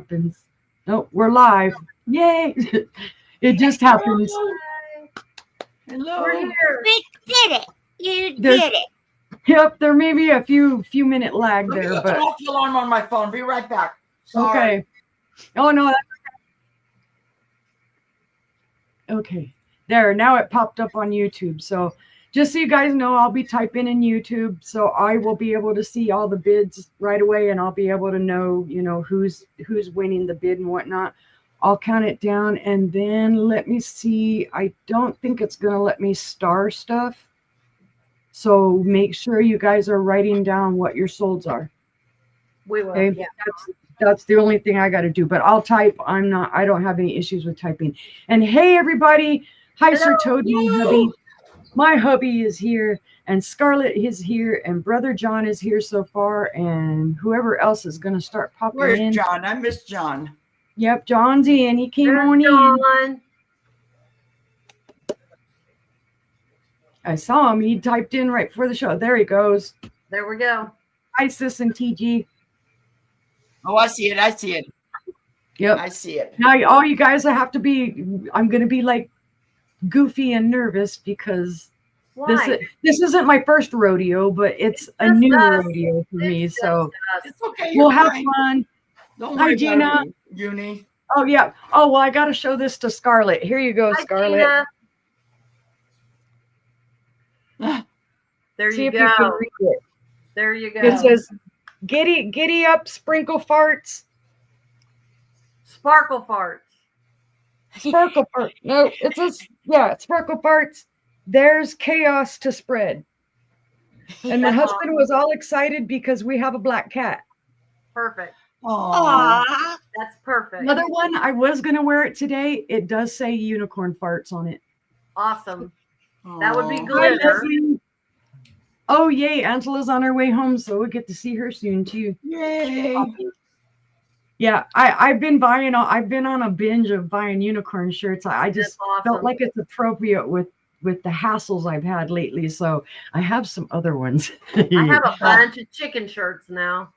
happens. Oh, we're live. Yay. It just happens. Hello. We're here. We did it. You did it. Yep, there may be a few minute lag there, Let me but get off the alarm on my phone. Be right back. Sorry. okay. Oh no, that's okay. There, now it popped up on YouTube. So just so you guys know, I'll be typing in YouTube, so I will be able to see all the bids right away, and I'll be able to know, who's winning the bid and whatnot. I'll count it down, and then let me see. I don't think it's gonna let me star stuff. So make sure you guys are writing down what your solds are. We will. Okay, Yeah. that's the only thing I got to do. But I'll type. I don't have any issues with typing. And hey, everybody! Hi, Hello. Sir Toad, my hubby. My hubby is here, and Scarlett is here, and Brother John is here so far, and whoever else is going to start popping Where's in. John? I miss John. Yep, John's in. He came There's on in. John. I saw him. He typed in right before the show. There he goes. There we go. Hi, Sis and TG. Oh, I see it. I see it. Yep. I see it. Now, all you guys have to be, I'm going to be like goofy and nervous because Why? this isn't my first rodeo, but it's a just new us. rodeo for me. It's So just us. It's okay. we'll You're have fine. fun. Don't Hi, worry Gina. about it, Uni. Oh, yeah. Oh, well, I got to show this to Scarlett. Here you go, Hi, Scarlett. Gina. There See you if you can go. read it. There you go. It says, giddy up, sprinkle farts. Sparkle farts. Sparkle farts. No, it says, sparkle farts. There's chaos to spread. And the husband was all excited because we have a black cat. Perfect. Aww. Aw. That's perfect. Another one, I was going to wear it today. It does say unicorn farts on it. Awesome. That would be Aw. good. Hi, Leslie. Oh, yay. Angela's on her way home, so we'll get to see her soon, too. Yay. Yeah, I've been on a binge of buying unicorn shirts. I just That's awesome. felt like it's appropriate with the hassles I've had lately. So I have some other ones. I have a bunch of chicken shirts now.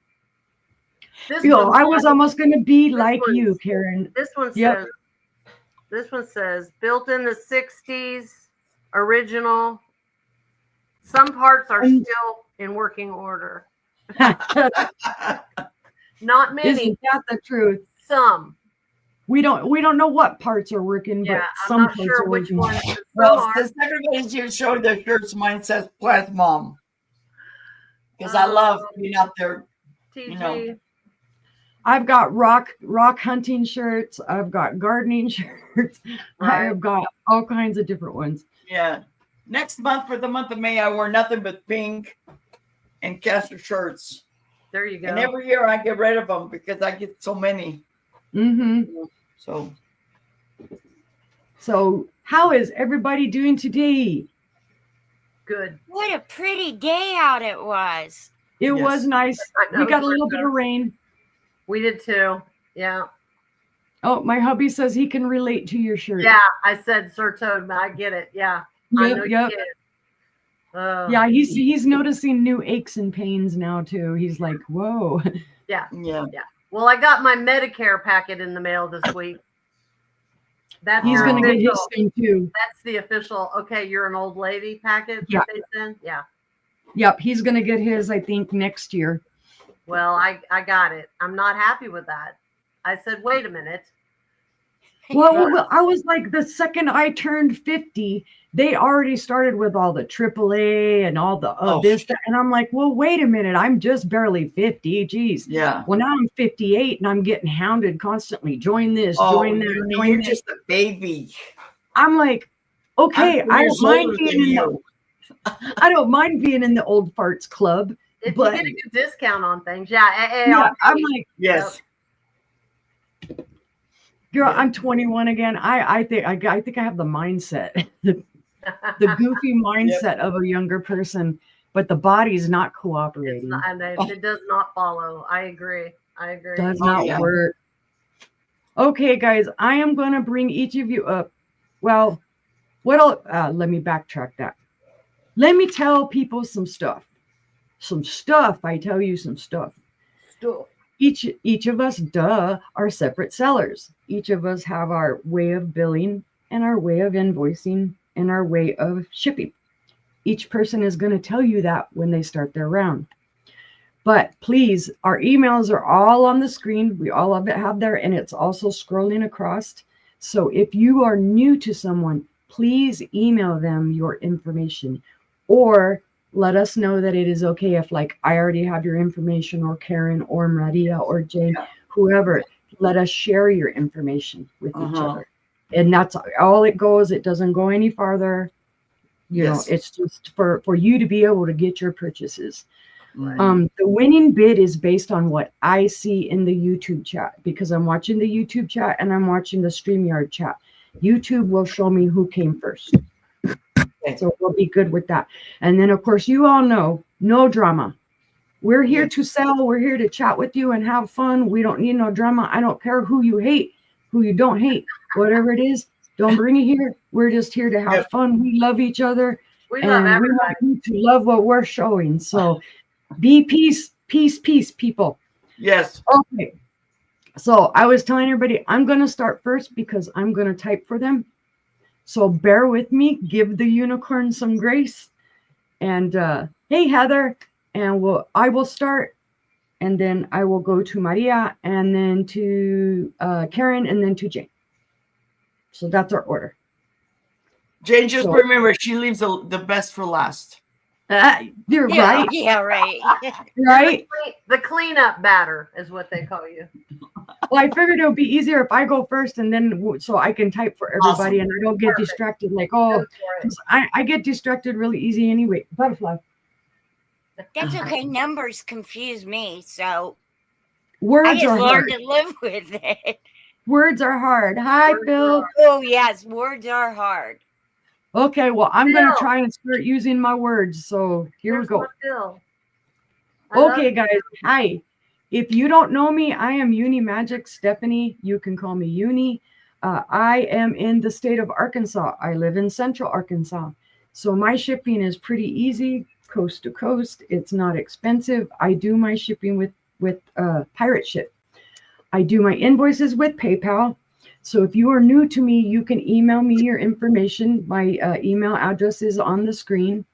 This I was almost going to be this like one's- you, Karen. This one Yep. says. This one says built in the '60s, original. Some parts are still in working order. Not many. Isn't that the truth? Some. We don't know what parts are working, but Yeah, I'm some not parts sure are which working. ones. Some Well, are. since everybody's here showing their shirts, mine says Plasmom. Because I love being out there. TG. know. I've got rock hunting shirts. I've got gardening shirts. Right. I've got all kinds of different ones. Yeah. Next month, for the month of May, I wore nothing but pink and Castor shirts. There you go. And every year I get rid of them because I get so many. Mm-hmm. So how is everybody doing today? Good. What a pretty day out it was. It Yes. was nice. I know, We got a we're little bit good. of rain. We did too. Yeah. Oh, my hubby says he can relate to your shirt. Yeah. I said Sir Toad, but I get it. Yeah. I know you Yep. get it. Oh, Yeah, he's noticing new aches and pains now too. He's like, whoa. yeah. Yeah. Well, I got my Medicare packet in the mail this week. That's He's your gonna get his official- thing too. That's the official. Okay, you're an old lady packet. Yeah. That they send? Yeah. Yep, he's gonna get his, I think, next year. Well, I got it. I'm not happy with that. I said, wait a minute. Well, I was like, the second I turned 50, they already started with all the AAA and all the this, that, and I'm like, well, wait a minute, I'm just barely 50. Geez. Yeah. Well, now I'm 58 and I'm getting hounded constantly. Join this, Oh, join that, join you're that. just a baby. I'm like, okay, I'm 4 I years don't mind older being than in the, you. I don't mind being in the old farts club. If But- you get a good discount on things, yeah. Yeah, I'm like, Yes. girl, I'm 21 again. I think I have the mindset, the goofy mindset of a younger person, but the body's not It's cooperating. not, and it does not follow. I agree. Does Oh, not yeah. work. Okay, guys, I am going to bring each of you up. Well, let me backtrack that. Let me tell people some stuff. I tell you some stuff. each of us, are separate sellers. Each of us have our way of billing and our way of invoicing and our way of shipping. Each person is going to tell you that when they start their round. But please, our emails are all on the screen. We all have there, and it's also scrolling across. So if you are new to someone, please email them your information, or let us know that it is okay if, like, I already have your information, or Karen or Maria or Jane, whoever. Let us share your information with each other. And that's all it goes. It doesn't go any farther. You know, it's just for you to be able to get your purchases. The winning bid is based on what I see in the YouTube chat, because I'm watching the YouTube chat and I'm watching the StreamYard chat. YouTube will show me who came first. So we'll be good with that. And then, of course, you all know, no drama. We're here to sell. We're here to chat with you and have fun. We don't need no drama. I don't care who you hate, who you don't hate, whatever it is. Don't bring it here. We're just here to have fun. We love each other. We love everybody. We want you to love what we're showing. So be peace, people. Yes. Okay. So I was telling everybody I'm going to start first because I'm going to type for them. So bear with me. Give the unicorn some grace. And hey, Heather. And I will start. And then I will go to Maria, and then to Karen, and then to Jane. So that's our order. Jane, just remember, she leaves the best for last. You're right. Yeah, right. Right? The cleanup batter is what they call you. Well, I figured it would be easier if I go first, and then so I can type for everybody, and I don't get distracted. Like, I get distracted really easy anyway. Butterfly. That's okay. Numbers confuse me, so words I just are learned hard. to live with it. Words are hard. Hi, Phil. Oh, yes. Words are hard. Okay, well, I'm going to try and start using my words. So here we go. Okay, guys. Hi. If you don't know me, I am Unimagique Stephanie. You can call me Uni. I am in the state of Arkansas. I live in Central Arkansas. So my shipping is pretty easy, coast to coast. It's not expensive. I do my shipping with Pirate Ship. I do my invoices with PayPal. So if you are new to me, you can email me your information. My email address is on the screen.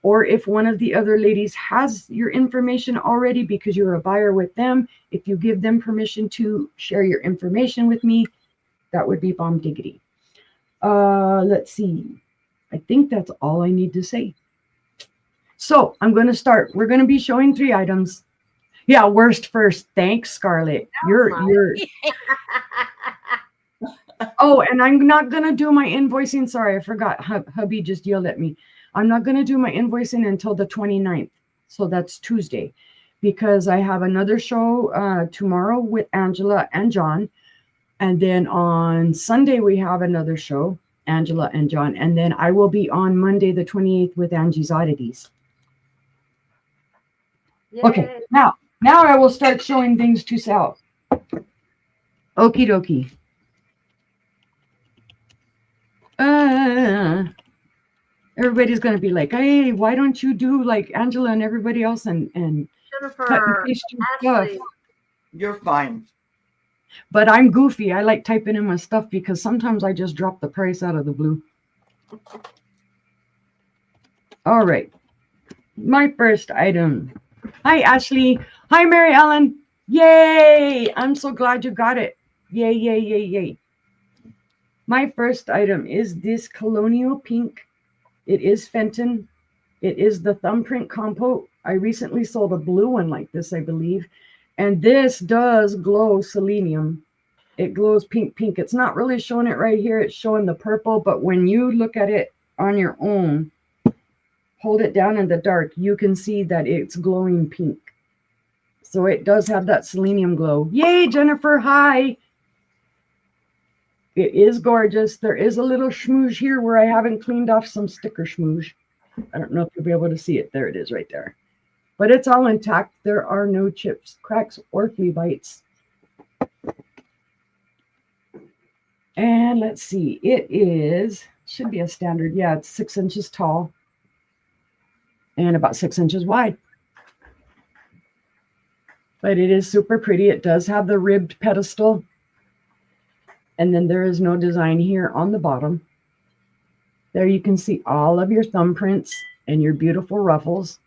Or if one of the other ladies has your information already because you're a buyer with them, if you give them permission to share your information with me, that would be bomb diggity. Let's see. I think that's all I need to say. So I'm going to start. We're going to be showing 3 items. Yeah, worst first. Thanks, Scarlett. You're. Oh, and I'm not going to do my invoicing. Sorry, I forgot. Hubby just yelled at me. I'm not going to do my invoicing until the 29th. So that's Tuesday, because I have another show tomorrow with Angela and John. And then on Sunday, we have another show, Angela and John. And then I will be on Monday, the 28th with Angie's Oddities. Yay. Okay, now I will start showing things to sell. Okie dokie. Everybody's going to be like, hey, why don't you do like Angela and everybody else and Jennifer, cut and paste your stuff? You're fine. But I'm goofy. I like typing in my stuff because sometimes I just drop the price out of the blue. All right. My first item. Hi, Ashley. Hi, Mary Ellen. Yay. I'm so glad you got it. Yay, yay, yay, yay. My first item is this Colonial Pink. It is Fenton. It is the thumbprint compote. I recently sold a blue one like this, I believe. And this does glow selenium. It glows pink. It's not really showing it right here. It's showing the purple. But when you look at it on your own, hold it down in the dark, you can see that it's glowing pink. So it does have that selenium glow. Yay, Jennifer. Hi. It is gorgeous. There is a little schmooze here where I haven't cleaned off some sticker schmooze. I don't know if you'll be able to see it. There it is right there. But it's all intact. There are no chips, cracks, or flea bites. And let's see. It should be a standard. Yeah, it's 6 inches tall and about 6 inches wide. But it is super pretty. It does have the ribbed pedestal. And then there is no design here on the bottom. There you can see all of your thumbprints and your beautiful ruffles.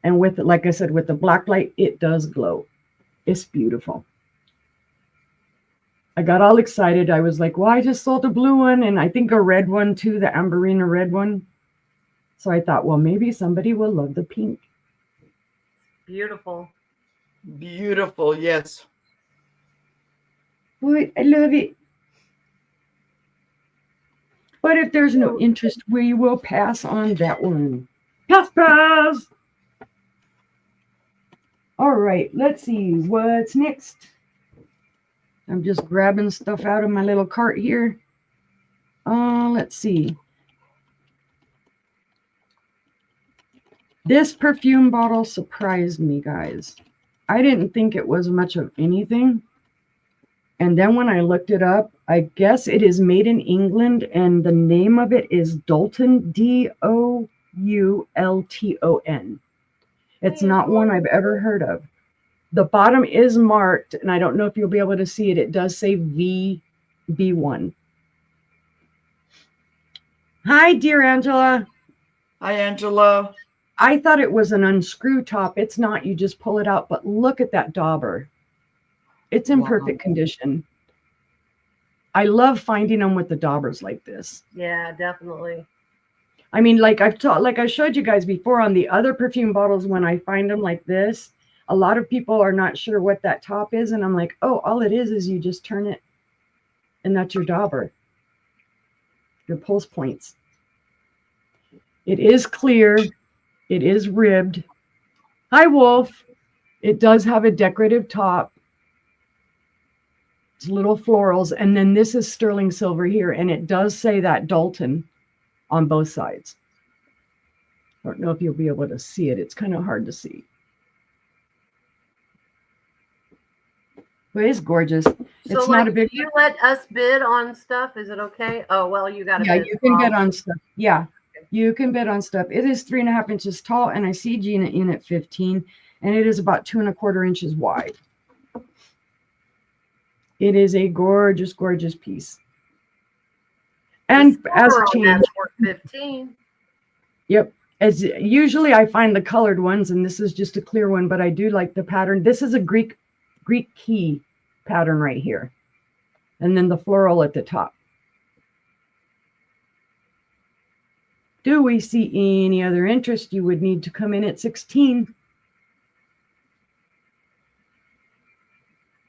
And with, like I said, with the black light, it does glow. It's beautiful. I got all excited. I was like, well, I just sold a blue one and I think a red one too, the Amberina red one. So I thought, well, maybe somebody will love the pink. Beautiful. Beautiful, yes. Boy, I love it. But if there's no interest, we will pass on that one. Pass. All right, let's see what's next. I'm just grabbing stuff out of my little cart here. Let's see. This perfume bottle surprised me, guys. I didn't think it was much of anything. And then when I looked it up, I guess it is made in England and the name of it is Doulton, Doulton. It's not one I've ever heard of. The bottom is marked, and I don't know if you'll be able to see it. It does say VB1. Hi, dear Angela. Hi, Angela. I thought it was an unscrew top. It's not. You just pull it out. But look at that dauber. It's in perfect condition. I love finding them with the daubers like this. Yeah, definitely. I mean, like I showed you guys before on the other perfume bottles, when I find them like this, a lot of people are not sure what that top is. And I'm like, oh, all it is you just turn it and that's your dauber, your pulse points. It is clear. It is ribbed. Hi, Wolf. It does have a decorative top. It's little florals. And then this is sterling silver here. And it does say that Doulton on both sides. I don't know if you'll be able to see it. It's kind of hard to see. But it's gorgeous. So It's like, not a big. you let us bid on stuff? Is it okay? Oh, well, you got to Yeah, bid. you can bid on stuff. Yeah, you can bid on stuff. It is 3.5 inches tall, and I see Gina in at 15, and it is about 2.25 inches wide. It is a gorgeous, gorgeous piece. And as a change, 15. Yep. As usually I find the colored ones, and this is just a clear one, but I do like the pattern. This is a Greek key pattern right here. And then the floral at the top. Do we see any other interest? You would need to come in at 16.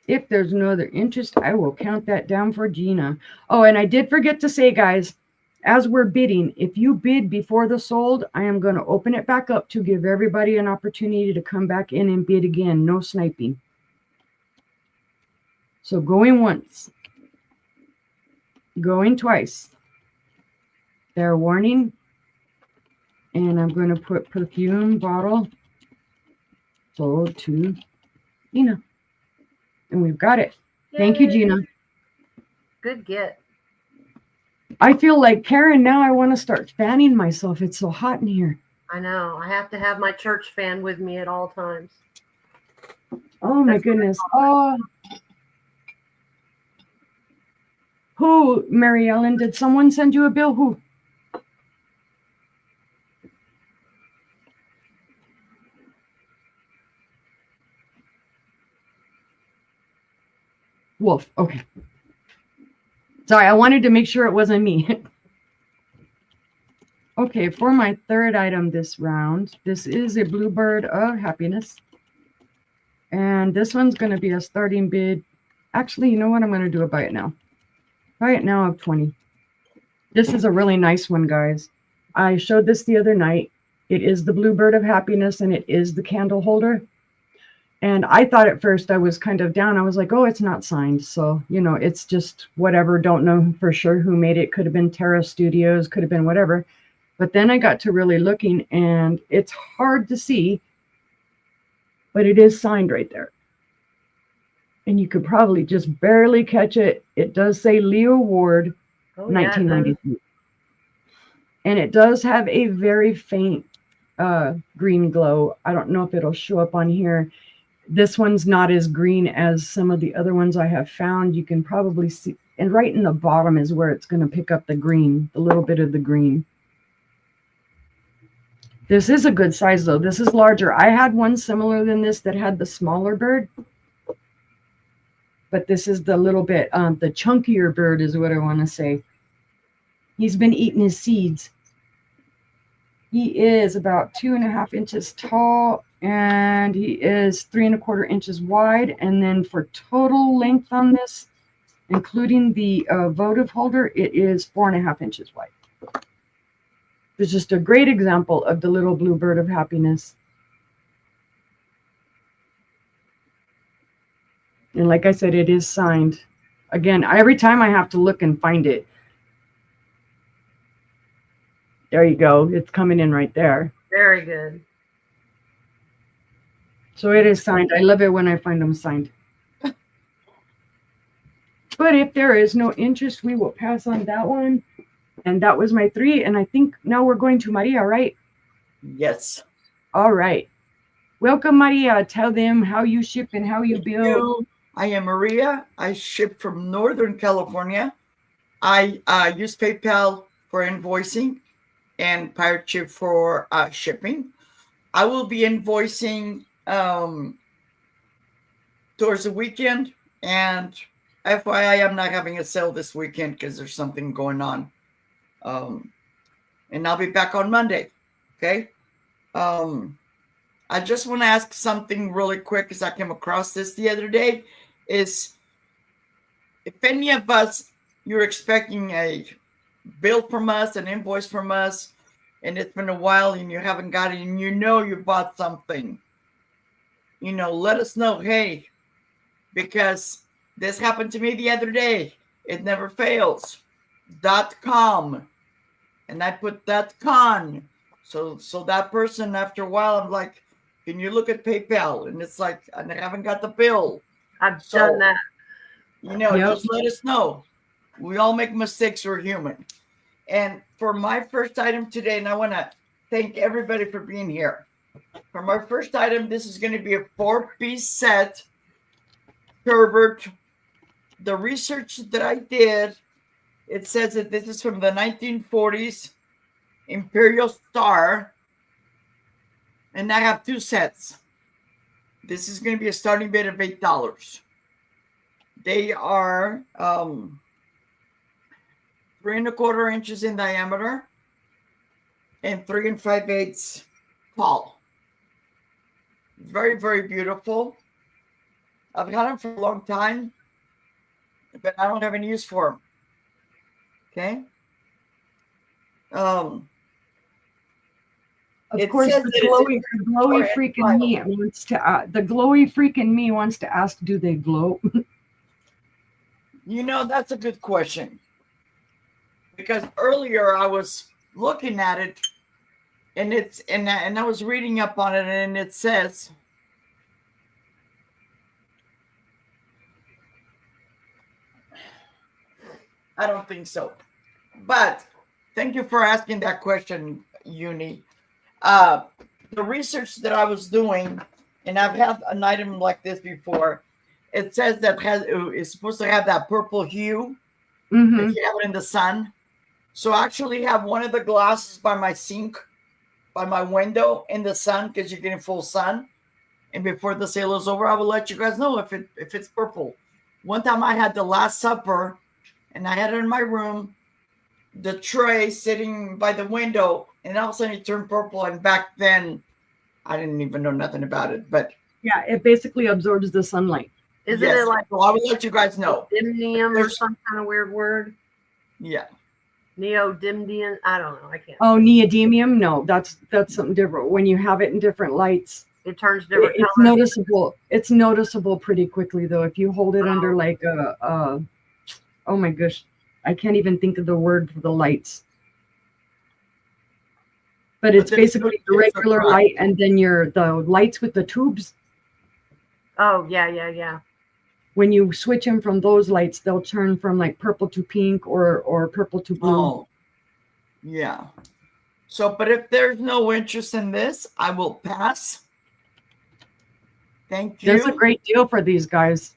If there's no other interest, I will count that down for Gina. Oh, and I did forget to say, guys, as we're bidding, if you bid before the sold, I am going to open it back up to give everybody an opportunity to come back in and bid again. No sniping. So going once, going twice. Fair warning. And I'm going to put perfume bottle sold to Gina. And we've got it. Yay. Thank you, Gina. Good get. I feel like Karen now. I want to start fanning myself. It's so hot in here. I know. I have to have my church fan with me at all times. Oh, my goodness. Oh. Who, Mary Ellen, did someone send you a bill? Who? Wolf. Okay. Sorry, I wanted to make sure it wasn't me. Okay, for my third item this round, this is a Bluebird of Happiness. And this one's going to be a starting bid. Actually, you know what? I'm going to do a buy it now. Buy it now of 20. This is a really nice one, guys. I showed this the other night. It is the Bluebird of Happiness, and it is the candle holder. And I thought at first I was kind of down. I was like, oh, it's not signed. So, you know, it's just whatever. Don't know for sure who made it. Could have been Terra Studios. Could have been whatever. But then I got to really looking, and it's hard to see. But it is signed right there. And you could probably just barely catch it. It does say Leo Ward, 1993. And it does have a very faint green glow. I don't know if it'll show up on here. This one's not as green as some of the other ones I have found. You can probably see, and right in the bottom is where it's going to pick up the green, the little bit of the green. This is a good size though. This is larger. I had one similar than this that had the smaller bird, but this is the little bit, the chunkier bird is what I want to say. He's been eating his seeds. He is about 2.5 inches tall, and he is 3¼ inches wide. And then for total length on this, including the votive holder, it is 4.5 inches wide. It's just a great example of the little Bluebird of Happiness. And like I said, it is signed. Again, every time I have to look and find it. There you go. It's coming in right there. Very good. So it is signed. I love it when I find them signed. But if there is no interest, we will pass on that one. And that was my 3. And I think now we're going to Maria, right? Yes. All right. Welcome, Maria. Tell them how you ship and how you build. I am Maria. I ship from Northern California. I use PayPal for invoicing and Pirate Chip for shipping. I will be invoicing towards the weekend. And FYI, I'm not having a sale this weekend because there's something going on. And I'll be back on Monday. Okay. I just want to ask something really quick because I came across this the other day. Is if any of us, you're expecting a bill from us, an invoice from us, and it's been a while and you haven't got it and you know you bought something, let us know, hey, because this happened to me the other day. It never fails. .com. And I put .con. So that person, after a while, I'm like, can you look at PayPal? And it's like, I haven't got the bill. I've done that. Just let us know. We all make mistakes. We're human. And for my first item today, and I want to thank everybody for being here. For my first item, this is going to be a 4-piece set. Herbert. The research that I did, it says that this is from the 1940s Imperial Star. And I have 2 sets. This is going to be a starting bid of $8. They are 3¼ inches in diameter and 3 5/8 tall. Very, very beautiful. I've had them for a long time, but I don't have any use for them. Okay. Of course, the glowy freak in me wants to ask, do they glow? That's a good question. Because earlier I was looking at it, and I was reading up on it, and it says I don't think so. But thank you for asking that question, Uni. The research that I was doing, and I've had an item like this before, it says that it's supposed to have that purple hue if you have it in the sun. So I actually have one of the glasses by my sink, by my window in the sun, because you're getting full sun. And before the sale is over, I will let you guys know if it's purple. One time I had the Last Supper, and I had it in my room, the tray sitting by the window, and all of a sudden it turned purple. And back then, I didn't even know nothing about it. But yeah, it basically absorbs the sunlight. Isn't it like? So I will let you guys know. Neodymium or some kind of weird word? Yeah. Neodymium. I don't know. I can't. Oh, neodymium? No, that's something different. When you have it in different lights, it turns different. It's colors. Noticeable. It's noticeable pretty quickly though. If you hold it under like oh my gosh, I can't even think of the word for the lights. But it's basically the regular light, and then the lights with the tubes. Oh yeah. When you switch them from those lights, they'll turn from like purple to pink or purple to blue. Oh, yeah. So, but if there's no interest in this, I will pass. Thank you. There's a great deal for these guys.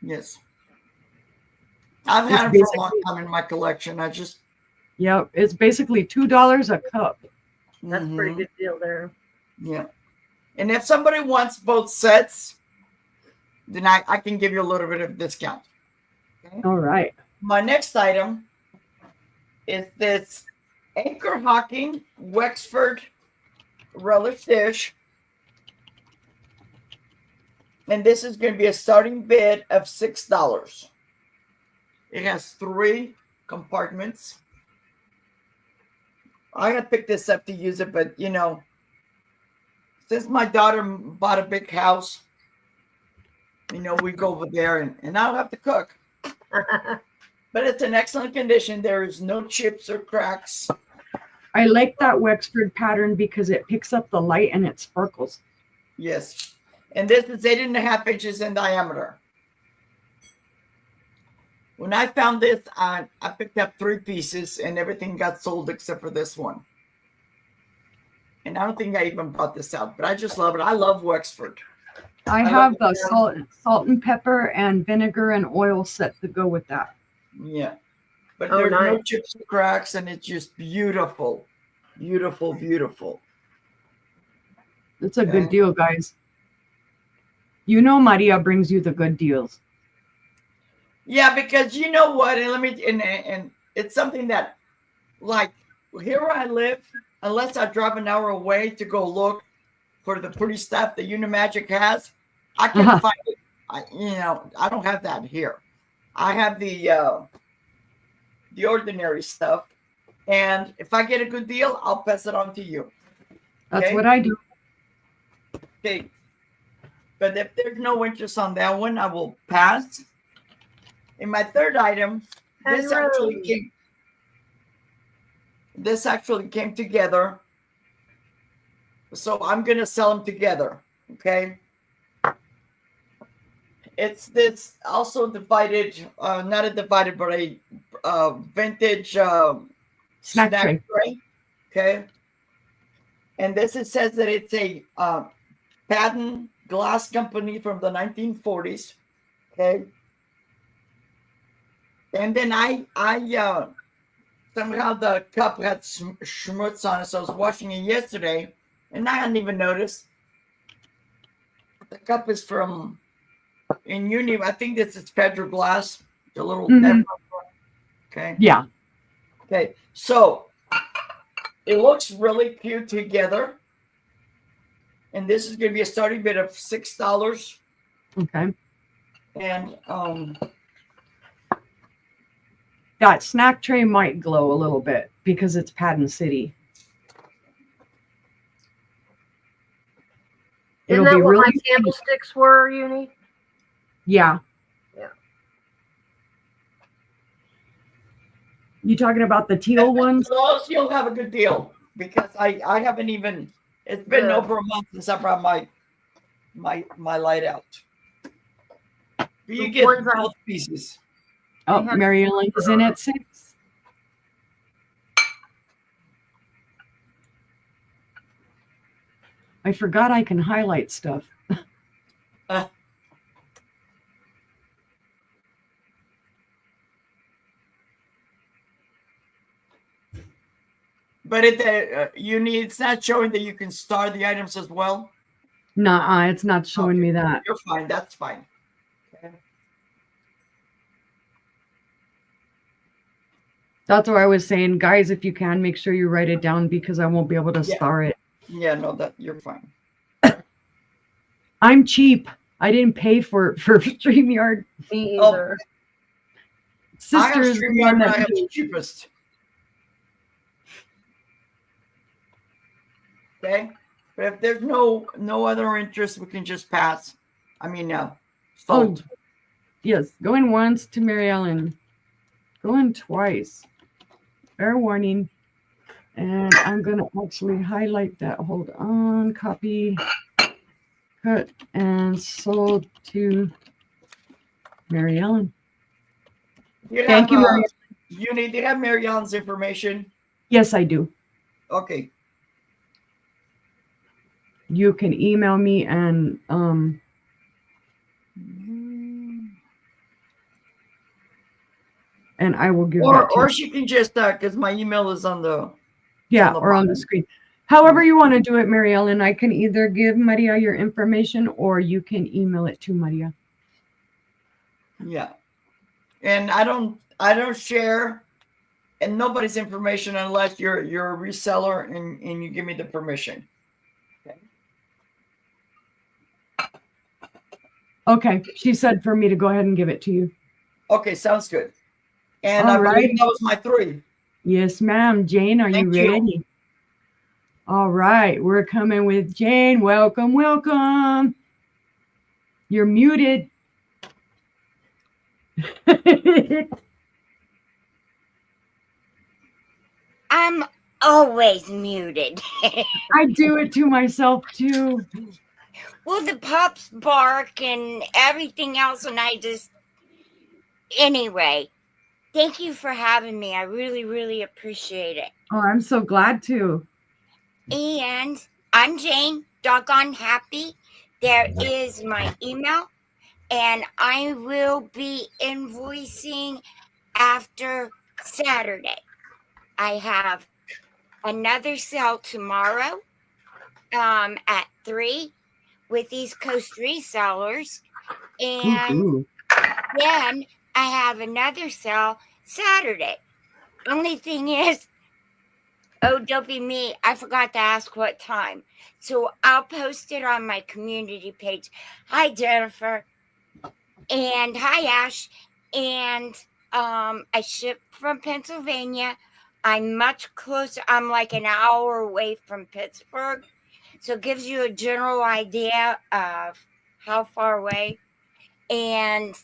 Yes. I've It's had them for a long basically- time in my collection. I just Yeah, it's basically $2 a cup. That's a pretty good deal there. Yeah. And if somebody wants both sets, then I can give you a little bit of discount. Okay? All right. My next item is this Anchor Hocking Wexford relish dish. And this is going to be a starting bid of $6. It has 3 compartments. I got to pick this up to use it, but you know, since my daughter bought a big house, you know, we go over there and I don't have to cook. But it's in excellent condition. There is no chips or cracks. I like that Wexford pattern because it picks up the light and it sparkles. Yes. And this is 8.5 inches in diameter. When I found this, I picked up 3 pieces and everything got sold except for this one. And I don't think I even brought this out, but I just love it. I love Wexford. I have the salt and pepper and vinegar and oil set to go with that. Yeah. But Oh, there's no nice. chips or cracks, and it's just beautiful. Beautiful, beautiful. It's a good Okay. deal, guys. You know Maria brings you the good deals. Yeah, because you know what, and it's something that, like, here where I live, unless I drive an hour away to go look for the pretty stuff that Unimagique has, I can't find it. I don't have that here. I have the ordinary stuff, and if I get a good deal, I'll pass it on to you. That's Okay? what I do. Okay. But if there's no interest on that one, I will pass. And my third item, this actually came together. So I'm gonna sell them together. Okay. It's this also divided, not a divided, but a vintage Snack tray. Okay. And this it says that it's a patent glass company from the 1940s. Okay. And then I somehow the cup had schmutz on it, so I was washing it yesterday, and I hadn't even noticed. The cup is from in uni. I think this is Federal glass. The little okay. Yeah. Okay. So it looks really cute together, and this is going to be a starting bid of $6. Okay. And That snack tray might glow a little bit because it's Patent City. Isn't that what my candlesticks were, Uni? Yeah. Yeah. You talking about the teal ones? those you'll have a good deal because I haven't even. It's been Yeah. over a month since I brought my light out. But you The get ones I- both pieces. Oh, have- Mary Ellen is in at 6. I forgot I can highlight stuff. But it's not showing that you can star the items as well. Nuh-uh, it's not showing Okay. me that. You're fine. That's fine. Okay. That's why I was saying, guys, if you can, make sure you write it down because I won't be able to Yeah. star it. Yeah, no, that you're fine. I'm cheap. I didn't pay for StreamYard. Me Oh. either. I have Sisters, StreamYard, but I have the cheapest. Okay. But if there's no other interest, we can just pass. I mean, sold. Yes, going once to Mary Ellen. Going twice. Fair warning. And I'm going to actually highlight that. Hold on. Copy. Cut and sold to Mary Ellen. Thank you, Mary. You need to have Mary Ellen's information. Yes, I do. Okay. You can email me and I will give that to Or you. she can just because my email is on the Yeah, on the or on the bottom. screen. However you want to do it, Mary Ellen. I can either give Maria your information or you can email it to Maria. Yeah. And I don't share and nobody's information unless you're a reseller and you give me the permission. Okay. Okay. She said for me to go ahead and give it to you. Okay, sounds good. And All I believe right. that was my 3. Yes, ma'am. Jane, are you Thank you. ready? All right. We're coming with Jane. Welcome, welcome. You're muted. I'm always muted. I do it to myself too. Well, the pups bark and everything else, and anyway, thank you for having me. I really, really appreciate it. Oh, I'm so glad to. And I'm Jane, doggone happy. There is my email, and I will be invoicing after Saturday. I have another sale tomorrow at 3 with East Coast resellers. And Ooh. then I have another sale Saturday. Only thing is, oh, don't be me. I forgot to ask what time. So I'll post it on my community page. Hi, Jennifer. And hi, Ash. And I ship from Pennsylvania. I'm much closer. I'm like an hour away from Pittsburgh. So it gives you a general idea of how far away. And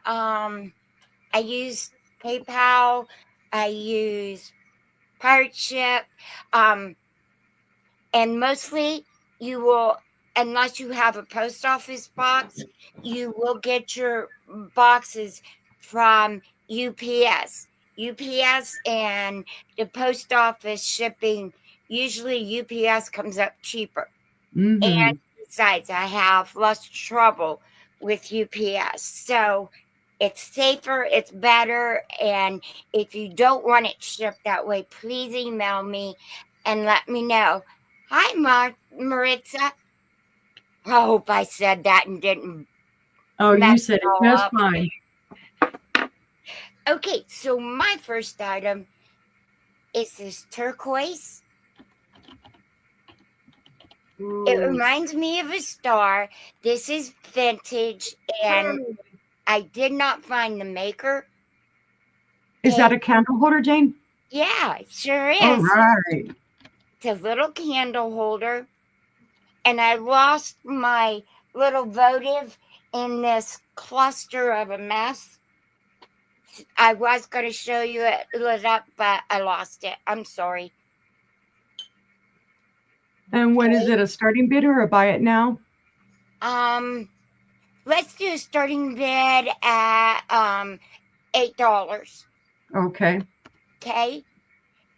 I use PayPal. I use Pirate Ship. And mostly you will, unless you have a post office box, you will get your boxes from UPS. UPS and the post office shipping, usually UPS comes up cheaper. Mm-hmm. And besides, I have less trouble with UPS. So it's safer, it's better. And if you don't want it shipped that way, please email me and let me know. Hi, Maritza. I hope I said that and didn't. Oh, you mess said it all just up. fine. Okay, so my first item is this turquoise. It reminds me of a star. This is vintage, and I did not find the maker. Is that a candle holder, Jane? Yeah, it sure is. All right. It's a little candle holder. And I lost my little votive in this cluster of a mess. I was going to show you it lit up, but I lost it. I'm sorry. And what is it, a starting bid or a buy it now? Let's do a starting bid at $8. Okay. Okay.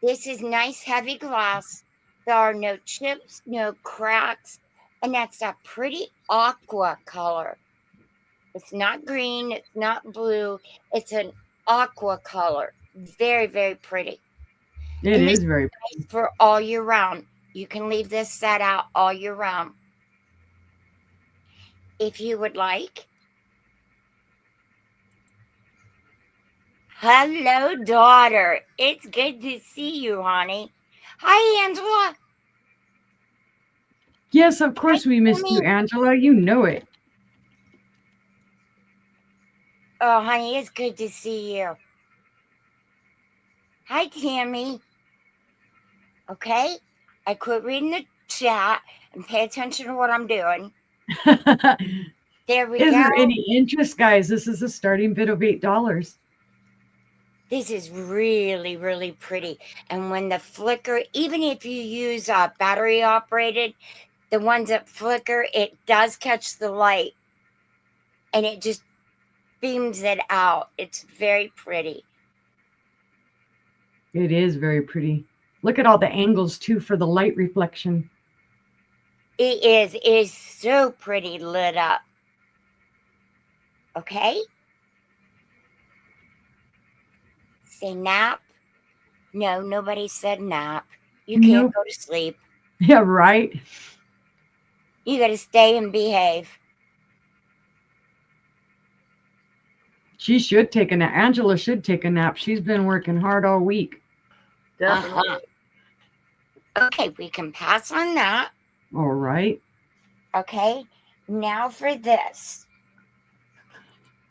This is nice heavy glass. There are no chips, no cracks, and that's a pretty aqua color. It's not green, it's not blue, it's an aqua color. Very, very pretty. It And is very pretty. nice for all year round. You can leave this set out all year round. If you would like. Hello, daughter. It's good to see you, honey. Hi, Angela. Yes, of course we missed you, Angela. You know it. Oh, honey, it's good to see you. Hi, Tammy. Okay, I quit reading the chat and pay attention to what I'm doing. There we go. Is there any interest, guys? This is a starting bid of $8. This is really, really pretty. And when the flicker, even if you use battery operated, the ones that flicker, it does catch the light and it just beams it out. It's very pretty. It is very pretty. Look at all the angles too for the light reflection. It is so pretty lit up. Okay? Say nap. No, nobody said nap. You can't Nope. go to sleep. Yeah, right. You got to stay and behave. She should take a nap. Angela should take a nap. She's been working hard all week. Definitely. Okay, we can pass on that. All right. Okay, now for this.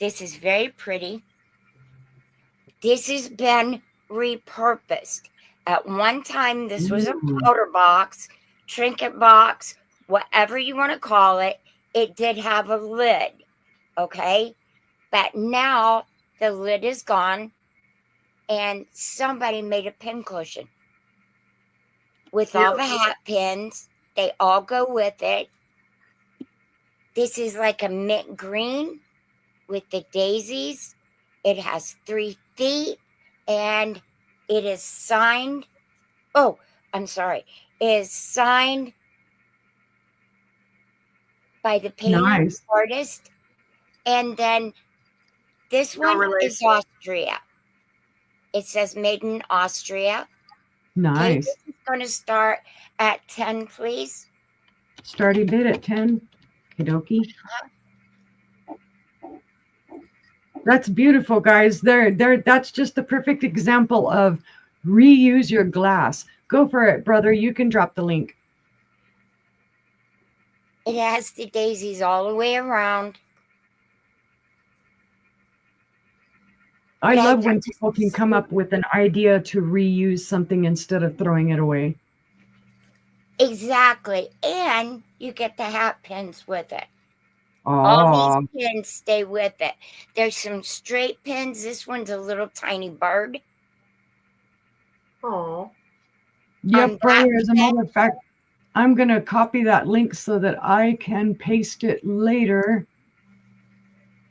This is very pretty. This has been repurposed. At one time, this was a powder box, trinket box, whatever you want to call it. It did have a lid, okay? But now the lid is gone, and somebody made a pin cushion with all the hat pins. They all go with it. This is like a mint green with the daisies. It has 3 feet, and it is signed. Oh, I'm sorry. It is signed by the painter artist. And then this one is Austria. It says made in Austria. Nice. Okay, this is going to start at 10, please. Starting bid at 10. Kidoki. That's beautiful, guys. That's just the perfect example of reuse your glass. Go for it, brother. You can drop the link. It has the daisies all the way around. I love when people can come up with an idea to reuse something instead of throwing it away. Exactly. And you get the hat pins with it. Oh. All these pins stay with it. There's some straight pins. This one's a little tiny bird. Oh. Yep, brother. As a matter of fact, I'm going to copy that link so that I can paste it later.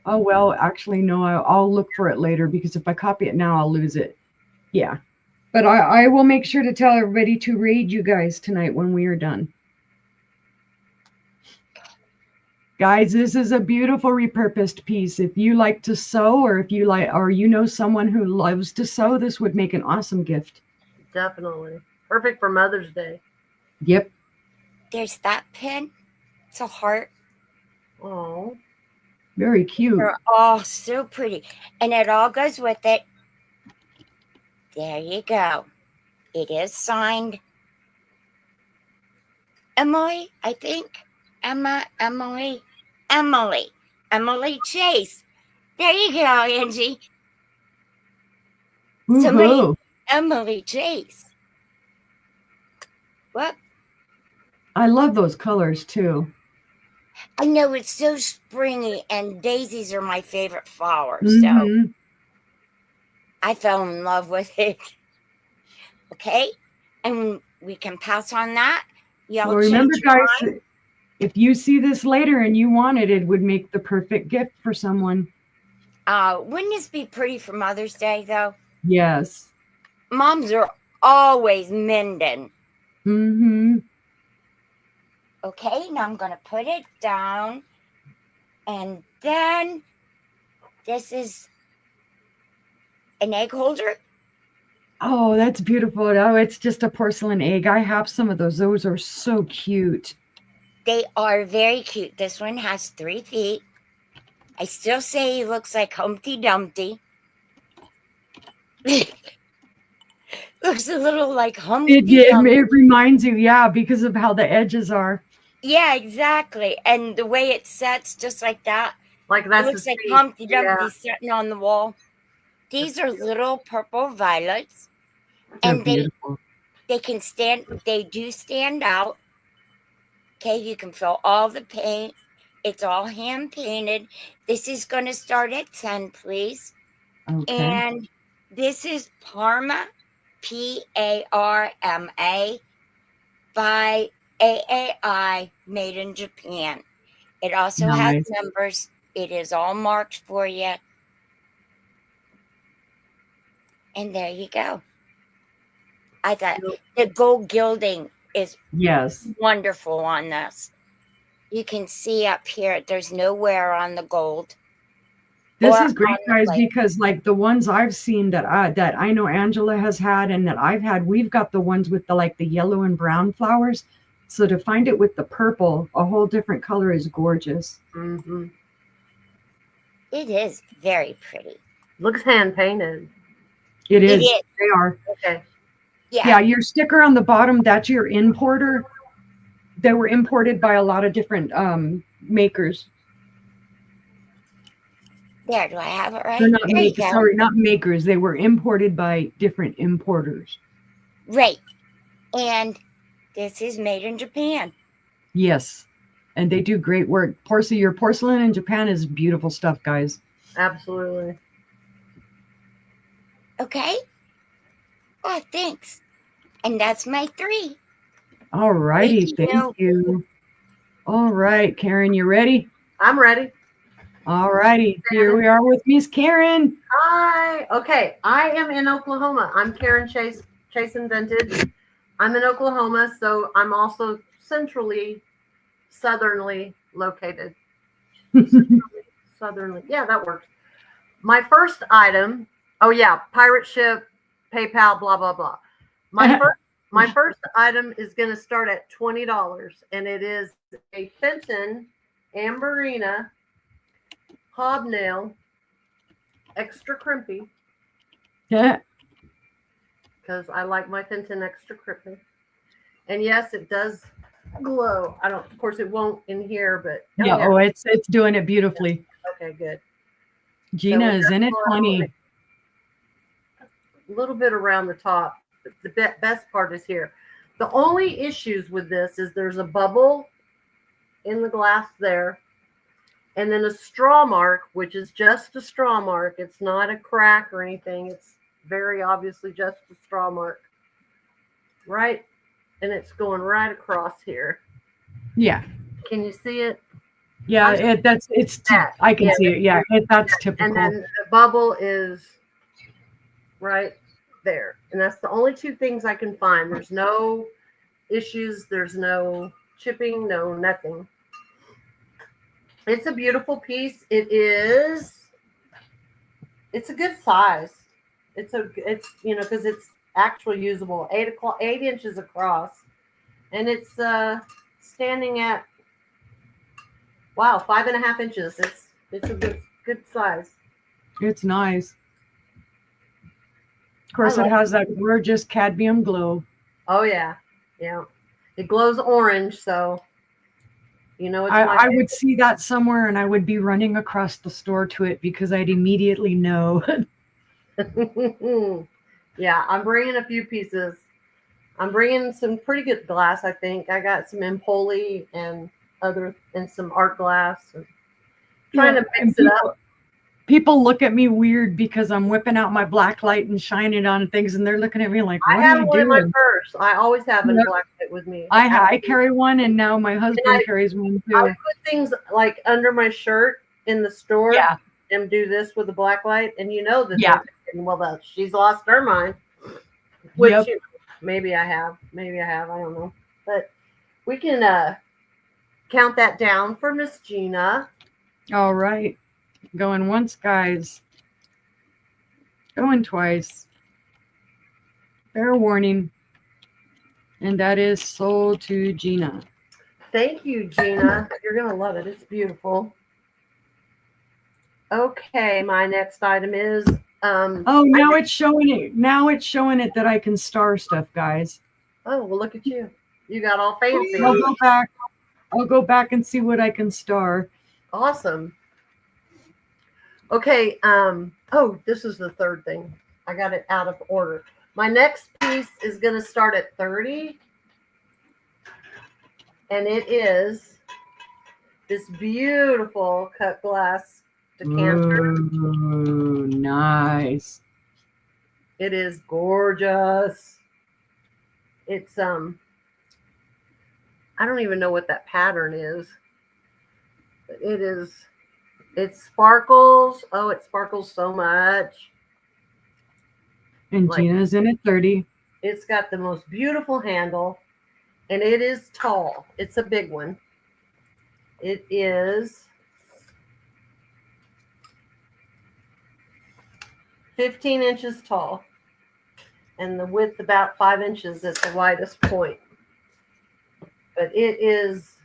Oh, well, actually, no, I'll look for it later because if I copy it now, I'll lose it. Yeah. But I will make sure to tell everybody to raid you guys tonight when we are done. Guys, this is a beautiful repurposed piece. If you like to sew or if you like, or you know someone who loves to sew, this would make an awesome gift. Definitely. Perfect for Mother's Day. Yep. There's that pin. It's a heart. Oh. Very cute. They're all so pretty. And it all goes with it. There you go. It is signed. Emily, I think. Emily Chase. There you go, Angie. Somebody, Emily Chase. What? I love those colors too. I know, it's so springy, and daisies are my favorite flowers. Mm-hmm. So I fell in love with it. Okay? And we can pass on that. Well, remember, guys, if you see this later and you want it, it would make the perfect gift for someone. Wouldn't this be pretty for Mother's Day, though? Yes. Moms are always mending. Mm-hmm. Okay, now I'm going to put it down. And then this is an egg holder. Oh, that's beautiful. Oh, it's just a porcelain egg. I have some of those. Those are so cute. They are very cute. This one has 3 feet. I still say he looks like Humpty Dumpty. Looks a little like Humpty Dumpty. It reminds you, yeah, because of how the edges are. Yeah, exactly. And the way it sets just like that. Like that. It looks like Humpty Dumpty sitting on the wall. These are little purple violets. And they can stand, they do stand out. Okay, you can feel all the paint. It's all hand painted. This is going to start at 10, please. Okay. And this is Parma, Parma, by AAI, made in Japan. It also has numbers. It is all marked for you. And there you go. I thought the gold gilding is Yes. wonderful on this. You can see up here, there's no wear on the gold. This or is great, on the guys, plate. because like the ones I've seen that I know Angela has had and that I've had, we've got the ones with the like the yellow and brown flowers. So to find it with the purple, a whole different color is gorgeous. Mm-hmm. It is very pretty. Looks hand painted. It It is. is. They are. Okay. Yeah, your sticker on the bottom, that's your importer. They were imported by a lot of different makers. There, do I have it right? They're not There you go. sorry, not makers. They were imported by different importers. Right. And this is made in Japan. Yes. And they do great work. Your porcelain in Japan is beautiful stuff, guys. Absolutely. Okay. Oh, thanks. And that's my 3. All righty. Thank you. All right, Karen, you ready? I'm ready. All righty. Here we are with Miss Karen. Hi. Okay. I am in Oklahoma. I'm Karen Chase Vintage. I'm in Oklahoma, so I'm also southernly located. Southernly. Yeah, that works. My first item, oh yeah, pirate ship, PayPal, blah, blah, blah. My first item is going to start at $20, and it is a Fenton Amberina Hobnail extra crimpy. Yeah. Because I like my Fenton extra crimpy. And yes, it does glow. Of course it won't in here, but Yeah. Oh, it's doing it beautifully. Okay, good. Gina is in it 20. A little bit around the top. But the best part is here. The only issues with this is there's a bubble in the glass there. And then a straw mark, which is just a straw mark. It's not a crack or anything. It's very obviously just a straw mark. Right? And it's going right across here. Yeah. Can you see it? Yeah, I can see it. Yeah, that's typical. And then the bubble is right there. And that's the only 2 things I can find. There's no issues. There's no chipping, no nothing. It's a beautiful piece. It's a good size. It's because it's actually usable. 8 inches across. And it's standing at 5.5 inches. It's a good size. It's nice. Of course, it has that gorgeous cadmium glow. Oh yeah. It glows orange, so I would see that somewhere and I would be running across the store to it because I'd immediately know. Yeah, I'm bringing a few pieces. I'm bringing some pretty good glass, I think. I got some Empoli and some art glass. And trying to mix it up. People look at me weird because I'm whipping out my black light and shining it on things, and they're looking at me like, "What I have are you one doing?" in my purse. I always have a black light with me. I carry one, and now my husband carries one too. I put things like under my shirt in the store. Yeah. And do this with the black light, and that. Yeah. She's lost her mind. Which maybe I have. I don't know. But we can count that down for Miss Gina. All right. Going once, guys. Going twice. Fair warning. And that is sold to Gina. Thank you, Gina. You're going to love it. It's beautiful. Okay, my next item is... now it's showing it. Now it's showing it that I can star stuff, guys. Oh, well, look at you. You got all fancy. I'll go back and see what I can star. Awesome. Okay. This is the third thing. I got it out of order. My next piece is going to start at 30. And it is this beautiful cut glass decanter. Ooh, nice. It is gorgeous. It's I don't even know what that pattern is. But it sparkles. Oh, it sparkles so much. And Gina's in at 30. It's got the most beautiful handle, and it is tall. It's a big one. It is 15 inches tall, and the width about 5 inches at the widest point. But it is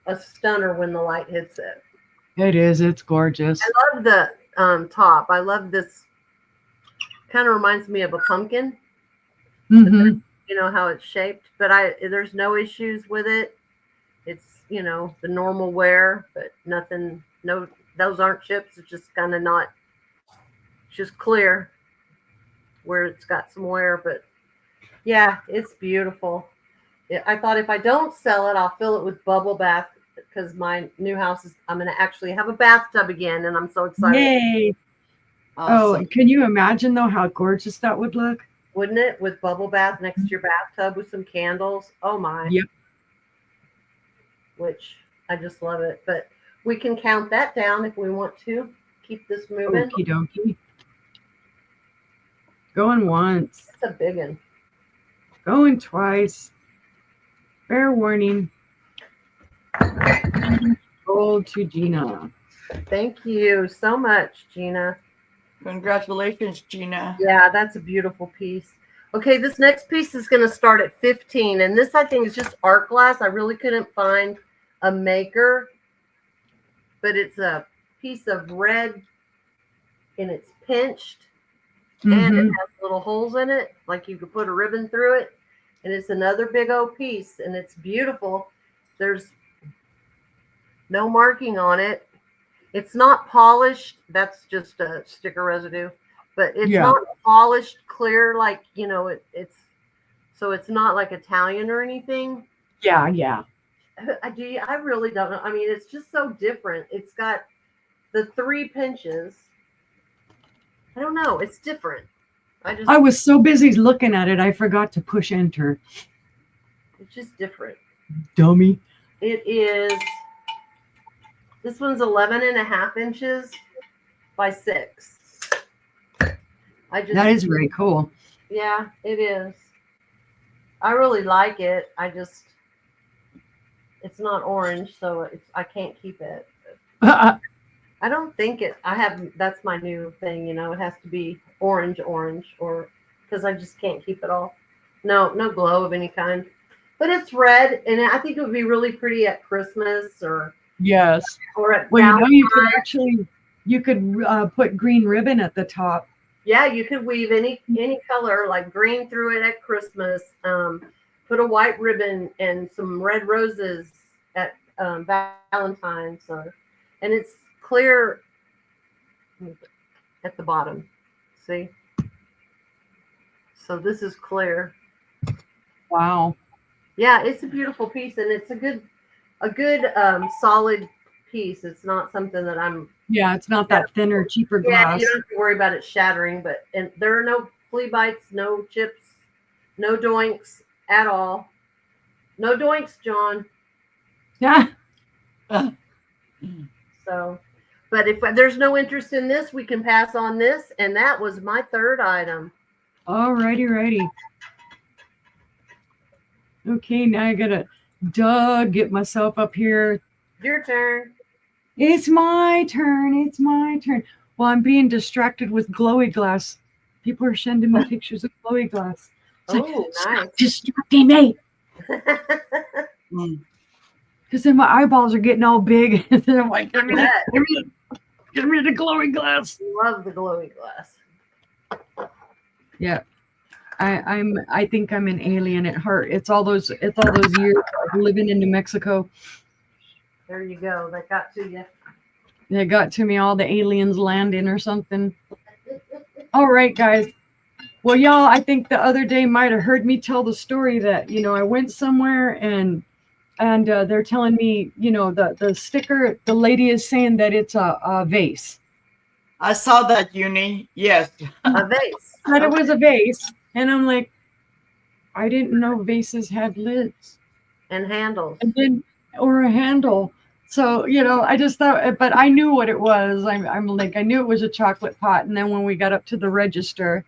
a stunner when the light hits it. It is. It's gorgeous. I love the top. I love this. Kind of reminds me of a pumpkin. Mm-hmm. You know how it's shaped, but there's no issues with it. It's, you know, the normal wear, but nothing. No, those aren't chips. It's just kind of not. It's just clear where it's got some wear, but yeah, it's beautiful. I thought if I don't sell it, I'll fill it with bubble bath because my new house is. I'm going to actually have a bathtub again, and I'm so excited. Yay! Awesome. Oh, can you imagine though how gorgeous that would look? Wouldn't it? With bubble bath next to your bathtub with some candles. Oh my. Yep. Which I just love it. But we can count that down if we want to. Keep this moving. Okie dokie. Going once. It's a big one. Going twice. Fair warning. Gold to Gina. Thank you so much, Gina. Congratulations, Gina. Yeah, that's a beautiful piece. Okay, this next piece is going to start at 15. And this, I think, is just art glass. I really couldn't find a maker. But it's a piece of red, and it's pinched. And it has little holes in it, like you could put a ribbon through it. And it's another big old piece, and it's beautiful. There's no marking on it. It's not polished. That's just a sticker residue. But it's not polished clear, like, you know, it's so it's not like Italian or anything. Yeah, yeah. I really don't know. I mean, it's just so different. It's got the 3 pinches. I don't know. It's different. I was so busy looking at it, I forgot to push enter. It's just different. Dummy. It is. This one's 11.5 inches by 6. That is very cool. Yeah, it is. I really like it. It's not orange, so I can't keep it. I don't think that's my new thing, you know, it has to be orange, or because I just can't keep it all. No glow of any kind. But it's red, and I think it would be really pretty at Christmas or yes. Or at well, you know, you could put green ribbon at the top. Yeah, you could weave any color, like green through it at Christmas. Put a white ribbon and some red roses at Valentine's, and it's clear at the bottom. See? So this is clear. Wow. Yeah, it's a beautiful piece, and it's a good solid piece. It's not something that I'm. Yeah, it's not that thinner, cheaper glass. You don't have to worry about it shattering, and there are no flea bites, no chips, no doinks at all. No doinks, John. Yeah. So, but if there's no interest in this, we can pass on this, and that was my third item. Alrighty. Okay, now I gotta get myself up here. Your turn. It's my turn. Well, I'm being distracted with glowy glass. People are sending me pictures of glowy glass. It's nice. Distracting me. Because then my eyeballs are getting all big. And then I'm like, give me the glowy glass. Love the glowy glass. Yeah. I think I'm an alien at heart. It's all those years of living in New Mexico. There you go. That got to you. They got to me, all the aliens landing or something. All right, guys. Well, y'all, I think the other day might have heard me tell the story that, you know, I went somewhere and they're telling me, you know, the sticker, the lady is saying that it's a vase. I saw that, Uni. Yes. A vase. That it was a vase. And I'm like, I didn't know vases had lids. And handles. Or a handle. So, you know, I just thought, but I knew what it was. I'm like, I knew it was a chocolate pot. And then when we got up to the register,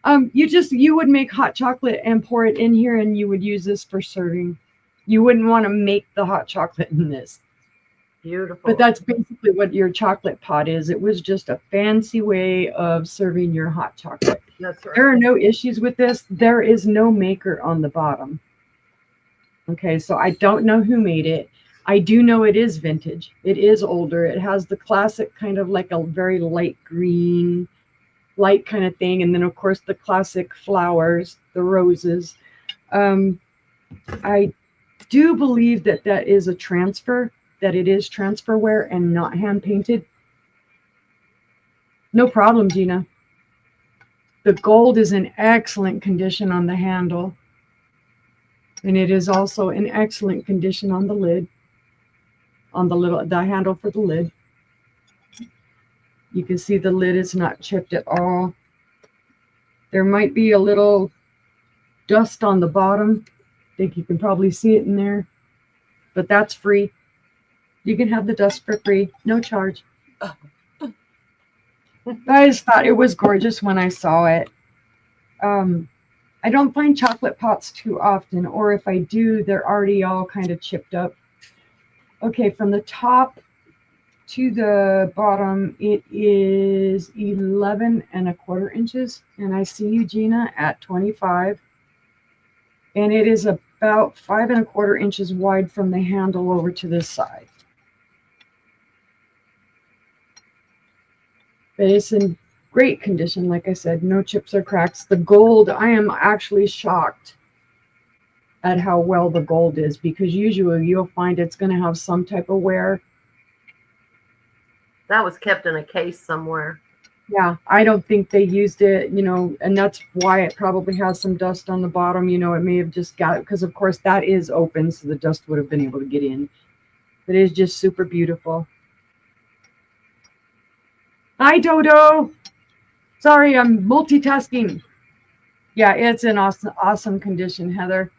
You would make hot chocolate and pour it in here, and you would use this for serving. You wouldn't want to make the hot chocolate in this. Beautiful. But that's basically what your chocolate pot is. It was just a fancy way of serving your hot chocolate. That's right. There are no issues with this. There is no maker on the bottom. Okay, so I don't know who made it. I do know it is vintage. It is older. It has the classic kind of like a very light green, light kind of thing. And then, of course, the classic flowers, the roses. I do believe that that is a transfer, that it is transferware and not hand painted. No problem, Gina. The gold is in excellent condition on the handle. And it is also in excellent condition on the lid, on the handle for the lid. You can see the lid is not chipped at all. There might be a little dust on the bottom. I think you can probably see it in there, but that's free. You can have the dust for free, no charge. I just thought it was gorgeous when I saw it. I don't find chocolate pots too often, or if I do, they're already all kind of chipped up. Okay, from the top to the bottom, it is 11¼ inches. And I see you, Gina, at 25. And it is about 5¼ inches wide from the handle over to this side. But it's in great condition, like I said, no chips or cracks. The gold, I am actually shocked at how well the gold is, because usually you'll find it's going to have some type of wear. That was kept in a case somewhere. Yeah, I don't think they used it, and that's why it probably has some dust on the bottom. It may have just got it, because of course that is open, so the dust would have been able to get in. But it is just super beautiful. Hi, Dodo. Sorry, I'm multitasking. Yeah, it's in awesome condition, Heather.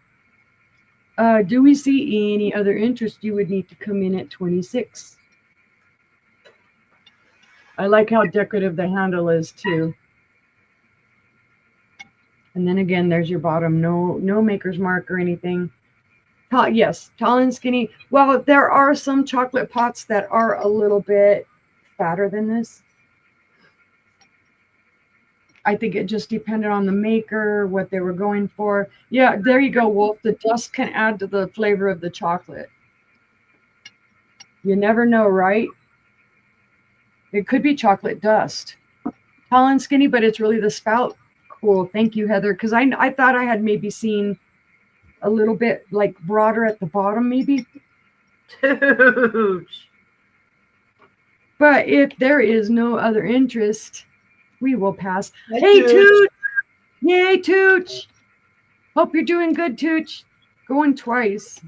Do we see any other interest? You would need to come in at 26. I like how decorative the handle is too. And then again, there's your bottom. No maker's mark or anything. Yes, tall and skinny. Well, there are some chocolate pots that are a little bit fatter than this. I think it just depended on the maker, what they were going for. Yeah, there you go, Wolf. The dust can add to the flavor of the chocolate. You never know, right? It could be chocolate dust. Tall and skinny, but it's really the spout. Cool. Thank you, Heather. Because I thought I had maybe seen a little bit like broader at the bottom, maybe. Tooch. But if there is no other interest, we will pass. Hi, Hey, Tooch. Tooch! Yay, Tooch! Hope you're doing good, Tooch. Going twice.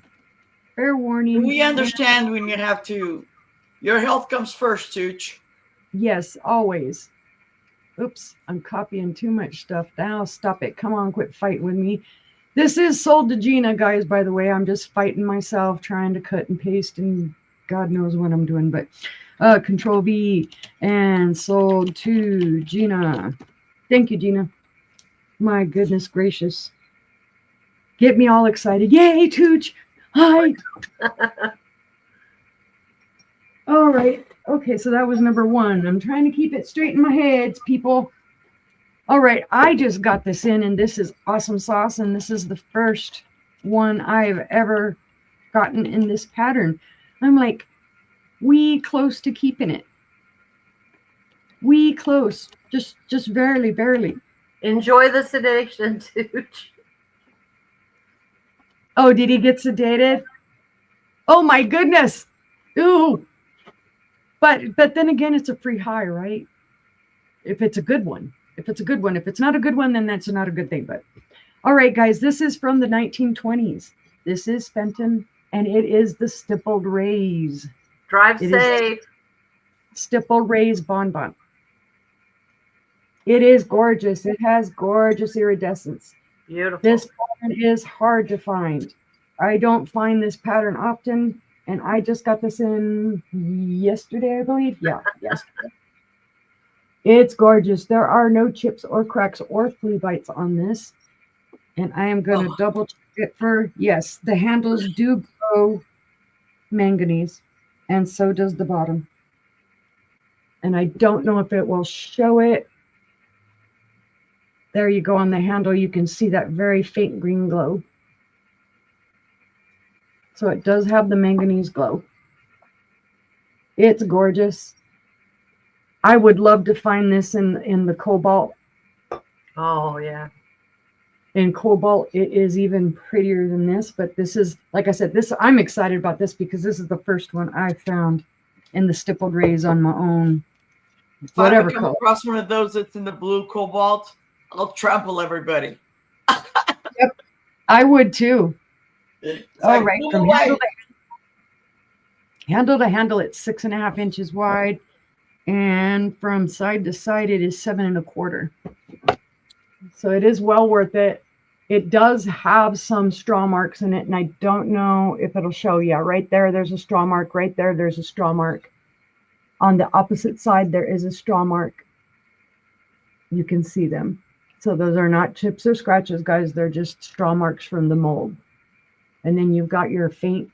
Fair warning. We understand when you have to. Your health comes first, Tooch. Yes, always. Oops, I'm copying too much stuff. Now stop it. Come on, quit fighting with me. This is sold to Gina, guys, by the way. I'm just fighting myself, trying to cut and paste, and God knows what I'm doing. But Control V and sold to Gina. Thank you, Gina. My goodness gracious. Get me all excited. Yay, Tooch. Hi. All right. Okay, so that was number 1. I'm trying to keep it straight in my head, people. All right, I just got this in, and this is awesome sauce, and this is the first one I've ever gotten in this pattern. I'm like, we close to keeping it. We close. Just barely, barely. Enjoy the sedation, Tooch. Oh, did he get sedated? Oh my goodness. Ooh. But then again, it's a free high, right? If it's a good one. If it's a good one. If it's not a good one, then that's not a good thing. But all right, guys, this is from the 1920s. This is Fenton, and it is the stippled rays. Drive safe. Stippled rays bonbon. It is gorgeous. It has gorgeous iridescence. Beautiful. This pattern is hard to find. I don't find this pattern often, and I just got this in yesterday, I believe. Yeah, yesterday. It's gorgeous. There are no chips or cracks or flea bites on this. And I am going to double check it for, yes, the handles do glow manganese, and so does the bottom. And I don't know if it will show it. There you go on the handle. You can see that very faint green glow. So it does have the manganese glow. It's gorgeous. I would love to find this in the cobalt. Oh, yeah. In cobalt, it is even prettier than this, but this is, like I said, this I'm excited about this because this is the first one I found in the stippled rays on my own. If Whatever I come color. across one of those that's in the blue cobalt, I'll trample everybody. Yep, I would too. It's All like, right, move from away. handle to handle, it's 6.5 inches wide, and from side to side, it is 7 1/4. So it is well worth it. It does have some straw marks in it, and I don't know if it'll show you. Right there, there's a straw mark. Right there, there's a straw mark. On the opposite side, there is a straw mark. You can see them. So those are not chips or scratches, guys. They're just straw marks from the mold. And then you've got your faint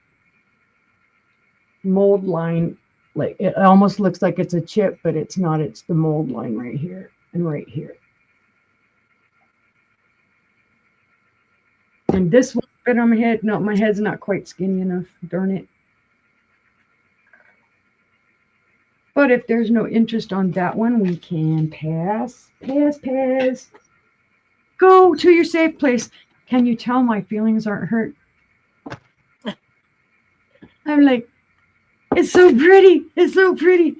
mold line. Like it almost looks like it's a chip, but it's not. It's the mold line right here and right here. And this will fit on my head. No, my head's not quite skinny enough. Darn it. But if there's no interest on that one, we can pass. Pass. Go to your safe place. Can you tell my feelings aren't hurt? I'm like, it's so pretty. It's so pretty.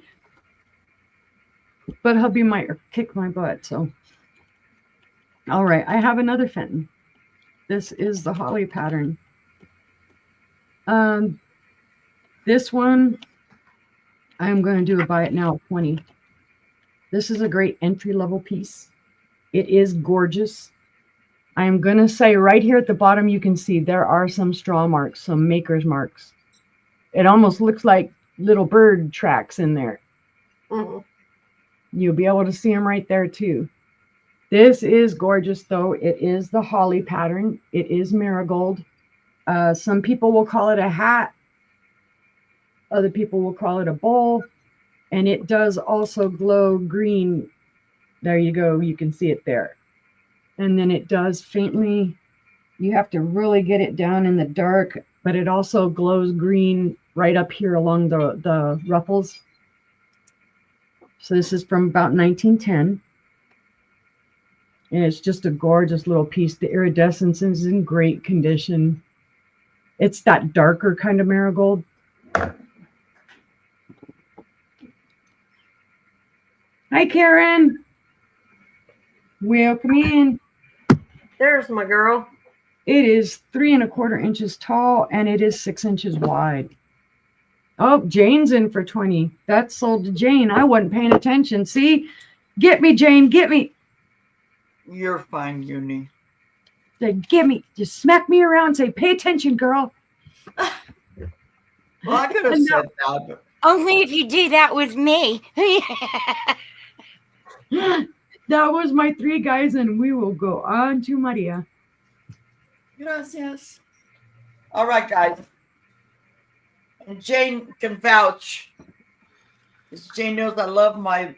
But hubby might kick my butt, so. All right, I have another Fenton. This is the holly pattern. This one, I'm going to do a buy it now 20. This is a great entry-level piece. It is gorgeous. I'm going to say right here at the bottom, you can see there are some straw marks, some maker's marks. It almost looks like little bird tracks in there. Mm-hmm. You'll be able to see them right there too. This is gorgeous, though. It is the holly pattern. It is marigold. Some people will call it a hat. Other people will call it a bowl. And it does also glow green. There you go. You can see it there. And then it does faintly. You have to really get it down in the dark. But it also glows green right up here along the ruffles. So this is from about 1910. And it's just a gorgeous little piece. The iridescence is in great condition. It's that darker kind of marigold. Hi, Karen. Welcome in. There's my girl. It is 3 1/4 inches tall, and it is 6 inches wide. Oh, Jane's in for 20. That's sold to Jane. I wasn't paying attention. See? Get me, Jane. Get me. You're fine, Uni. Say, get me. Just smack me around. Say, pay attention, girl. Well, I could have said that, but Only if you do that with me. That was my 3 guys, and we will go on to Maria. gracias. All right, guys. And Jane can vouch. Because Jane knows I love my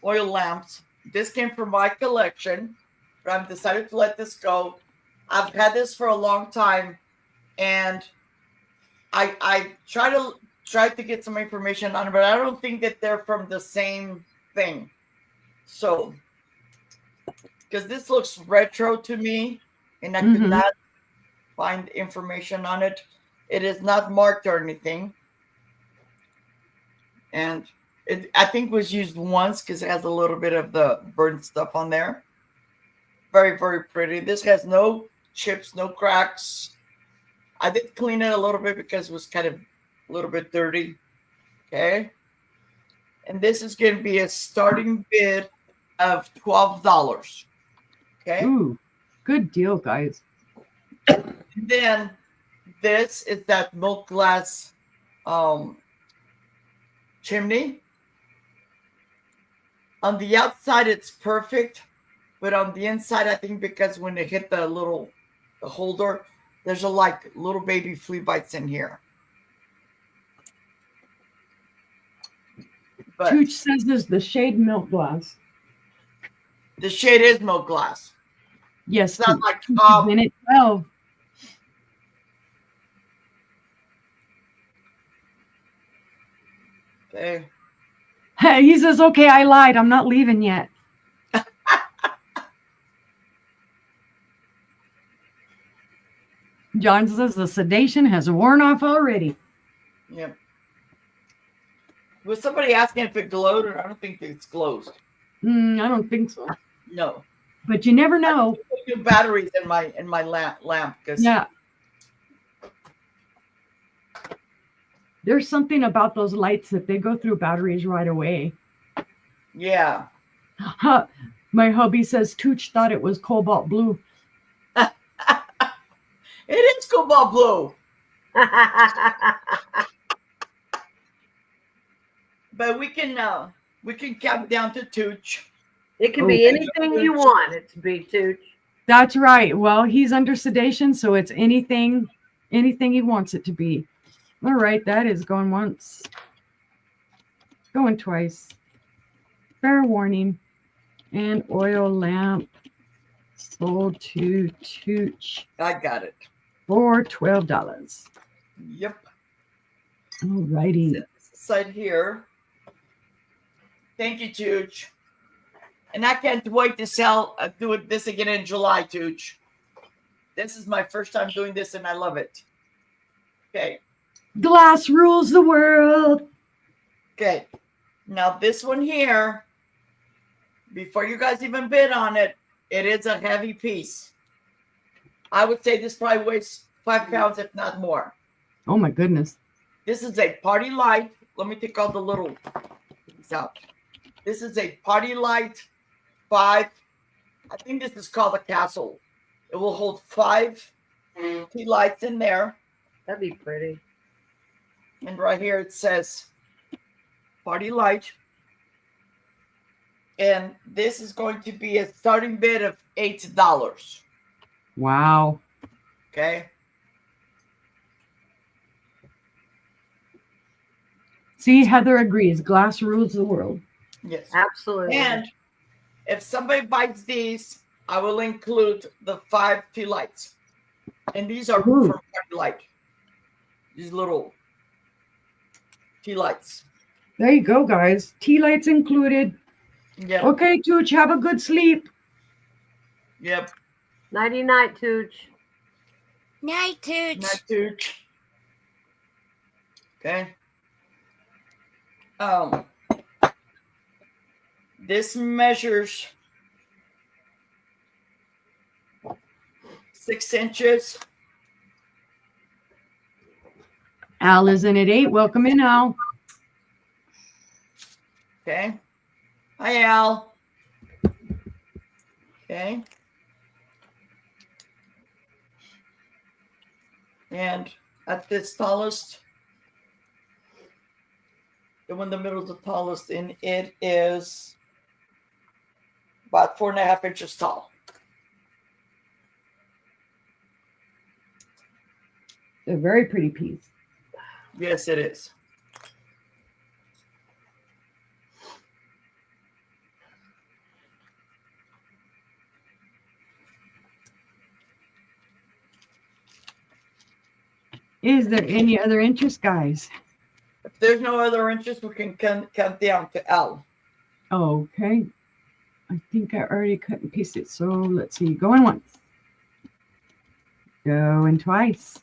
oil lamps. This came from my collection, but I've decided to let this go. I've had this for a long time, and I tried to get some information on it, but I don't think that they're from the same thing. So, because this looks retro to me, and I could not find information on it. It is not marked or anything. And it, I think, was used once because it has a little bit of the burnt stuff on there. Very, very pretty. This has no chips, no cracks. I did clean it a little bit because it was kind of a little bit dirty. Okay. And this is going to be a starting bid of $12. Okay. Ooh, good deal, guys. And then this is that milk glass chimney. On the outside, it's perfect, but on the inside, I think because when they hit the holder, there's a little baby flea bites in here. But Tooch says there's the shade milk glass. the shade is milk glass. Yes, It's not Tooch. like Minute 12. okay. He says, okay, I lied. I'm not leaving yet. John says the sedation has worn off already. Yep. Was somebody asking if it glowed, or I don't think it's glows. I don't think so. No. But you never know. I put new batteries in my lamp because Yeah. There's something about those lights that they go through batteries right away. yeah. My hubby says Tooch thought it was cobalt blue. It is cobalt blue. But we can count down to Tooch. It can be anything you want it to be, Tooch. That's right. Well, he's under sedation, so it's anything he wants it to be. All right, that is going once. Going twice. Fair warning. And oil lamp sold to Tooch I got it. for $12. Yep. All righty. Side here. Thank you, Tooch. And I can't wait to do this again in July, Tooch. This is my first time doing this, and I love it. Okay. Glass rules the world. Okay. Now this one here, before you guys even bid on it, it is a heavy piece. I would say this probably weighs 5 pounds, if not more. Oh my goodness. This is a party light. Let me take all the little things out. This is a party light 5. I think this is called a castle. It will hold 5 tea lights in there. That'd be pretty. And right here it says party light. And this is going to be a starting bid of $8. Wow. Okay. See, Heather agrees. Glass rules the world. Yes. Absolutely. And if somebody buys these, I will include the 5 tea lights. And these are Ooh. from party light. These little tea lights. There you go, guys. Tea lights included. Yep. Okay, Tooch, have a good sleep. Yep. Nighty night, Tooch. Night, Tooch. Not Tooch. Okay. This measures 6 inches. Al is in at 8. Welcome in, Al. Okay. Hi, Al. Okay. And at this tallest, the one in the middle is the tallest, and it is about 4.5 inches tall. A very pretty piece. Yes, it is. Is there any other interest, guys? If there's no other interest, we can count down to L. Okay. I think I already cut and pasted. So let's see. Going once. Going twice.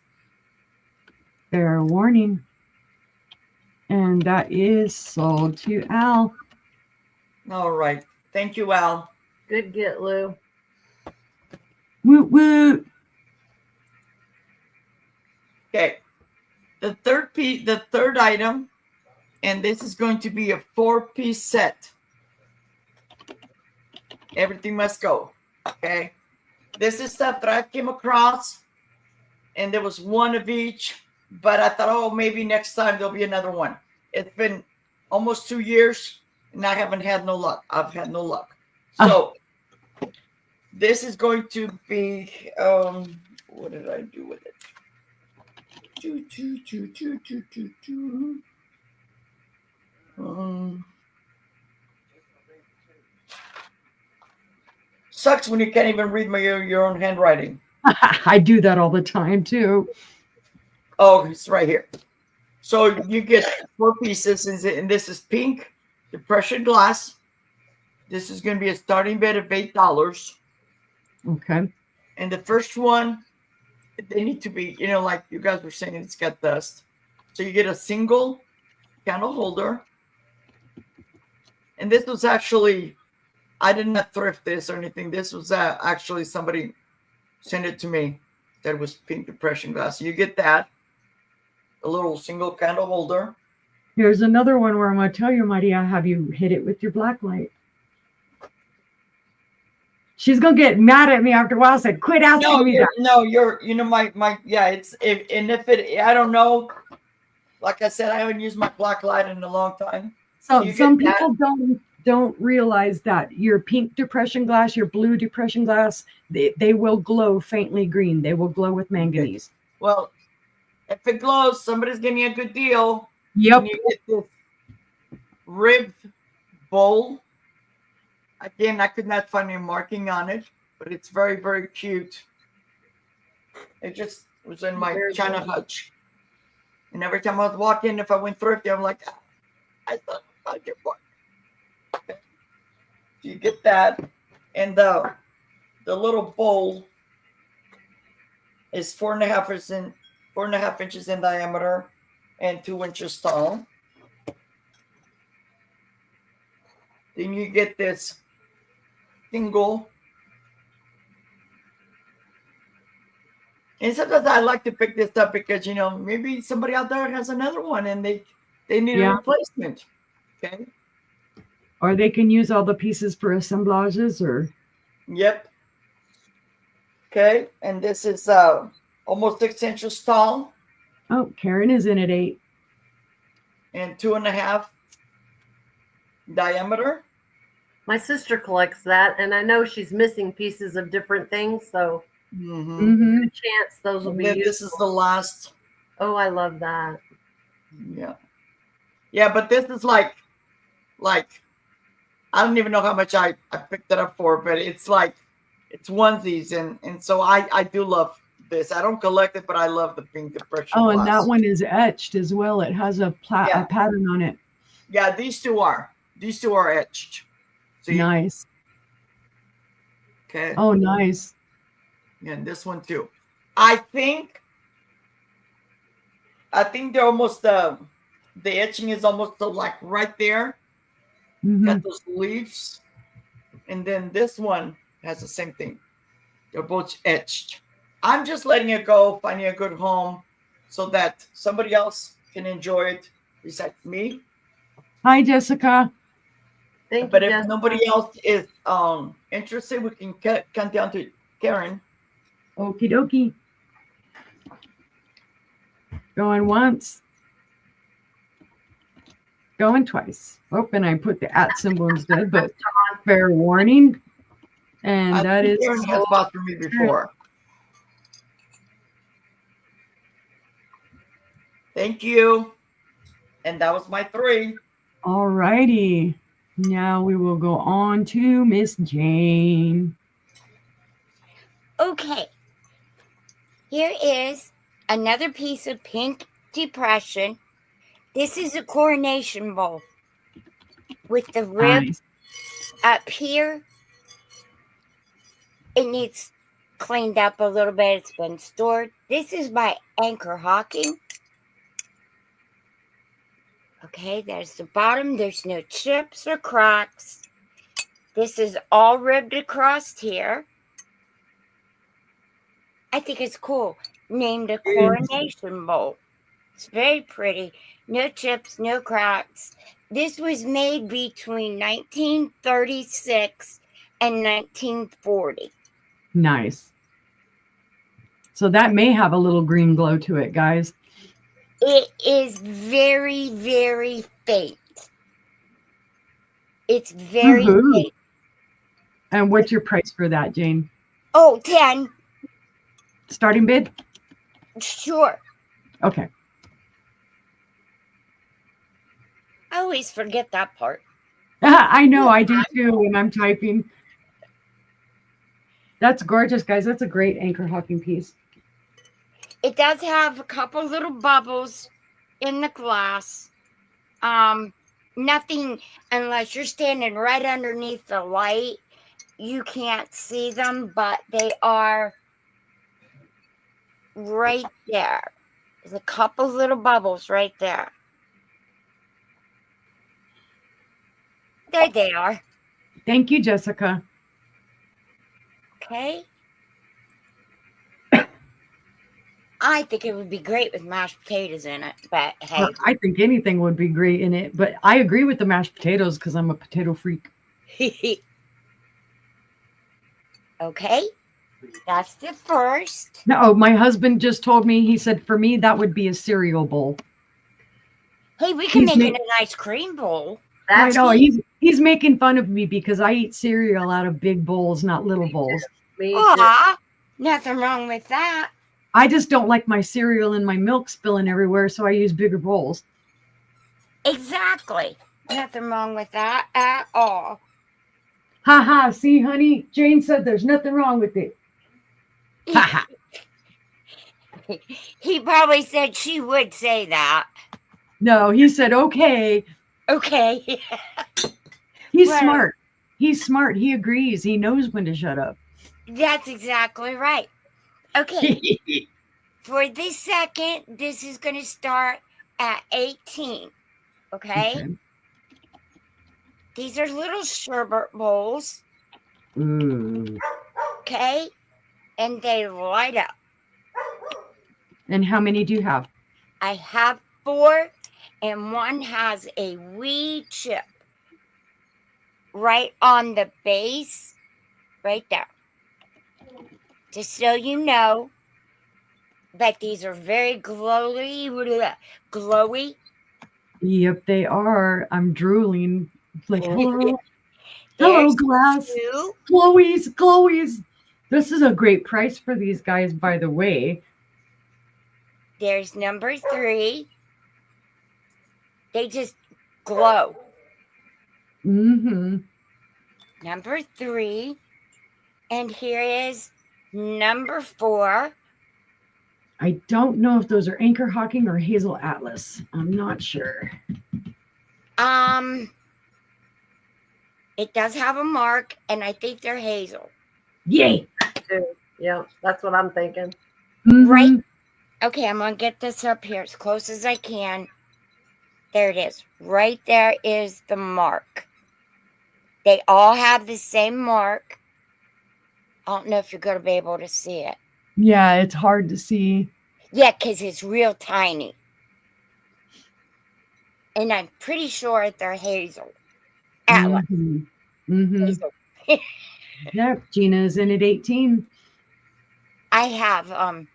Fair warning. And that is sold to Al. All right. Thank you, Al. Good get, Lou. Woot woot. Okay. The third item, and this is going to be a 4-piece set. Everything must go. Okay. This is stuff that I came across, and there was one of each, but I thought, oh, maybe next time there'll be another one. It's been almost 2 years, and I haven't had no luck. I've had no luck. So this is going to be, what did I do with it? Sucks when you can't even read your own handwriting. I do that all the time too. Oh, it's right here. So you get 4 pieces, and this is pink depression glass. This is going to be a starting bid of $8. Okay. And the first one, they need to be, like you guys were saying, it's got dust. So you get a single candle holder. And this was actually, I did not thrift this or anything. This was actually somebody sent it to me that was pink depression glass. So you get that, a little single candle holder. Here's another one where I'm going to tell you, Maria, have you hit it with your black light? She's going to get mad at me after a while. Said, quit asking me that. No, I don't know. Like I said, I haven't used my black light in a long time. So some people don't realize that your pink depression glass, your blue depression glass, they will glow faintly green. They will glow with manganese. Well, if it glows, somebody's getting a good deal. Yep. And you get this ribbed bowl. Again, I could not find any marking on it, but it's very, very cute. It just was in my China hutch. And every time I was walking, if I went thrifty, I'm like, I thought about your book. Okay. So you get that. And the little bowl is 4.5 inches in diameter and 2 inches tall. Then you get this single. And sometimes I like to pick this up because, maybe somebody out there has another one and they need a replacement. Okay. Or they can use all the pieces for assemblages or. Yep. Okay. And this is almost 6 inches tall. Oh, Karen is in at 8. And 2.5 diameter. My sister collects that, and I know she's missing pieces of different things, so Mm-hmm. a chance those will be useful. This is the last. Oh, I love that. Yeah, but this is like I don't even know how much I picked it up for, but it's onesies, and so I do love this. I don't collect it, but I love the pink depression glass. And that one is etched as well. It has a pattern on it. Yeah, these two are etched. So nice. Okay. Oh, nice. And this one too. I think they're almost the etching is almost like right there. Mm-hmm. Got those leaves, and then this one has the same thing. They're both etched. I'm just letting it go, finding a good home, so that somebody else can enjoy it besides me. Hi, Jessica. Thank but you, if Jessica. nobody else is interested, we can count down to Karen. Okie dokie. Going once. Going twice. Oh, and I put the @ symbol instead, but fair warning. And that is. Karen has bought for me before. Thank you. And that was my 3. All righty. Now we will go on to Miss Jane. Okay. Here is another piece of pink depression. This is a coronation bowl with the rib up here. It needs cleaned up a little bit. It's been stored. This is by Anchor Hawking. Okay, there's the bottom. There's no chips or cracks. This is all ribbed across here. I think it's cool. Named a coronation bowl. It's very pretty. No chips, no cracks. This was made between 1936 and 1940. Nice. So that may have a little green glow to it, guys. It is very, very faint. It's very Woohoo. tasty. And what's your price for that, Jane? Oh, 10. Starting bid? Sure. Okay. I always forget that part. I know, I do too when I'm typing. That's gorgeous, guys. That's a great anchor hocking piece. It does have a couple little bubbles in the glass. Nothing, unless you're standing right underneath the light, you can't see them, but they are right there. There's a couple little bubbles right there. There they are. Thank you, Jessica. Okay. I think it would be great with mashed potatoes in it, but hey. I think anything would be great in it, but I agree with the mashed potatoes because I'm a potato freak. Okay. That's the first. No, my husband just told me, he said, for me, that would be a cereal bowl. Hey, we can He's make it a nice cream bowl. I That's know, he's making fun of me because I eat cereal out of big bowls, not little bowls. me. too. Aw, nothing wrong with that. I just don't like my cereal and my milk spilling everywhere, so I use bigger bowls. Exactly. Nothing wrong with that at all. Ha ha, see, honey? Jane said there's nothing wrong with it. Ha ha. He probably said she would say that. No, he said, okay. Okay. He's Well- smart. He's smart. He agrees. He knows when to shut up. That's exactly right. Okay. For this second, this is going to start at 18. Okay? These are little sherbet bowls. Ooh. Okay? And they light up. And how many do you have? I have 4, and one has a wee chip right on the base, right there. Just so you know that these are very glowy. Yep, they are. I'm drooling. Like, hello. There's Hello, glass. 2. Glowies. This is a great price for these guys, by the way. There's number 3. They just glow. Mm-hmm. Number 3. And here is number 4. I don't know if those are Anchor Hocking or Hazel Atlas. I'm not sure. It does have a mark, and I think they're hazel. Yay! Too. Yeah, that's what I'm thinking. Mhm. Right. Okay, I'm going to get this up here as close as I can. There it is. Right there is the mark. They all have the same mark. I don't know if you're going to be able to see it. Yeah, it's hard to see. Yeah, because it's real tiny. And I'm pretty sure they're hazel. Atlas. Mhm. Mhm. Hazel. Yep, Gina's in at 18. I have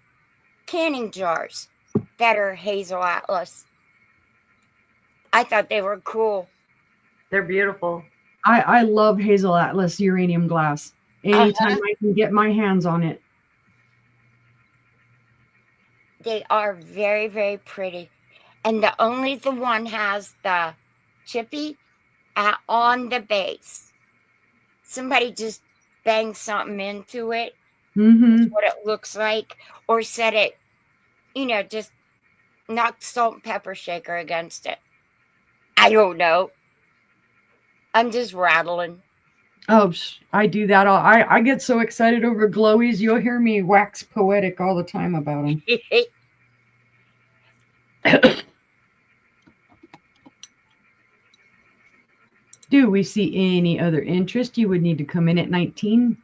canning jars that are hazel atlas. I thought they were cool. They're beautiful. I love Hazel Atlas uranium glass. Anytime I can get my hands on it. They are very, very pretty. And the one has the chippy on the base. Somebody just banged something into it. Mm-hmm. That's what it looks like. Or set it, just knocked salt and pepper shaker against it. I don't know. I'm just rattling. Oh, I do that all. I get so excited over glowies. You'll hear me wax poetic all the time about them. Do we see any other interest? You would need to come in at 19.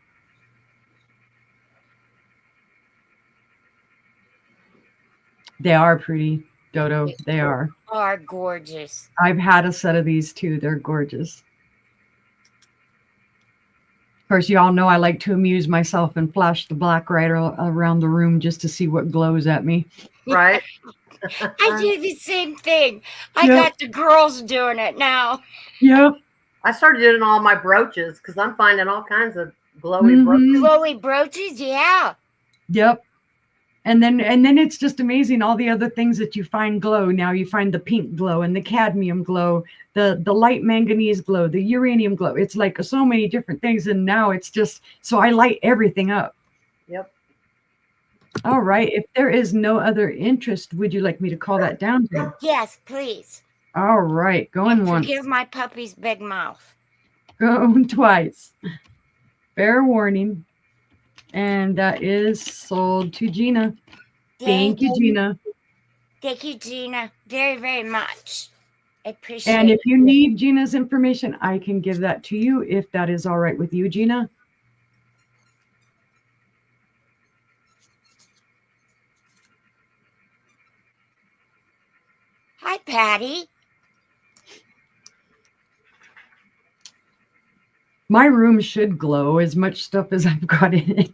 They are pretty, Dodo. They are. Are gorgeous. I've had a set of these too. They're gorgeous. Of course, you all know I like to amuse myself and flash the black right around the room just to see what glows at me. Right? I do the same thing. I Yep. got the girls doing it now. Yep. I started doing all my brooches because I'm finding all kinds of glowy Mhm. brooches. Glowy brooches, yeah. Yep. And then it's just amazing all the other things that you find glow. Now you find the pink glow and the cadmium glow, the light manganese glow, the uranium glow. It's like so many different things. And now it's just, so I light everything up. Yep. All right. If there is no other interest, would you like me to call that down, Jane? Yes, please. All right. Going And once, forgive my puppy's big mouth. going twice. Fair warning. And that is sold to Gina. Thank you, Gina. Thank you, Gina, very, very much. I appreciate And it. if you need Gina's information, I can give that to you if that is all right with you, Gina. Hi, Patty. My room should glow as much stuff as I've got in it.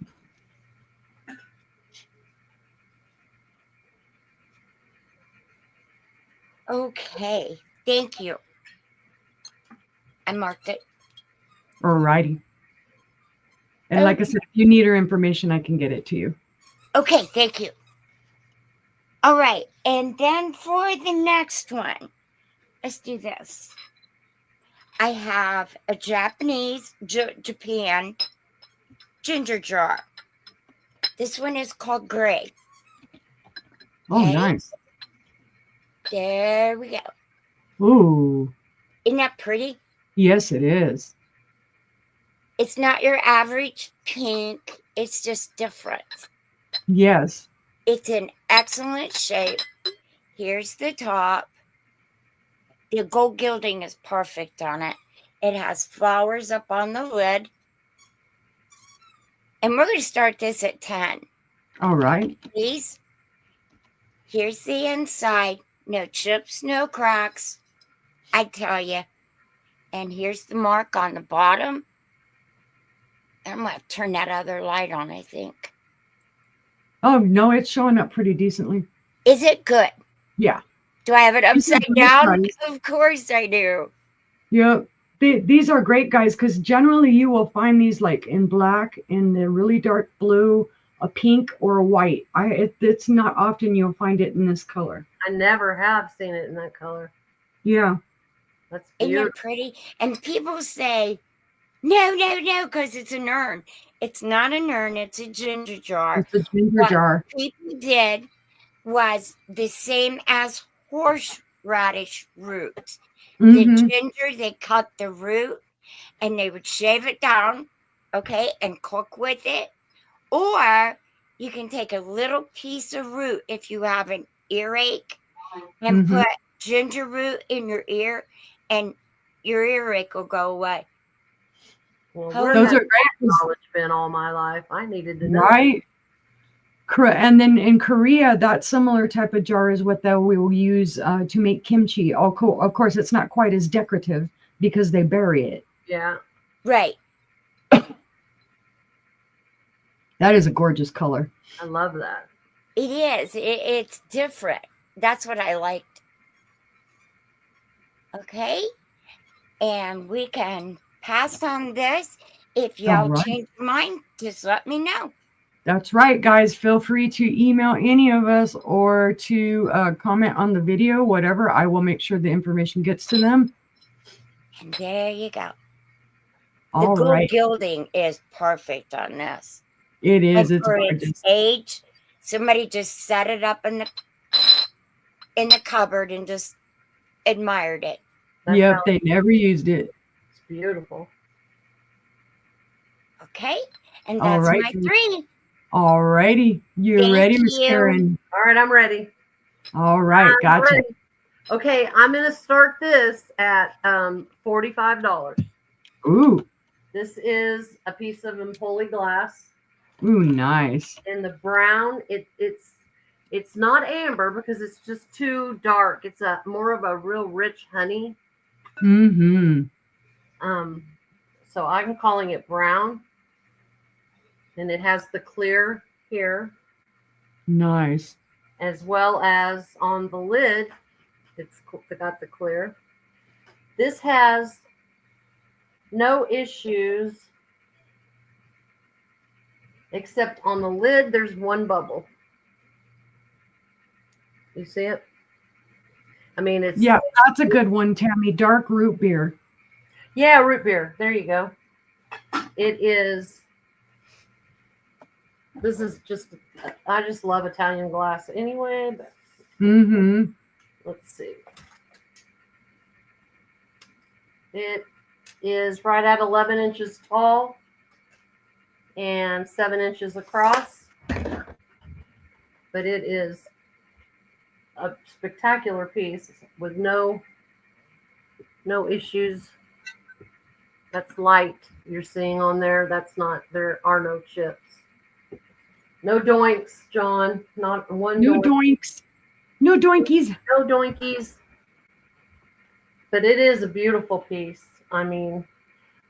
Okay, thank you. I marked it. All righty. And like I said, if you need her information, I can get it to you. Okay, thank you. All right, and then for the next one, let's do this. I have a Japanese Japan ginger jar. This one is called Gray. Oh, Okay. nice. There we go. Ooh, Isn't that pretty? yes, it is. It's not your average pink. It's just different. Yes. It's in excellent shape. Here's the top. The gold gilding is perfect on it. It has flowers up on the lid. And we're going to start this at 10. All right. Please. Here's the inside. No chips, no cracks. I tell you. And here's the mark on the bottom. I'm going to turn that other light on, I think. Oh, no, it's showing up pretty decently. Is it good? Yeah. Do I have it upside great, down? guys. Of course I do. Yep. These are great, guys, because generally you will find these like in black, in the really dark blue, a pink, or a white. It's not often you'll find it in this color. I never have seen it in that color. Yeah. That's Isn't beautiful. that pretty? And people say, no, because it's an urn. It's not an urn, it's a ginger jar. It's a ginger What jar. people did was the same as horseradish roots. The ginger, they cut the root and they would shave it down, okay, and cook with it. Or you can take a little piece of root if you have an earache and put ginger root in your ear and your earache will go away. Well, Those where Those has are great. knowledge been all my life? I needed to know. Right. And then in Korea, that similar type of jar is what they will use to make kimchi. Of course, it's not quite as decorative because they bury it. Yeah. Right. That is a gorgeous color. I love that. It is. It's different. That's what I liked. Okay. And we can pass on this. If y'all change your mind, just let me know. That's right, guys. Feel free to email any of us or to comment on the video, whatever. I will make sure the information gets to them. And there you go. All the gold right. gilding is perfect on this. It is. And It's for gorgeous. its age, somebody just set it up in the cupboard and just admired it. Yep, they never used it. It's beautiful. Okay, and All that's right. my 3. All righty. You Thank ready, Miss you. Karen? All right, I'm ready. All right, I'm gotcha. ready. Okay, I'm going to start this at $45. Ooh, This is a piece of Empoli glass. ooh, nice. In the brown, it's not amber because it's just too dark. It's a more of a real rich honey. Mm-hmm. So I'm calling it brown. And it has the clear here, Nice. as well as on the lid, it's got the clear. This has No issues. Except on the lid, there's one bubble. You see it? I mean, it's... Yeah, that's a good one, Tammy. Dark root beer. Yeah, root beer. There you go. It is... This is just... I just love Italian glass anyway, but... Mm-hmm. Let's see. It is right at 11 inches tall and 7 inches across. But it is a spectacular piece with no issues. That's light you're seeing on there. That's not, there are no chips. No doinks, John. Not one No doink. doinks. No doinkies. No doinkies. But it is a beautiful piece. I mean,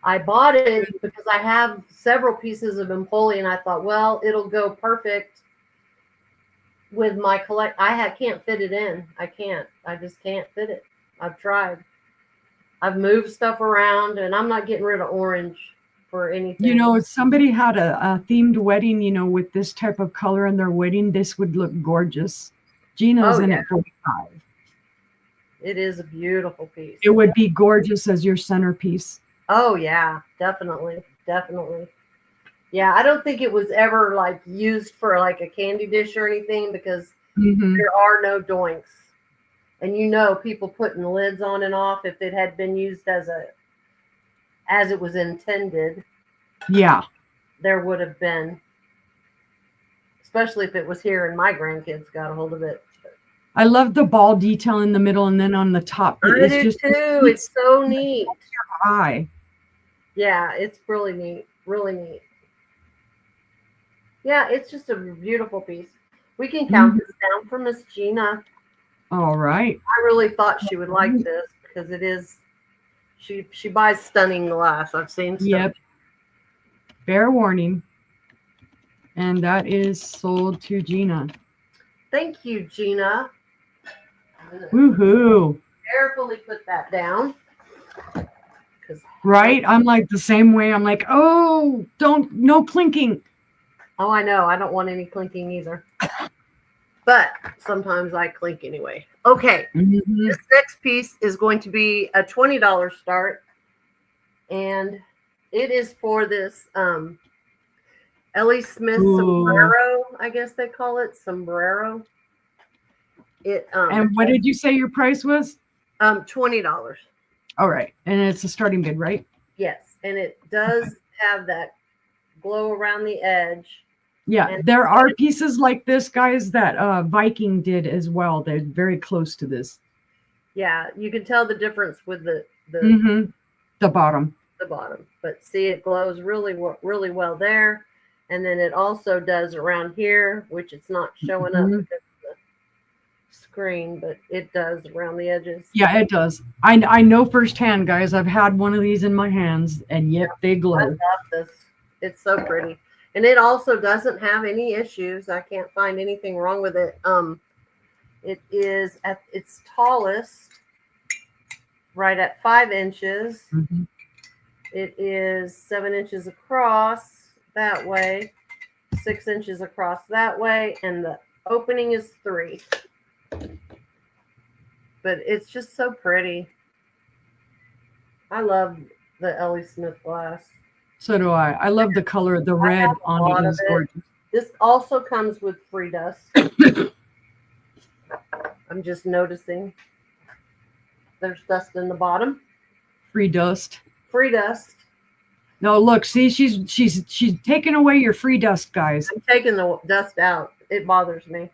I bought it because I have several pieces of Empoli, and I thought, well, it'll go perfect with my can't fit it in. I can't. I just can't fit it. I've tried. I've moved stuff around, and I'm not getting rid of orange for anything. You know, if somebody had a themed wedding, you know, with this type of color in their wedding, this would look gorgeous. Gina's in at 45. It is a beautiful piece. It would be gorgeous as your centerpiece. Oh yeah, definitely. Definitely. Yeah, I don't think it was ever like used for like a candy dish or anything because there are no doinks. And you know, people putting lids on and off if it had been used as it was intended. Yeah. There would have been, especially if it was here and my grandkids got a hold of it. I love the ball detail in the middle and then on the top. I do just too. It's so neat. Eye. Yeah, it's really neat. Really neat. Yeah, it's just a beautiful piece. We can count this down for Miss Gina. All right. I really thought she would like this because it is. She buys stunning glass. I've seen stuff. Yep. Fair warning. And that is sold to Gina. Thank you, Gina. Woohoo. Carefully put that down. Right? I'm like the same way. I'm like, oh, no clinking. Oh, I know. I don't want any clinking either. But sometimes I clink anyway. Okay. This next piece is going to be a $20 start. And it is for this Ellie Smith sombrero, I guess they call it. Sombrero. And what did you say your price was? $20. All right. And it's a starting bid, right? Yes. And it does have that glow around the edge. Yeah, and there are pieces like this, guys, that Viking did as well. They're very close to this. Yeah, you can tell the difference with the bottom. The bottom. But see, it glows really well there. And then it also does around here, which it's not showing up because of the screen, but it does around the edges. Yeah, it does. I know firsthand, guys. I've had one of these in my hands, and yep, they glow. I love this. It's so pretty. And it also doesn't have any issues. I can't find anything wrong with it. It is at its tallest, right at 5 inches. It is 7 inches across that way, 6 inches across that way, and the opening is 3. But it's just so pretty. I love the Ellie Smith glass. So do I. I love the color. The red on it is gorgeous. This also comes with free dust. I'm just noticing there's dust in the bottom. Free dust. Free dust. No, look, see, she's taking away your free dust, guys. I'm taking the dust out. It bothers me.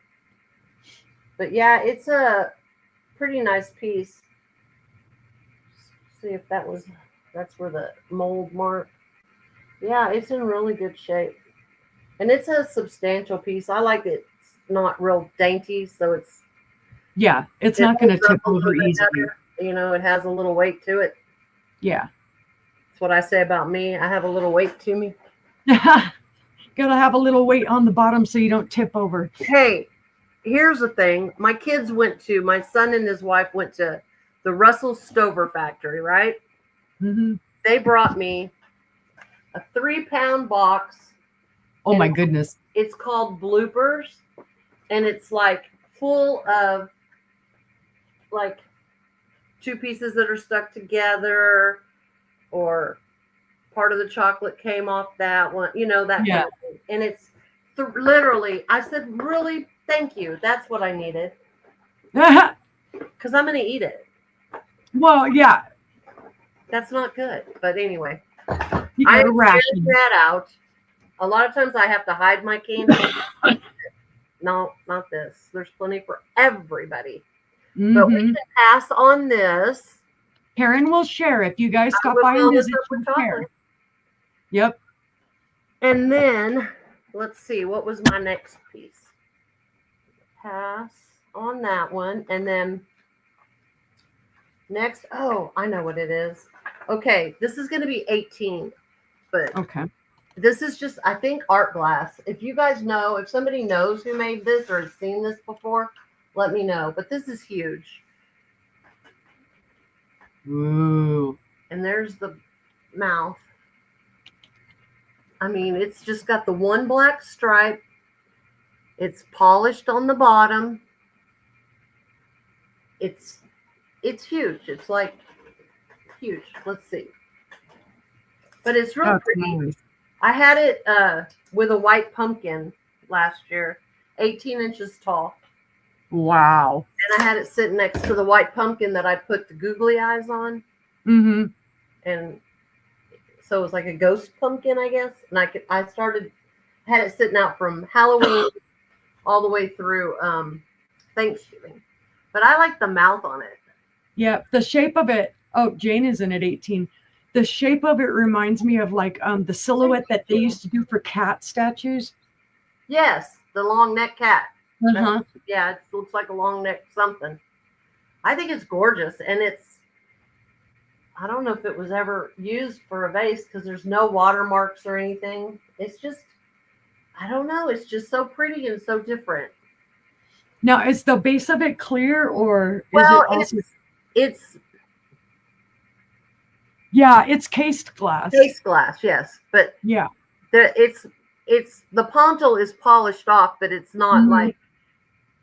But yeah, it's a pretty nice piece. See if that's where the mold mark. Yeah, it's in really good shape. And it's a substantial piece. I like it. It's not real dainty, so it's... Yeah, it's not going to tip over easily. You know, it has a little weight to it. Yeah. That's what I say about me. I have a little weight to me. Got to have a little weight on the bottom so you don't tip over. Hey, here's the thing. My son and his wife went to the Russell Stover factory, right? they brought me a 3-pound box. Oh my goodness. It's called Bloopers, and it's like full of like 2 pieces that are stuck together, or part of the chocolate came off that one, that kind of thing. And it's literally, I said, really, thank you. That's what I needed. Because I'm going to eat it. Well, yeah. That's not good. But anyway, You I gotta ration. that out. A lot of times I have to hide my candy. No, not this. There's plenty for everybody. But we can pass on this. Karen will share if you guys stop by and visit. Share. Yep. And then let's see, what was my next piece? Pass on that one, and then next. Oh, I know what it is. Okay, this is going to be 18, but okay. This is just, I think, art glass. If you guys know, if somebody knows who made this or has seen this before, let me know. But this is huge. Ooh. And there's the mouth. I mean, it's just got the one black stripe. It's polished on the bottom. It's huge. It's like huge. Let's see. But it's real pretty. Nice. I had it with a white pumpkin last year, 18 inches tall. Wow. And I had it sitting next to the white pumpkin that I put the googly eyes on. Mm-hmm. And so it was like a ghost pumpkin, I guess. And I had it sitting out from Halloween all the way through Thanksgiving. But I like the mouth on it. Yeah, the shape of it. Oh, Jane isn't at 18. The shape of it reminds me of like the silhouette that they used to do for cat statues. Yes, the long neck cat. Uh-huh. Yeah, it looks like a long neck something. I think it's gorgeous, and I don't know if it was ever used for a vase because there's no watermarks or anything. It's just, I don't know. It's just so pretty and so different. Now, is the base of it clear, or is well, it also? It's yeah, it's cased glass. Cased glass, yes, but yeah, it's the pontil is polished off, but it's not like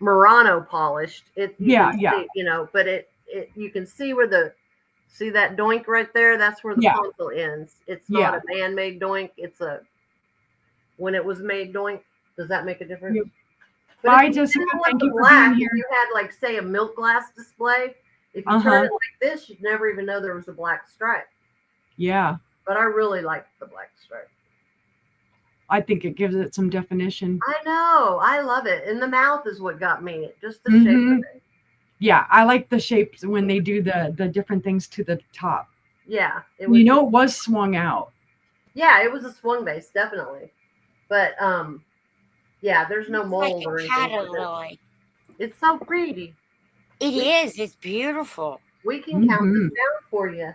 Murano polished. But you can see where see that doink right there. That's where the pontil ends. It's not a man-made doink. It's when it was made doink. Does that make a difference? Yep. But I just thank you for being here. If you had like say a milk glass display, if you turn it like this, you'd never even know there was a black stripe. Yeah. But I really like the black stripe. I think it gives it some definition. I know. I love it. And the mouth is what got me. Just the shape of it. Yeah, I like the shapes when they do the different things to the top. Yeah. It was swung out. Yeah, it was a swung base, definitely. But yeah, there's no mold or anything. It's so pretty. It is. It's beautiful. We can count this down for you.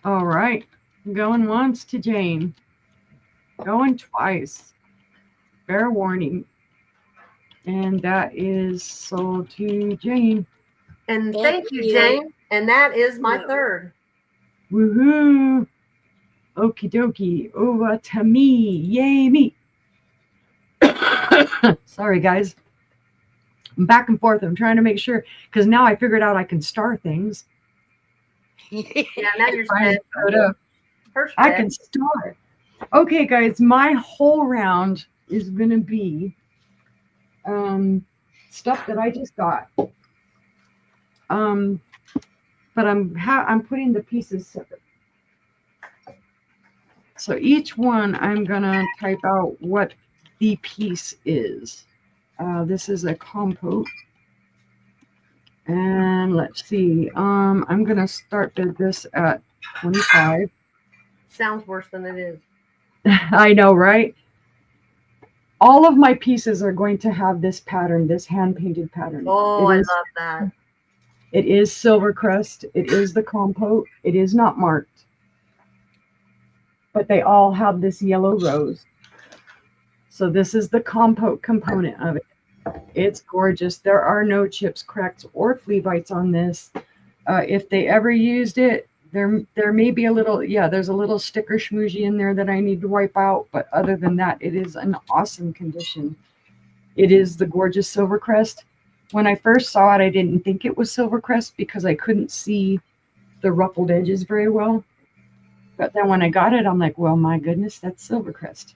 All right. Going once to Jane. Going twice. Fair warning. And that is sold to Jane. And thank you, Jane. And that is my third. Woohoo. Okie dokie. Over to me. Yay me. Sorry, guys. I'm back and forth. I'm trying to make sure, because now I figured out I can star things. Yeah, now you're set. I can star. Okay, guys, my whole round is going to be stuff that I just got. But I'm putting the pieces separate. So each one, I'm going to type out what the piece is. This is a compote. And let's see. I'm going to start this at 25. Sounds worse than it is. I know, right? All of my pieces are going to have this pattern, this hand-painted pattern. Oh, I love that. It is silver crest. It is the compote. It is not marked. But they all have this yellow rose. So this is the compote component of it. It's gorgeous. There are no chips, cracks, or flea bites on this. If they ever used it, There may be a little, yeah, there's a little sticker schmoozy in there that I need to wipe out, but other than that, it is an awesome condition. It is the gorgeous Silvercrest. When I first saw it, I didn't think it was Silvercrest because I couldn't see the ruffled edges very well. But then when I got it, I'm like, well, my goodness, that's Silvercrest.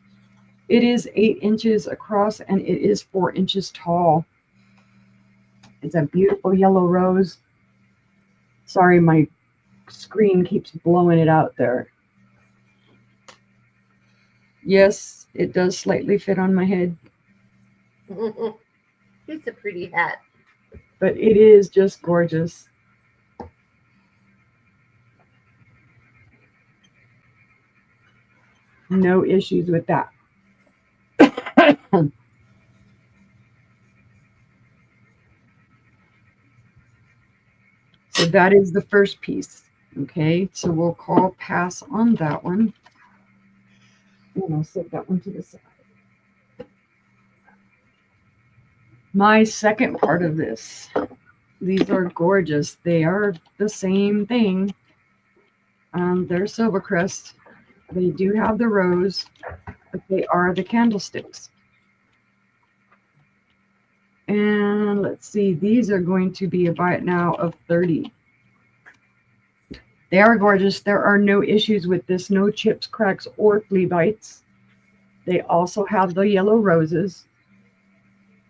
It is 8 inches across and it is 4 inches tall. It's a beautiful yellow rose. Sorry, my screen keeps blowing it out there. Yes, it does slightly fit on my head. It's a pretty hat. But it is just gorgeous. No issues with that. So that is the first piece. Okay, so we'll call pass on that one. And I'll set that one to the side. My second part of this. These are gorgeous. They are the same thing. They're Silvercrest. They do have the rose, but they are the candlesticks. And let's see, these are going to be a buy it now of 30. They are gorgeous. There are no issues with this, no chips, cracks, or flea bites. They also have the yellow roses.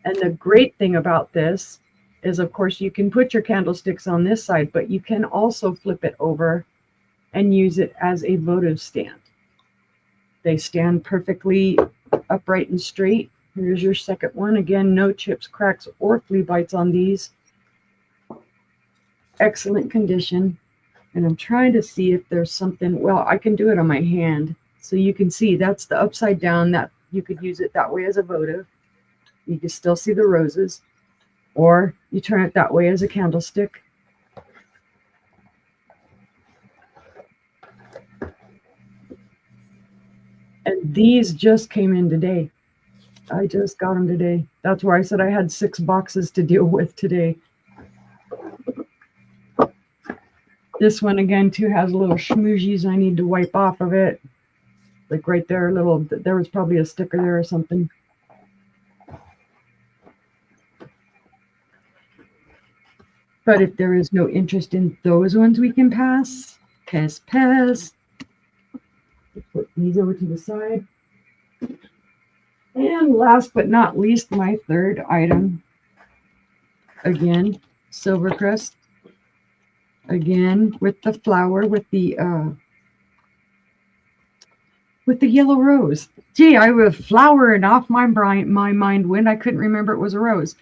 And the great thing about this is, of course, you can put your candlesticks on this side, but you can also flip it over and use it as a votive stand. They stand perfectly upright and straight. Here's your second one. Again, no chips, cracks, or flea bites on these. Excellent condition. And I'm trying to see if there's something, well, I can do it on my hand. So you can see that's the upside down, that you could use it that way as a votive. You can still see the roses, or you turn it that way as a candlestick. And these just came in today. I just got them today. That's why I said I had 6 boxes to deal with today. This one again too has little schmoozies I need to wipe off of it. Like right there, there was probably a sticker there or something. But if there is no interest in those ones, we can pass. Pass. Put these over to the side. And last but not least, my third item. Again, Silvercrest. Again, with the flower, with the yellow rose. Gee, I was flowering off my mind when I couldn't remember it was a rose.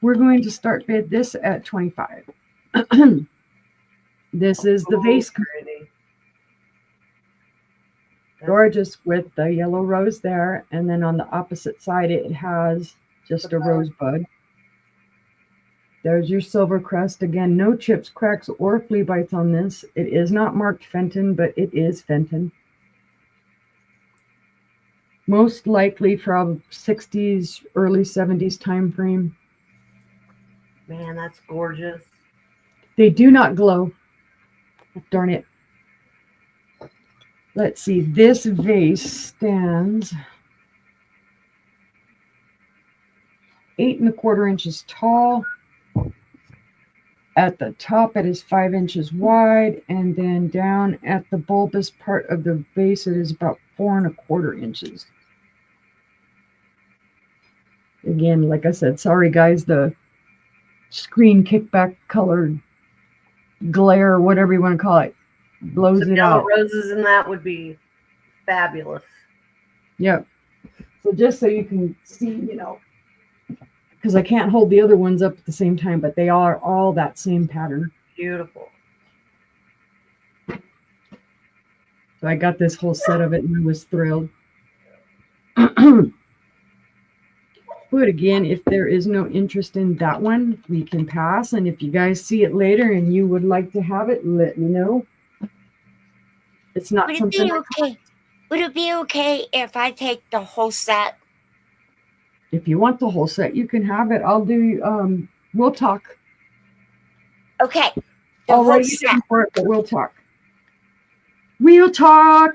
We're going to start bid this at 25. This is the vase curtain. Gorgeous with the yellow rose there, and then on the opposite side it has just a rosebud. There's your Silvercrest. Again, no chips, cracks, or flea bites on this. It is not marked Fenton, but it is Fenton. Most likely from 60s, early 70s time frame. Man, that's gorgeous. They do not glow. Darn it. Let's see. This vase stands 8 1/4 inches tall. At the top, it is 5 inches wide, and then down at the bulbous part of the vase, it is about 4 1/4 inches. Again, like I said, sorry guys, the screen kickback colored glare, whatever you want to call it, blows Some it yellow out. roses in that would be fabulous. Yep. So just so you can see, because I can't hold the other ones up at the same time, but they are all that same pattern. Beautiful. So I got this whole set of it and I was thrilled. But again, if there is no interest in that one, we can pass. And if you guys see it later and you would like to have it, let me know. It's not something. Would it be okay if I take the whole set? If you want the whole set, you can have it. I'll do. We'll talk. Okay. I'll write you down for it, but we'll talk. We'll talk.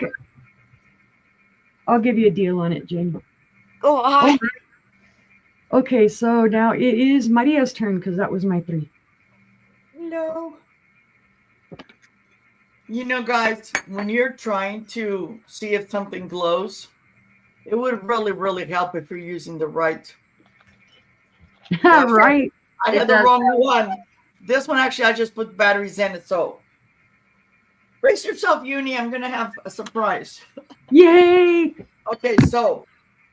I'll give you a deal on it, Jane. Go on. Okay, so now it is Maria's turn because that was my 3. No. You know, guys, when you're trying to see if something glows, it would really, really help if you're using the right. Right. I had the wrong one. This one, actually, I just put batteries in it. So brace yourself, Uni. I'm going to have a surprise. Yay. Okay, so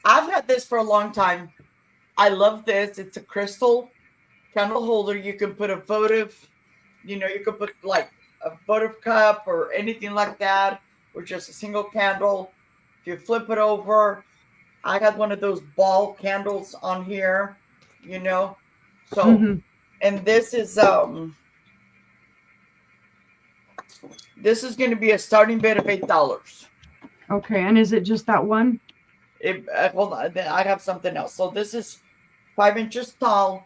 I've had this for a long time. I love this. It's a crystal candle holder. You can put a votive, you can put like a votive cup or anything like that, or just a single candle. If you flip it over, I got one of those ball candles on here, So, and this is going to be a starting bid of $8. Okay, and is it just that one? Hold on, I have something else. So this is 5 inches tall.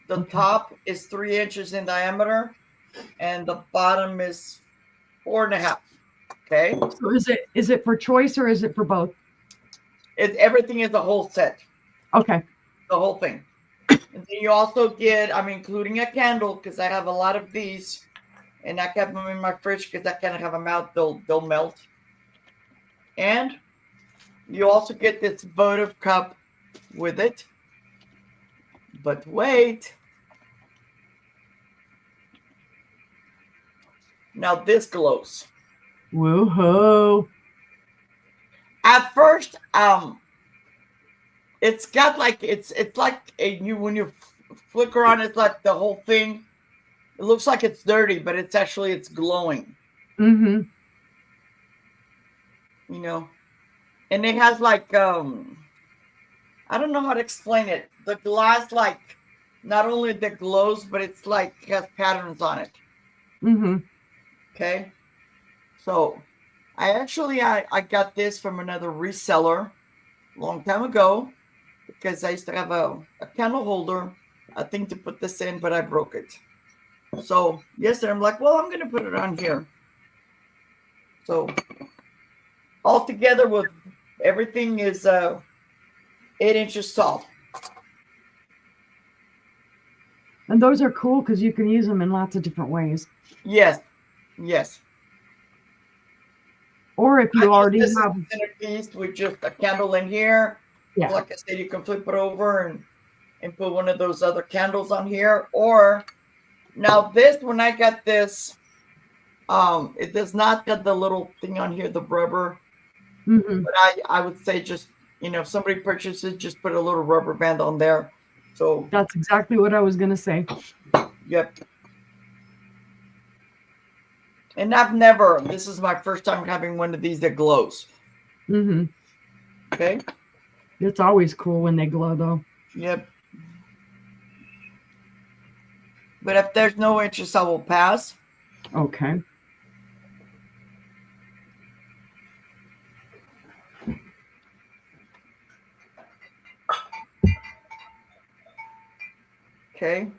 The top is 3 inches in diameter, and the bottom is 4.5. Okay. So is it for choice or is it for both? Everything is the whole set. Okay. The whole thing. And then you also get, I'm including a candle because I have a lot of these, and I kept them in my fridge because I kind of have them out. They'll melt. And you also get this votive cup with it. But wait. Now this glows. Woohoo. At first, it's got like it's like when you flicker on, it's like the whole thing. It looks like it's dirty, but it's glowing. Mm-hmm. And it has like I don't know how to explain it. The glass like not only that glows, but it's like has patterns on it. Mm-hmm. Okay. So I got this from another reseller a long time ago because I used to have a candle holder, a thing to put this in, but I broke it. So yesterday I'm like, well, I'm going to put it on here. So all together with everything is 8 inches tall. And those are cool because you can use them in lots of different ways. Yes. Or if you already have a centerpiece with just a candle in here. Yeah. Like I said, you can flip it over and put one of those other candles on here. Or now this, when I got this, it does not get the little thing on here, the rubber. Mm-hmm. But I would say just, if somebody purchases, just put a little rubber band on there. So that's exactly what I was going to say. Yep. And this is my first time having one of these that glows. Mm-hmm. Okay. It's always cool when they glow, though. Yep. But if there's no interest, I will pass. Okay. Okay.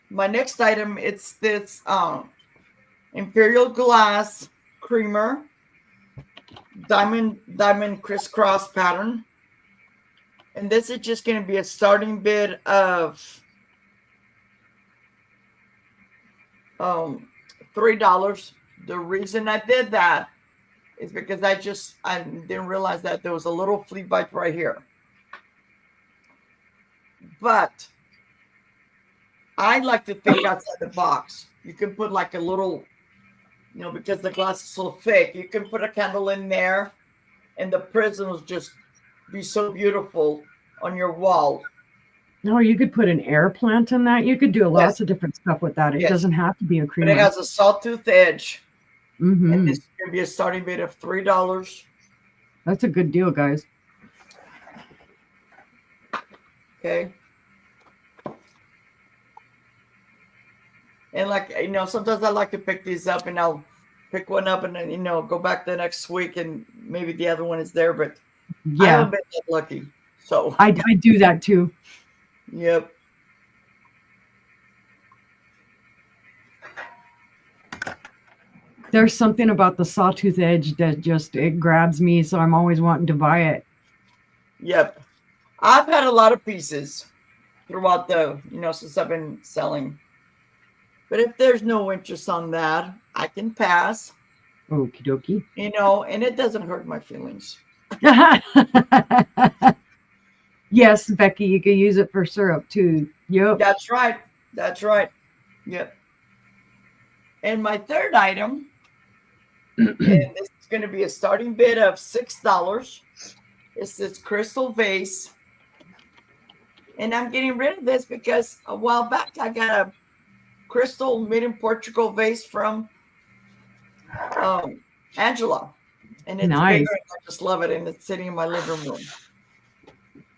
My next item, it's this Imperial Glass Creamer diamond crisscross pattern. And this is just going to be a starting bid of $3. The reason I did that is because I didn't realize that there was a little flea bite right here. But I like to think outside the box. You can put like a little, because the glass is so thick, you can put a candle in there and the prism will just be so beautiful on your wall. No, you could put an air plant in that. You could do lots of different stuff with that. It doesn't have to be a creamer. But it has a sawtooth edge. Mm-hmm. And this is going to be a starting bid of $3. That's a good deal, guys. Okay. And sometimes I like to pick these up and I'll pick one up and then, go back the next week and maybe the other one is there, but I haven't been that lucky. So I do that too. Yep. There's something about the sawtooth edge that just it grabs me, so I'm always wanting to buy it. Yep. I've had a lot of pieces throughout since I've been selling. But if there's no interest on that, I can pass. Okie dokie. And it doesn't hurt my feelings. Yes, Becky, you can use it for syrup too. Yep. That's right. That's right. Yep. And my third item, and this is going to be a starting bid of $6. It's this crystal vase. And I'm getting rid of this because a while back I got a crystal made in Portugal vase from Angela. And it's nice. bigger, and I just love it. And it's sitting in my living room.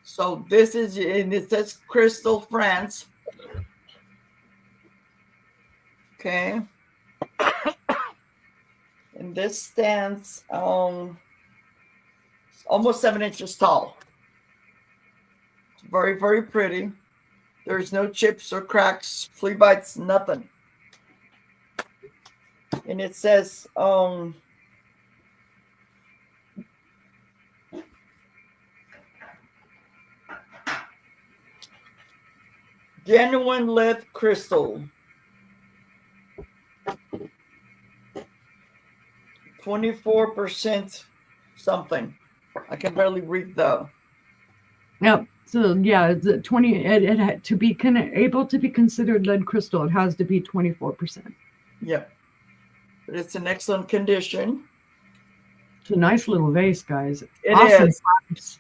So this is, and it says Crystal France. Okay. And this stands almost 7 inches tall. It's very, very pretty. There's no chips or cracks, flea bites, nothing. And it says, genuine lead crystal. 24% something. I can barely read though. Yep. So yeah, it's 20. It had to be able to be considered lead crystal. It has to be 24%. Yep. But it's in excellent condition. It's a nice little vase, guys. It awesome is. Size.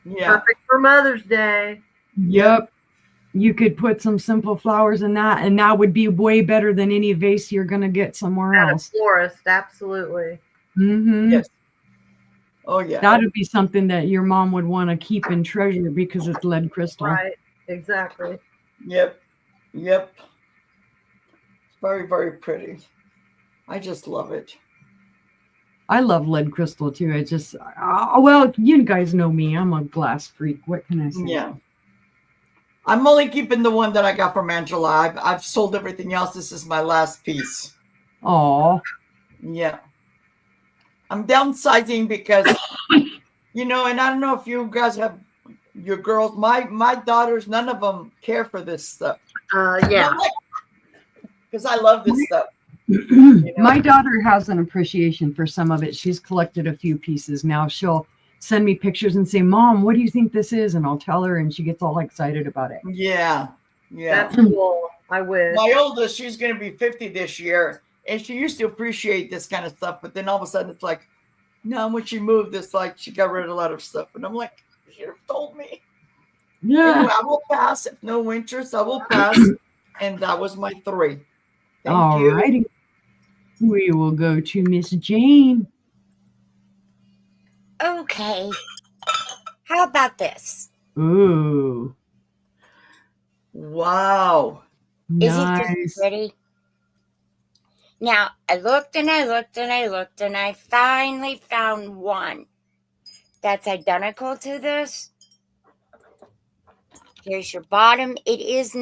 Yeah. Perfect for Mother's Day. Yep. You could put some simple flowers in that, and that would be way better than any vase you're going to get somewhere else. Florist, absolutely. Mm-hmm. Yes. Oh, yeah. That would be something that your mom would want to keep and treasure because it's lead crystal. Right. Exactly. Yep. Yep. It's very, very pretty. I just love it. I love lead crystal too. It's just, well, you guys know me. I'm a glass freak. What can I say? Yeah. I'm only keeping the one that I got from Angela. I've sold everything else. This is my last piece. Oh. Yeah. I'm downsizing because, and I don't know if you guys have your girls. My daughters, none of them care for this stuff. Yeah. Because I love this stuff. My daughter has an appreciation for some of it. She's collected a few pieces now. She'll send me pictures and say, Mom, what do you think this is? And I'll tell her, and she gets all excited about it. Yeah. Yeah. That's cool. I wish. My oldest, she's going to be 50 this year. And she used to appreciate this kind of stuff. But then all of a sudden it's like, no, when she moved, it's like she got rid of a lot of stuff. And I'm like, you should have told me. Yeah. Anyway, I will pass. If no interest, I will pass. And that was my 3. All righty. We will go to Miss Jane. Okay. How about this? Ooh. Wow. Nice. Is it just pretty? Now, I looked and I looked and I looked and I finally found one that's identical to this. Here's your bottom. It's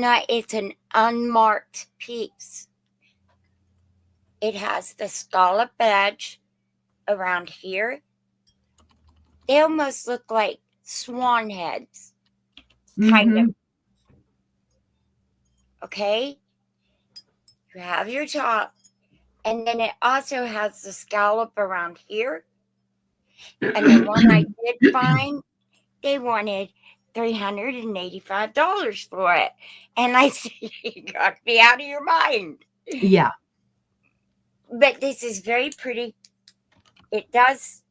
an unmarked piece. It has the scallop edge around here. They almost look like swan heads. Kind of. Okay? You have your top. And then it also has the scallop around here. And the one I did find, they wanted $385 for it. And I said, you got to be out of your mind. Yeah. But this is very pretty. It does,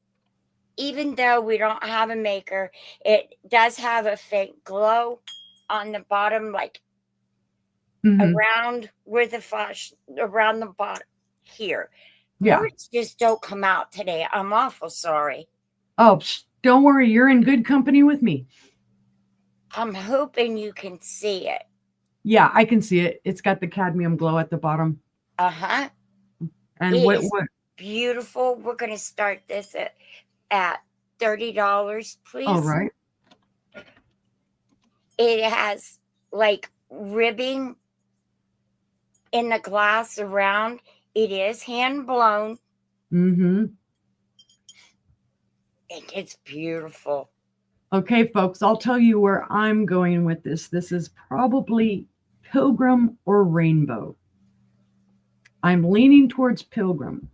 even though we don't have a maker, it does have a faint glow on the bottom, like around where the flash, around the bottom here. Yeah. Words just don't come out today. I'm awful sorry. Oh, don't worry. You're in good company with me. I'm hoping you can see it. Yeah, I can see it. It's got the cadmium glow at the bottom. Uh-huh. And It what? is beautiful. We're going to start this at $30, please. All right. It has like ribbing in the glass around. It is hand blown, Mm-hmm. and it's beautiful. Okay, folks, I'll tell you where I'm going with this. This is probably Pilgrim or Rainbow. I'm leaning towards Pilgrim.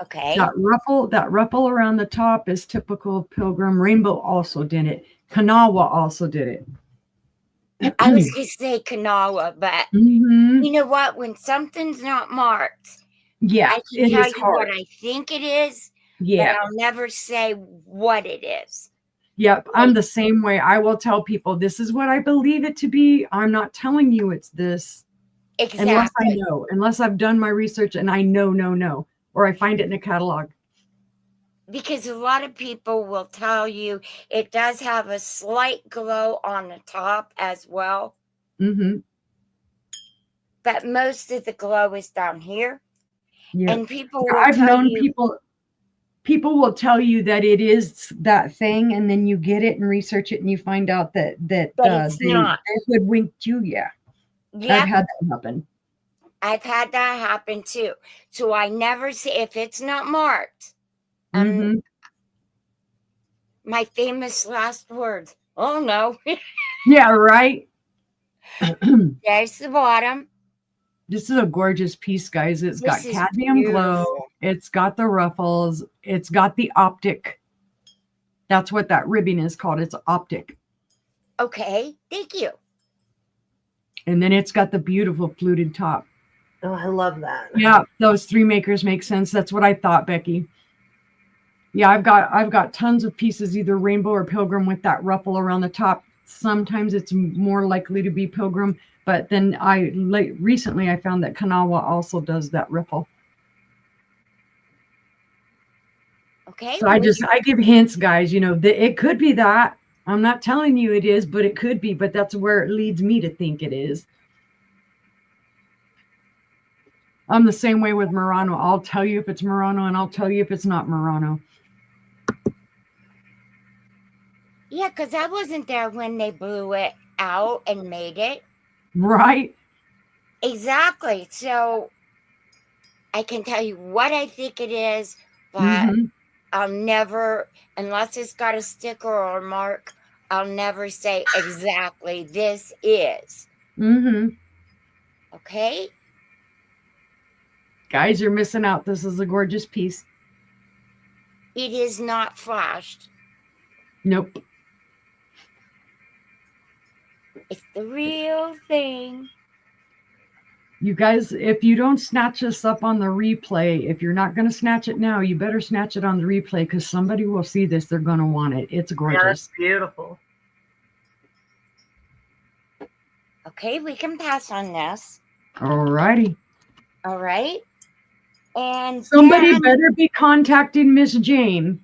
Okay. That ruffle around the top is typical of Pilgrim. Rainbow also did it. Kanawha also did it. I was going to say Kanawha, but Mm-hmm. you know what? When something's not marked, Yeah, I can it tell is you hard. what I think it is, but Yeah. I'll never say what it is. Yep, I'm the same way. I will tell people this is what I believe it to be. I'm not telling you it's this unless I Exactly. know, unless I've done my research and I know, or I find it in a catalog. Because a lot of people will tell you it does have a slight glow on the top as well, Mm-hmm. but most of the glow is down here. Yeah. And people will I've tell known you, people will tell you that it is that thing, and then you get it and research it and you find out that it's they not. hoodwinked you. Yeah. Yep, I've had that happen. I've had that happen too. So I never say, if it's not marked, Mm-hmm. my famous last words, oh no. Yeah, right. There's the bottom. This is a gorgeous piece, guys. It's got This is cadmium glow. beautiful. It's got the ruffles. It's got the optic. That's what that ribbing is called. It's optic. Okay, thank you. And then it's got the beautiful fluted top. Oh, I love that. Yeah, those three makers make sense. That's what I thought, Becky. Yeah, I've got tons of pieces, either rainbow or pilgrim with that ruffle around the top. Sometimes it's more likely to be pilgrim, but then recently I found that Kanawha also does that ruffle. Okay. So I give hints, guys. You know, it could be that. I'm not telling you it is, but it could be. But that's where it leads me to think it is. I'm the same way with Murano. I'll tell you if it's Murano, and I'll tell you if it's not Murano. Yeah, because I wasn't there when they blew it out and made it. Right? Exactly. So I can tell you what I think it is, but Mm-hmm. I'll never, unless it's got a sticker or a mark, I'll never say exactly this is. Mm-hmm. Okay? Guys, you're missing out. This is a gorgeous piece. It is not flashed. Nope. It's the real thing. You guys, if you don't snatch this up on the replay, if you're not going to snatch it now, you better snatch it on the replay because somebody will see this. They're going to want it. It's gorgeous. Yeah, that's beautiful. Okay, we can pass on this. All righty. All right. And somebody then, better be contacting Miss Jane.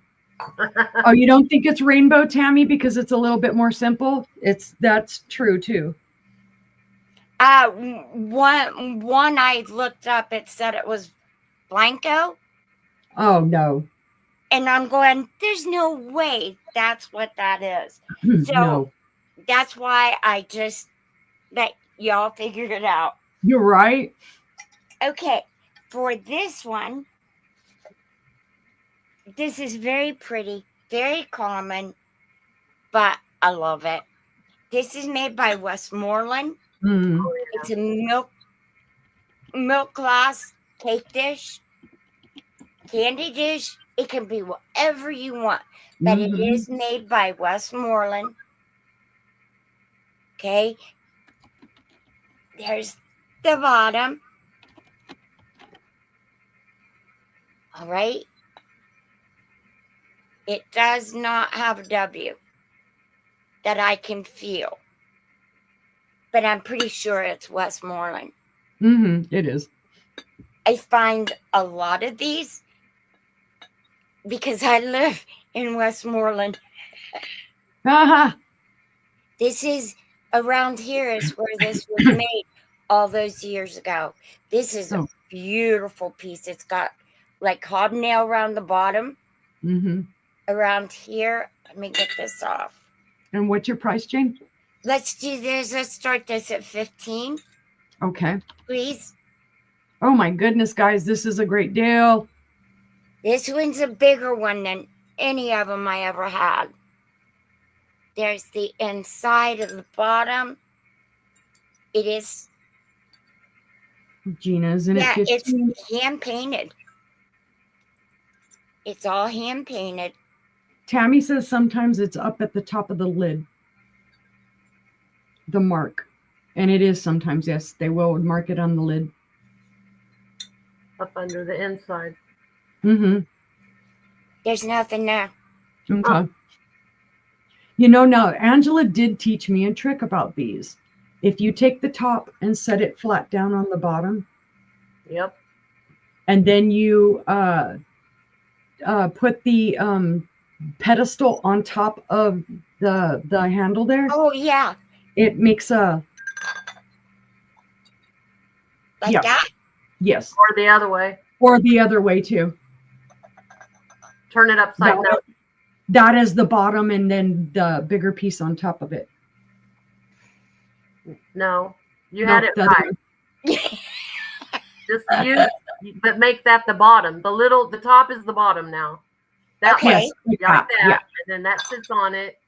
Oh, you don't think it's rainbow, Tammy, because it's a little bit more simple? That's true too. one I looked up, it said it was Blanco. Oh no. And I'm going, there's no way that's what that is. So No. that's why I just let y'all figure it out. You're right. Okay, for this one, this is very pretty, very common, but I love it. This is made by Westmoreland. Mm. It's a milk glass cake dish, candy dish. It can be whatever you want, but it is made by Westmoreland. Okay. There's the bottom. All right. It does not have a W that I can feel, but I'm pretty sure it's Westmoreland. It is. I find a lot of these because I live in Westmoreland. Aha. This is around here is where this was made all those years ago. This is a beautiful piece. It's got like hobnail around the bottom. Around here. Let me get this off. And what's your price, Jane? Let's do this. Let's start this at 15. Okay. Please. Oh my goodness, guys, this is a great deal. This one's a bigger one than any of them I ever had. There's the inside of the bottom. It is. Gina, isn't it 15? It's hand painted. It's all hand painted. Tammy says sometimes it's up at the top of the lid. The mark. And it is sometimes, yes. They will mark it on the lid. Up under the inside. Mm-hmm. There's nothing there. Okay. Oh. You know, now Angela did teach me a trick about these. If you take the top and set it flat down on the bottom, Yep. and then you put the pedestal on top of the handle there, Oh, yeah. it makes a Like Yeah. that? yes, Or the other way. or the other way too. Turn it upside down. That is the bottom, and then the bigger piece on top of it. No, you No, had it the right. Just use, but make that the bottom. The top is the bottom now. That Okay. way, Yes, like like that, yeah. and then that sits on it,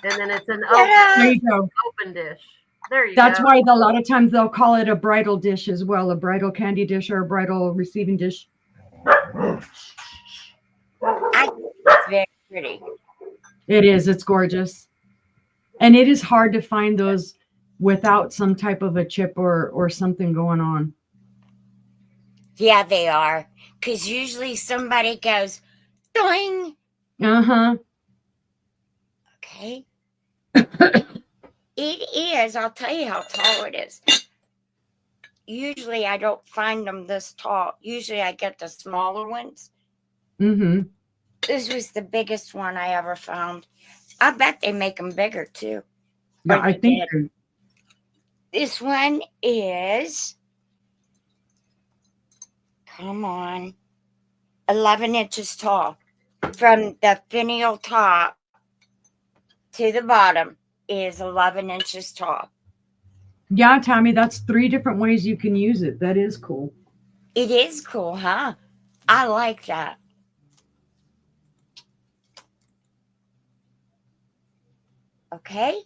and then it's an There you go. open dish. There you That's go. why a lot of times they'll call it a bridal dish as well, a bridal candy dish or a bridal receiving dish. It's very pretty. It is. It's gorgeous. And it is hard to find those without some type of a chip or something going on. Yeah, they are. Because usually somebody goes, doing. Uh-huh. Okay. It is. I'll tell you how tall it is. Usually I don't find them this tall. Usually I get the smaller ones. Mm-hmm. This was the biggest one I ever found. I bet they make them bigger too. Yeah, Or I they think did. they're- This one is, come on, 11 inches tall. From the finial top to the bottom is 11 inches tall. yeah, Tammy, that's 3 different ways you can use it. That is cool. It is cool, huh? I like that. Okay.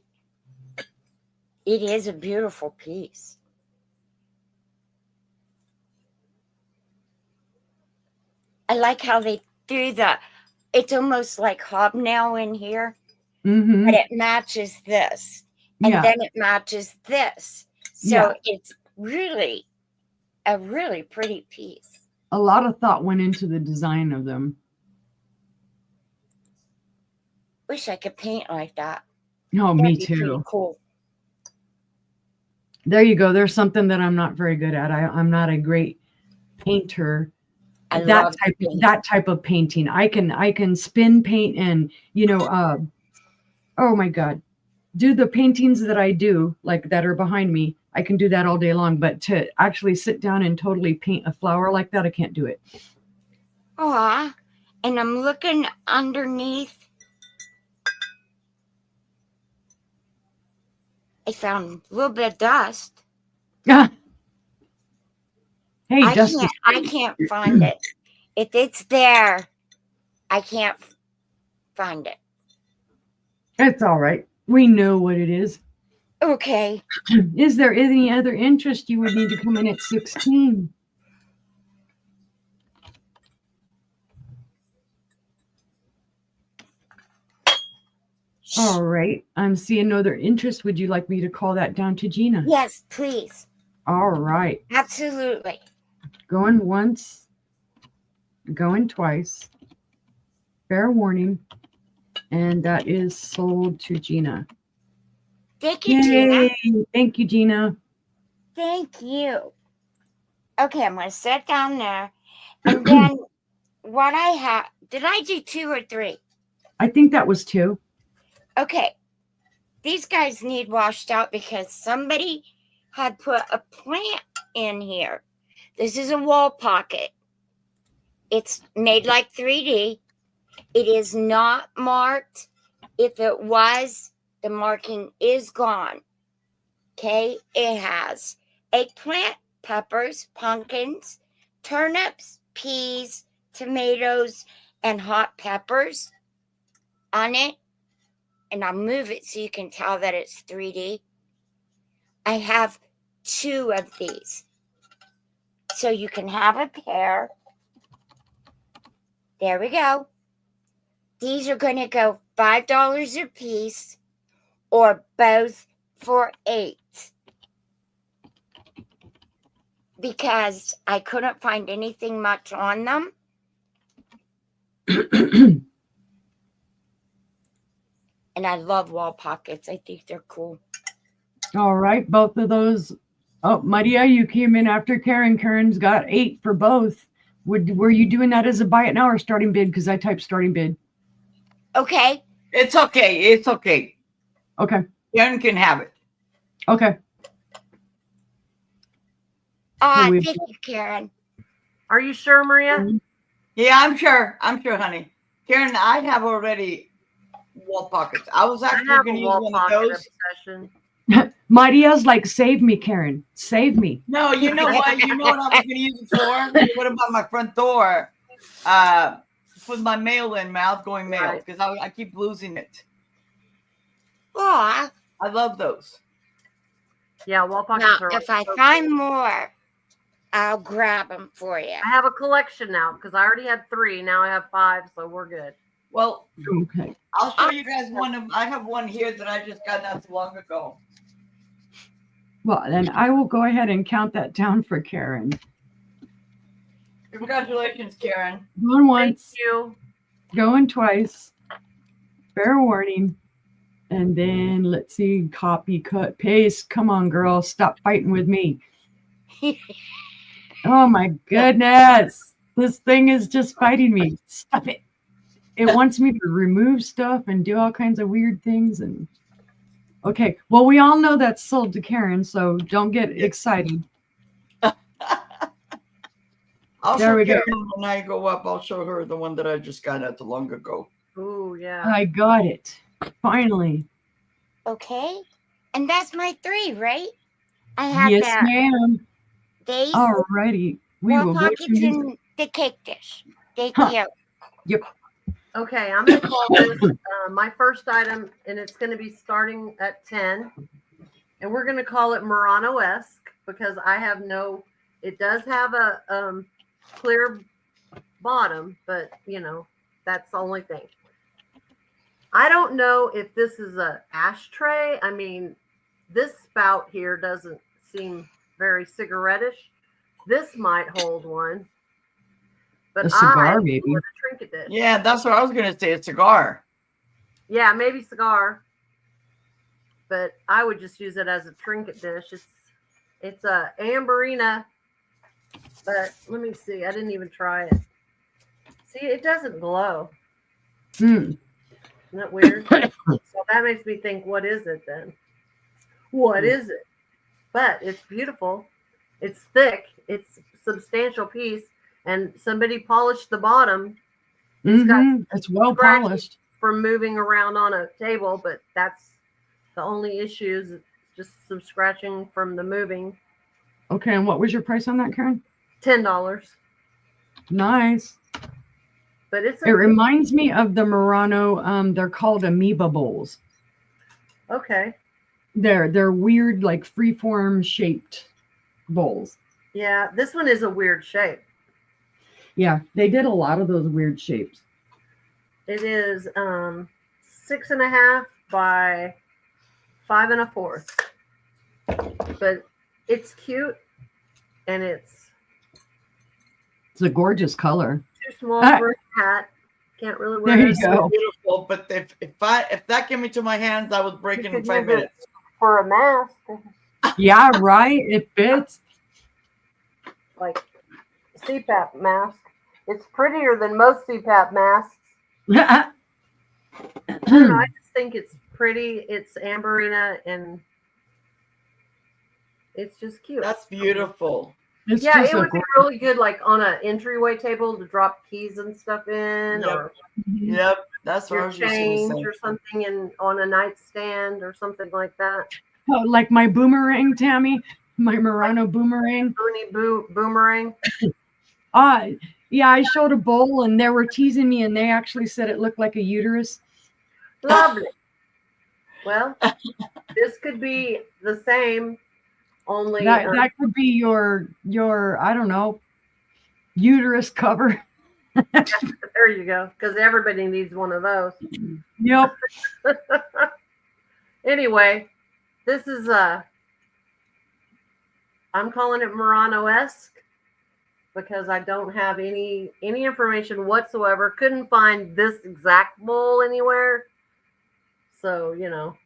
It is a beautiful piece. I like how they threw it's almost like hobnail in here, Mm-hmm. but it matches this. And Yeah. then it matches this. So Yeah. it's really a really pretty piece. A lot of thought went into the design of them. Wish I could paint like that. Oh, That'd me be pretty too. cool. There you go. There's something that I'm not very good at. I'm not a great painter. I that love type paint. that type of painting. I can spin paint and oh my God, do the paintings that I do, like that are behind me. I can do that all day long, but to actually sit down and totally paint a flower like that, I can't do it. Aw. And I'm looking underneath. I found a little bit of dust. Hey, dust is I can't find it. If it's there, I can't find it. It's all right. We know what it is. Okay. Is there any other interest you would need to come in at 16? All right. I'm seeing no other interest. Would you like me to call that down to Gina? Yes, please. All right. Absolutely. Going once, going twice. Fair warning. And that is sold to Gina. Thank you, Gina. Yay. Thank you, Gina. Thank you. Okay, I'm going to sit down there. And then what I have, did I do 2 or 3? I think that was 2. Okay. These guys need washed out because somebody had put a plant in here. This is a wall pocket. It's made like 3D. It is not marked. If it was, the marking is gone. Okay? It has a plant peppers, pumpkins, turnips, peas, tomatoes, and hot peppers on it. And I'll move it so you can tell that it's 3D. I have 2 of these. So you can have a pair. There we go. These are going to go $5 a piece or both for $8. Because I couldn't find anything much on them. And I love wall pockets. I think they're cool. All right, both of those. Oh, Maria, you came in after Karen. Karen's got 8 for both. Were you doing that as a buy it now or starting bid? Because I typed starting bid. Okay. It's okay. It's okay. Okay. Karen can have it. Okay. Thank you, Karen. Are you sure, Maria? Yeah, I'm sure. I'm sure, honey. Karen, I have already wall pockets. I was actually going to use one of those. Maria's like, save me, Karen. Save me. No, you know what? You know what I was going to use it for? What about my front door? With my mail-in, my outgoing mail, because I keep losing it. Aw. I love those. Yeah, wall pockets are. If I find more, I'll grab them for you. I have a collection now because I already had 3. Now I have 5, so we're good. Well, okay. I'll show you guys one. I have one here that I just got not too long ago. Well, then I will go ahead and count that down for Karen. Congratulations, Karen. Going once. Thank you. Going twice. Fair warning. And then let's see, copy, cut, paste. Come on, girl. Stop fighting with me. Oh my goodness. This thing is just fighting me. Stop it. It wants me to remove stuff and do all kinds of weird things. And okay. Well, we all know that's sold to Karen, so don't get excited. There we go. When I go up, I'll show her the one that I just got not too long ago. Oh, yeah. I got it. Finally. Okay. And that's my 3, right? I have yes, that. ma'am. These Alrighty. We wall will go pockets to in the cake dish. Thank you. Yep. Okay, I'm going to call this my first item, and it's going to be starting at 10. And we're going to call it Murano-esque because I have no, it does have a clear bottom, but, you know, that's the only thing. I don't know if this is a ashtray. I mean, this spout here doesn't seem very cigarette-ish. This might hold one. But a cigar, maybe. A trinket dish. Yeah, that's what I was going to say. A cigar. Yeah, maybe cigar. But I would just use it as a trinket dish. It's a Amberina. But let me see. I didn't even try it. See, it doesn't glow. Isn't that weird? So that makes me think, what is it then? What is it? But it's beautiful. It's thick. It's a substantial piece. And somebody polished the bottom. It's well polished. From moving around on a table, but that's the only issue is just some scratching from the moving. Okay, and what was your price on that, Karen? $10. Nice. But it reminds me of the Murano. They're called amoeba bowls. Okay. They're weird, like freeform shaped bowls. Yeah, this one is a weird shape. Yeah, they did a lot of those weird shapes. It is 6.5 by 5 1/4. But it's cute and it's a gorgeous color. Too small for a hat. Can't really wear there it. You go. Beautiful, but if that came into my hands, I would break it in 5 minutes. For a mask. Yeah, right. It fits. Like CPAP mask. It's prettier than most CPAP masks. I don't know, I just think it's pretty. It's Amberina and it's just cute. That's beautiful. It's yeah, it would be really good like on an entryway table to drop keys and stuff in. Yep. Or That's what I was just change saying. or something on a nightstand or something like that. Oh, like my boomerang, Tammy. My Murano boomerang. Boomerang. Yeah, I showed a bowl and they were teasing me and they actually said it looked like a uterus. Lovely. Well, this could be the same, only That could be your I don't know, uterus cover. there you go, because everybody needs one of those. Yep. Anyway, this is I'm calling it Murano-esque because I don't have any information whatsoever. Couldn't find this exact bowl anywhere. So, you know,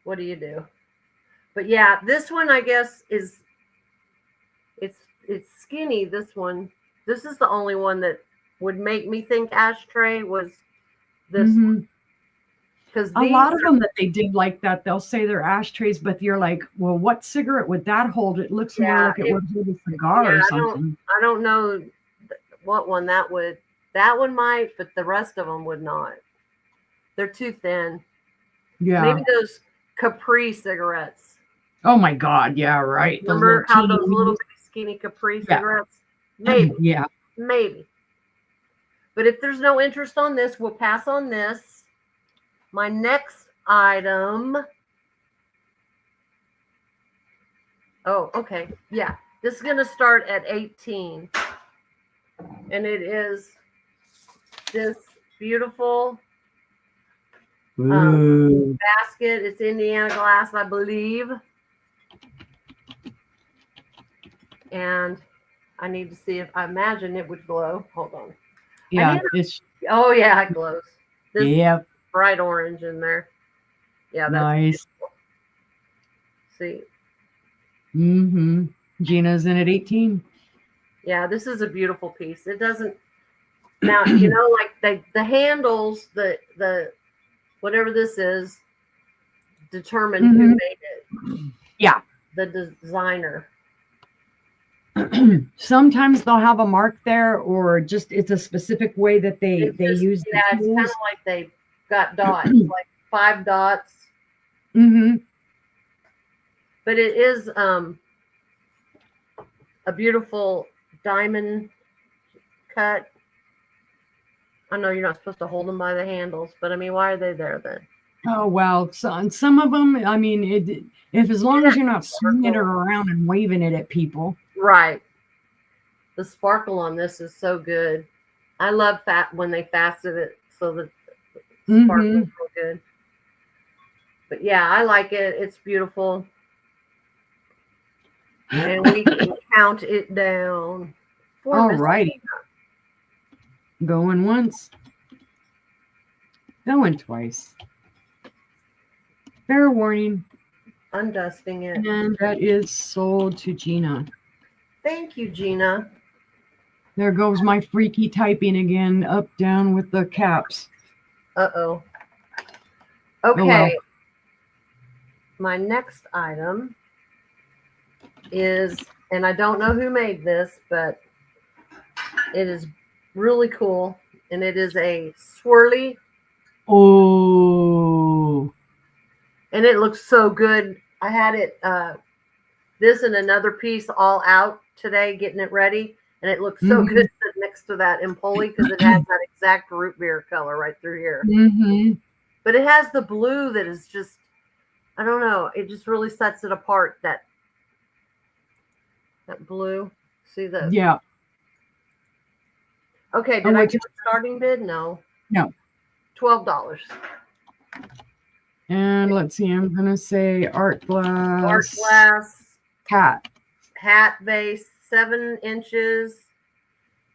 what do you do? But yeah, this one I guess is it's skinny, this one. This is the only one that would make me think ashtray was this. Because a lot of them that they did like that, they'll say they're ashtrays, but you're like, well, what cigarette would that hold? It looks more like it would hold a cigar or something. I don't know what one that would. That one might, but the rest of them would not. They're too thin. Yeah. Maybe those Capri cigarettes. Oh my God. Yeah, right. Remember how those little skinny Capri cigarettes? Maybe. Yeah. Maybe. But if there's no interest on this, we'll pass on this. My next item. Oh, okay. Yeah. This is going to start at 18. And it is this beautiful basket. It's Indiana glass, I believe. And I need to see if I imagine it would glow. Hold on. Yeah. Oh, yeah, it glows. Yeah. Bright orange in there. Yeah, that's nice. Beautiful. See. Gina's in at 18. Yeah, this is a beautiful piece. It doesn't now, you know, like the handles, the whatever this is, determine who made it. Yeah. The designer. Sometimes they'll have a mark there, or just it's a specific way that they use. Yeah, it's kind of like they got dots, like 5 dots. But it is a beautiful diamond cut. I know you're not supposed to hold them by the handles, but I mean, why are they there then? Oh well, so some of them. I mean, if as long as you're not swinging it around and waving it at people. Right. The sparkle on this is so good. I love when they fasten it so that the sparkle is so good. But yeah, I like it. It's beautiful. And we can count it down. All righty. Going once. Going twice. Fair warning. Undusting it. And that is sold to Gina. Thank you, Gina. There goes my freaky typing again, up, down with the caps. Uh-oh. Okay. Oh, well. My next item is, and I don't know who made this, but it is really cool. And it is a swirly. Oh. And it looks so good. I had it, this and another piece all out today, getting it ready. And it looks so good next to that Empoli because it has that exact root beer color right through here. But it has the blue that is just, I don't know. It just really sets it apart. That blue. See the? Yeah. Okay. Did I get a starting bid? No. No. $12. And let's see. I'm gonna say art glass. Art glass. Hat base, 7 inches.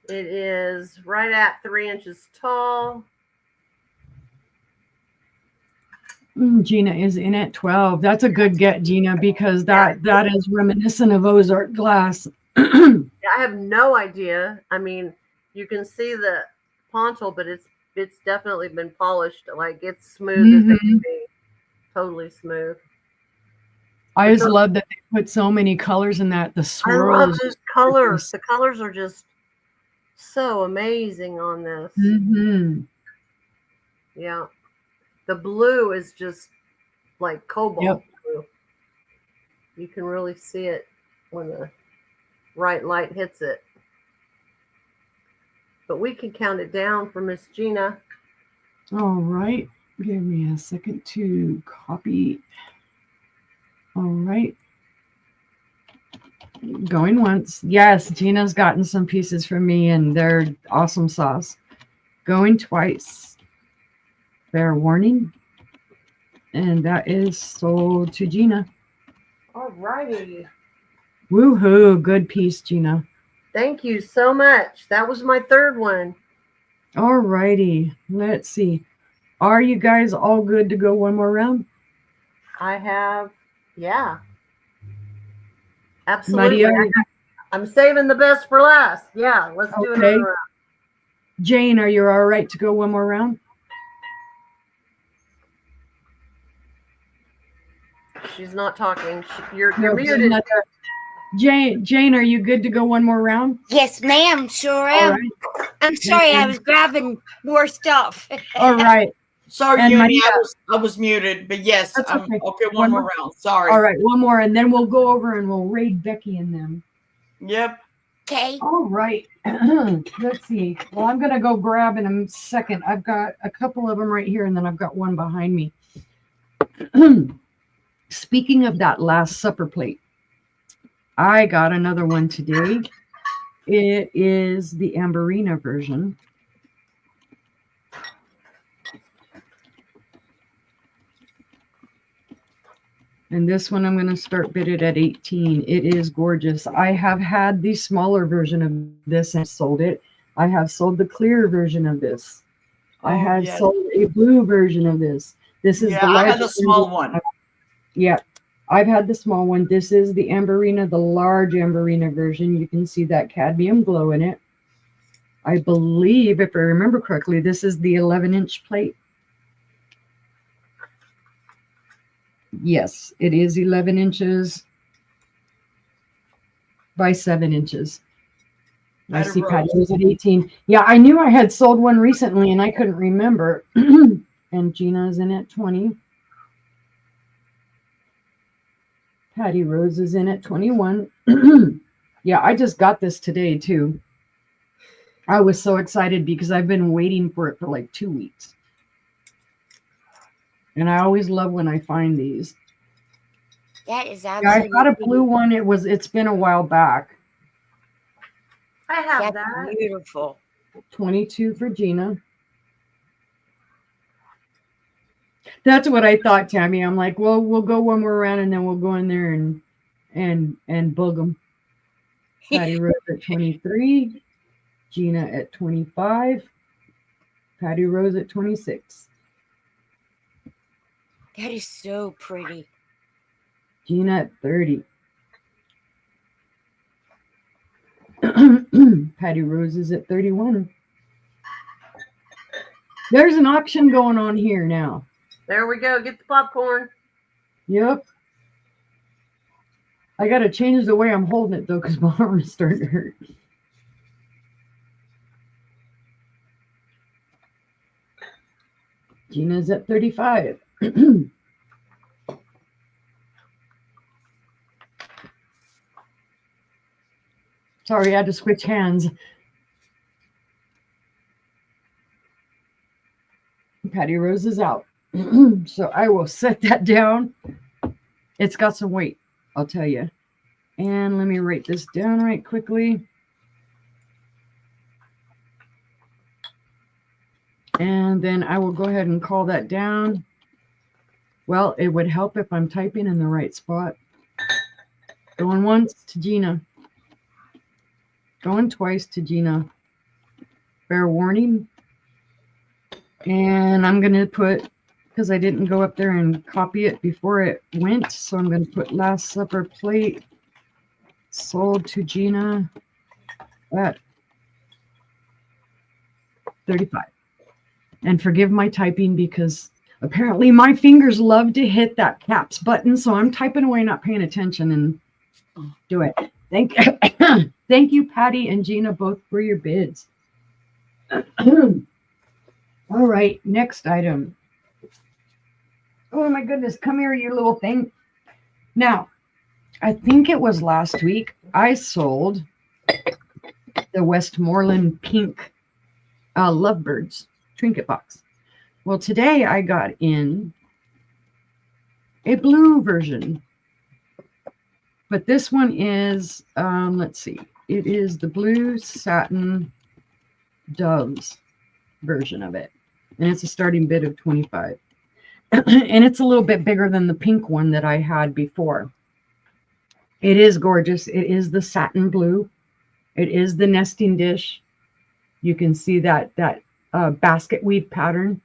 It is right at 3 inches tall. Gina is in at 12. That's a good get, Gina, because that is reminiscent of Ozark glass. I have no idea. I mean, you can see the pontil, but it's definitely been polished. Like it's smooth as it can be. Totally smooth. I just love that they put so many colors in that. The swirl. I love those colors. The colors are just so amazing on this. Yeah. The blue is just like cobalt blue. You can really see it when the right light hits it. But we can count it down for Miss Gina. All right. Give me a second to copy. All right. Going once. Yes, Gina's gotten some pieces from me and they're awesome sauce. Going twice. Fair warning. And that is sold to Gina. All righty. Woohoo. Good piece, Gina. Thank you so much. That was my third one. All righty. Let's see. Are you guys all good to go one more round? I have, yeah. Absolutely. Maria, I'm saving the best for last. Yeah, let's do okay. another round. Jane, are you all right to go one more round? She's not talking. You're No, muted. Jane, are you good to go one more round? Yes, ma'am. Sure All am. right. I'm sorry, I was grabbing more stuff. All right. Sorry, And Uni, Maria, I was muted, but yes, that's I'm okay. okay. One more round. Sorry. All right, one more, and then we'll go over and we'll raid Becky and them. Yep. Okay. All right. Let's see. Well, I'm going to go grab in a second. I've got a couple of them right here, and then I've got one behind me. Speaking of that Last Supper plate, I got another one today. It is the Amberina version. And this one I'm going to start bid it at 18. It is gorgeous. I have had the smaller version of this and sold it. I have sold the clear version of this. I have sold a blue version of this. This is the I had the small one. Yeah, I've had the small one. This is the Amberina, the large Amberina version. You can see that cadmium glow in it. I believe, if I remember correctly, this is the 11-inch plate. Yes, it is 11 inches by 7 inches. I see Patty was at 18. Yeah, I knew I had sold one recently and I couldn't remember. And Gina's in at 20. Patty Rose is in at 21. Yeah, I just got this today too. I was so excited because I've been waiting for it for like 2 weeks. And I always love when I find these. That is absolutely. Yeah, I got a blue one. It's been a while back. I have that. Beautiful. 22 for Gina. That's what I thought, Tammy. I'm like, well, we'll go one more round and then we'll go in there and bug them. Patty Rose at 23. Gina at 25. Patty Rose at 26. That is so pretty. Gina at 30. Patty Rose is at 31. There's an auction going on here now. There we go. Get the popcorn. Yep. I got to change the way I'm holding it, though, because my arm is starting to hurt. Gina's at 35. Sorry, I had to switch hands. Patty Rose is out. So I will set that down. It's got some weight, I'll tell you. And let me write this down right quickly. And then I will go ahead and call that down. Well, it would help if I'm typing in the right spot. Going once to Gina. Going twice to Gina. Fair warning. And I'm going to put, because I didn't go up there and copy it before it went, so I'm going to put Last Supper plate sold to Gina at 35. And forgive my typing because apparently my fingers love to hit that caps button, so I'm typing away, not paying attention, and do it. Thank you, Patty and Gina, both for your bids. All right, next item. Oh my goodness, come here, you little thing. Now, I think it was last week, I sold the Westmoreland Pink Lovebirds trinket box. Well, today I got in a blue version. But this one is, let's see, it is the blue satin doves version of it. And it's a starting bid of 25. And it's a little bit bigger than the pink one that I had before. It is gorgeous. It is the satin blue. It is the nesting dish. You can see that basket weave pattern.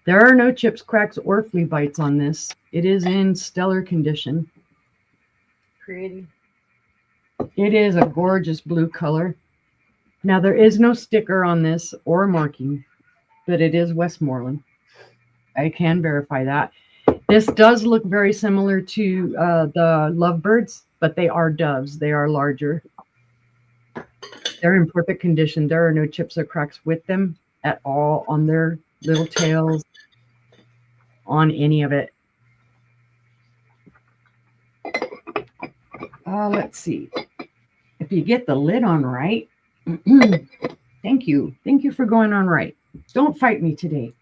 There are no chips, cracks, or flea bites on this. It is in stellar condition. Pretty. It is a gorgeous blue color. Now, there is no sticker on this or marking, but it is Westmoreland. I can verify that. This does look very similar to the Lovebirds, but they are doves. They are larger. They're in perfect condition. There are no chips or cracks with them at all on their little tails, on any of it. Let's see. If you get the lid on right, thank you. Thank you for going on right. Don't fight me today.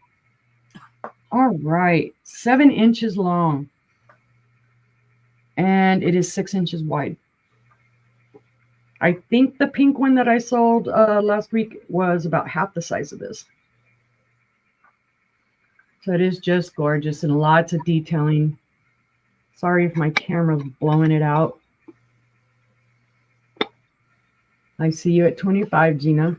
All right. 7 inches long. And it is 6 inches wide. I think the pink one that I sold last week was about half the size of this. So it is just gorgeous and lots of detailing. Sorry if my camera's blowing it out. I see you at 25, Gina.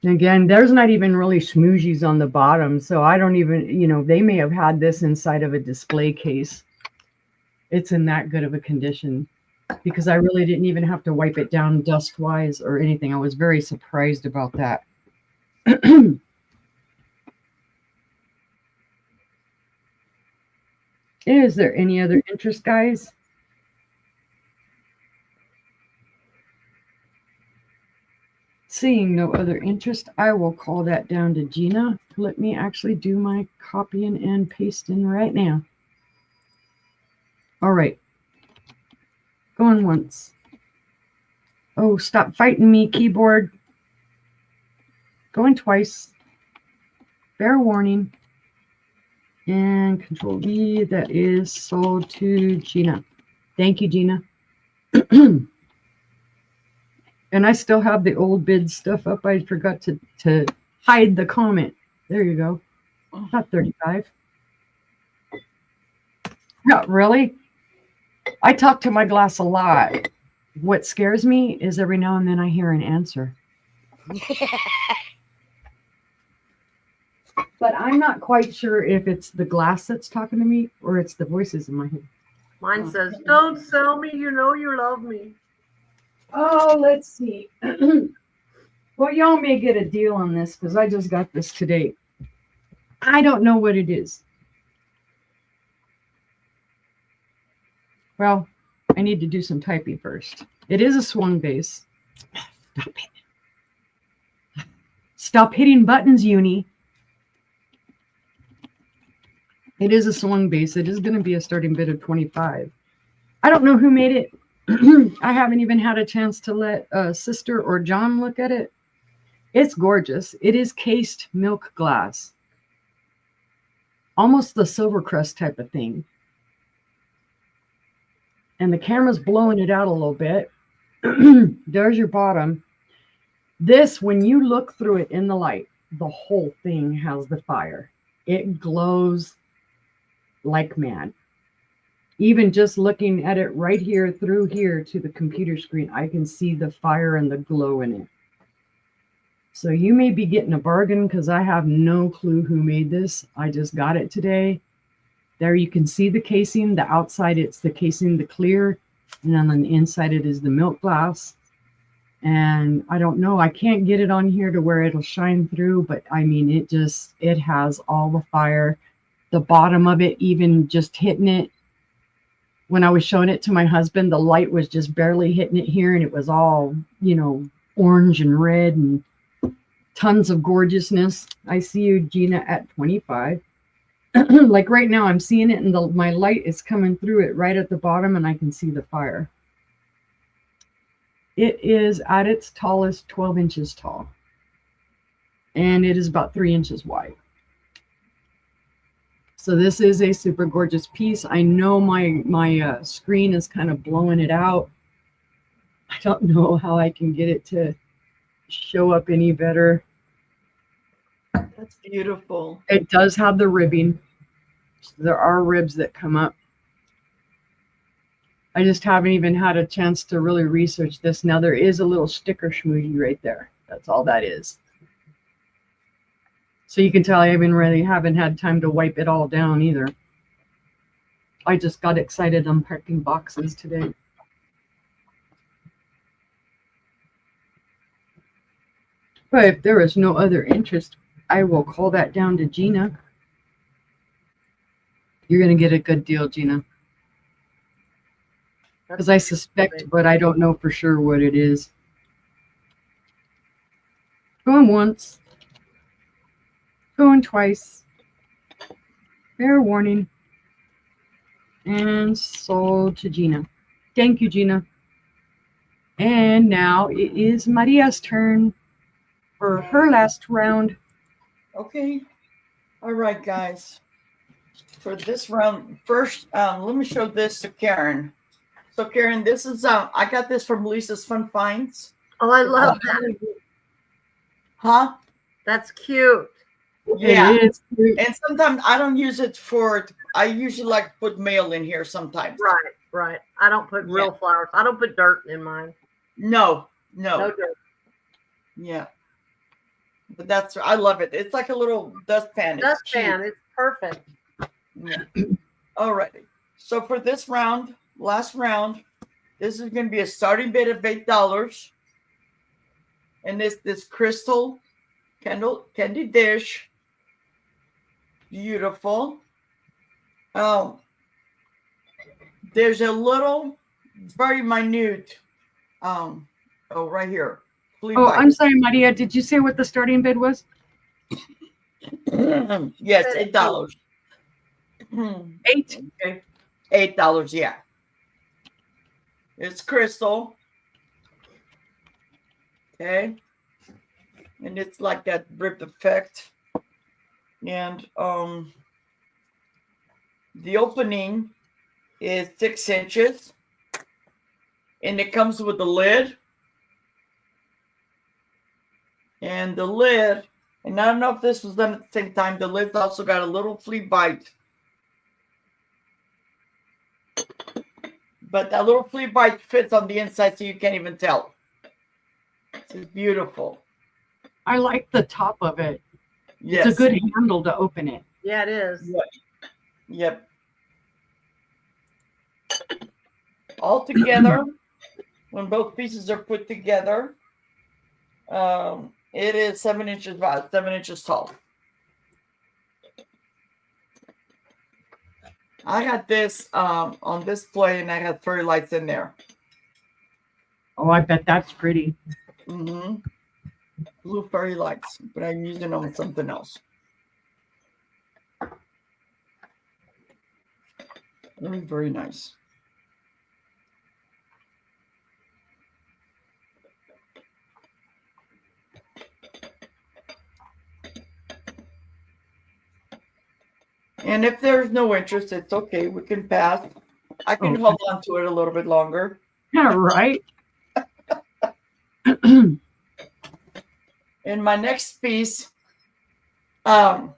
Again, there's not even really smoogies on the bottom. So I don't even, they may have had this inside of a display case. It's in that good of a condition because I really didn't even have to wipe it down dust-wise or anything. I was very surprised about that. Is there any other interest, guys? Seeing no other interest, I will call that down to Gina. Let me actually do my copying and pasting right now. All right. Going once. Oh, stop fighting me, keyboard. Going twice. Fair warning. And Control V, that is sold to Gina. Thank you, Gina. And I still have the old bid stuff up. I forgot to hide the comment. There you go. Not 35. Not really. I talk to my glass a lot. What scares me is every now and then I hear an answer. But I'm not quite sure if it's the glass that's talking to me or it's the voices in my head. Mine says, "Don't sell me. You know you love me." Oh, let's see. Well, y'all may get a deal on this because I just got this today. I don't know what it is. Well, I need to do some typing first. It is a swung base. Stop it. Stop hitting buttons, Uni. It is a swung base. It is going to be a starting bid of 25. I don't know who made it. I haven't even had a chance to let Sister or John look at it. It's gorgeous. It is cased milk glass. Almost the silver crust type of thing. And the camera's blowing it out a little bit. There's your bottom. This, when you look through it in the light, the whole thing has the fire. It glows like mad. Even just looking at it right here through here to the computer screen, I can see the fire and the glow in it. So you may be getting a bargain because I have no clue who made this. I just got it today. There you can see the casing. The outside, it's the casing, the clear. And then on the inside, it is the milk glass. And I don't know. I can't get it on here to where it'll shine through. But I mean, it has all the fire. The bottom of it, even just hitting it. When I was showing it to my husband, the light was just barely hitting it here. And it was all, orange and red and tons of gorgeousness. I see you, Gina, at 25. Like right now, I'm seeing it, and my light is coming through it right at the bottom, and I can see the fire. It is at its tallest 12 inches tall, and it is about 3 inches wide. So this is a super gorgeous piece. I know my screen is kind of blowing it out. I don't know how I can get it to show up any better. That's beautiful. It does have the ribbing. So there are ribs that come up. I just haven't even had a chance to really research this. Now there is a little sticker schmoozy right there. That's all that is. So you can tell I haven't had time to wipe it all down either. I just got excited unpacking boxes today. But if there is no other interest, I will call that down to Gina. You're going to get a good deal, Gina. Because I suspect, but I don't know for sure what it is. Going once. Going twice. Fair warning. And sold to Gina. Thank you, Gina. And now it is Maria's turn for her last round. Okay. All right, guys. For this round, first, let me show this to Karen. So, Karen, this is I got this from Lisa's Fun Finds. Oh, I love that. Huh? That's cute. Yeah. It is. And sometimes I don't use it I usually like to put mail in here sometimes. Right. I don't put real flowers. I don't put dirt in mine. No. No dirt. Yeah. But I love it. It's like a little dustpan. Dustpan. It's perfect. Yeah. All right. So for this round, last round, this is going to be a starting bid of $8. And this crystal candy dish. Beautiful. There's a little, very minute. Right here. I'm sorry, Maria. Did you say what the starting bid was? Yes, $8. 8. Okay. $8, yeah. It's crystal. Okay. And it's like that rip effect. And the opening is 6 inches. And it comes with a lid. And the lid, and I don't know if this was done at the same time, the lid's also got a little flea bite. But that little flea bite fits on the inside, so you can't even tell. It's beautiful. I like the top of it. Yes. It's a good handle to open it. Yeah, it is. Yep. All together, when both pieces are put together, it is 7 inches wide, 7 inches tall. I got this on display, and I had fairy lights in there. Oh, I bet that's pretty. Mm-hmm. Blue fairy lights, but I'm using them on something else. Very, very nice. And if there's no interest, it's okay. We can pass. I can hold on to it a little bit longer. Yeah, right. In my next piece, somebody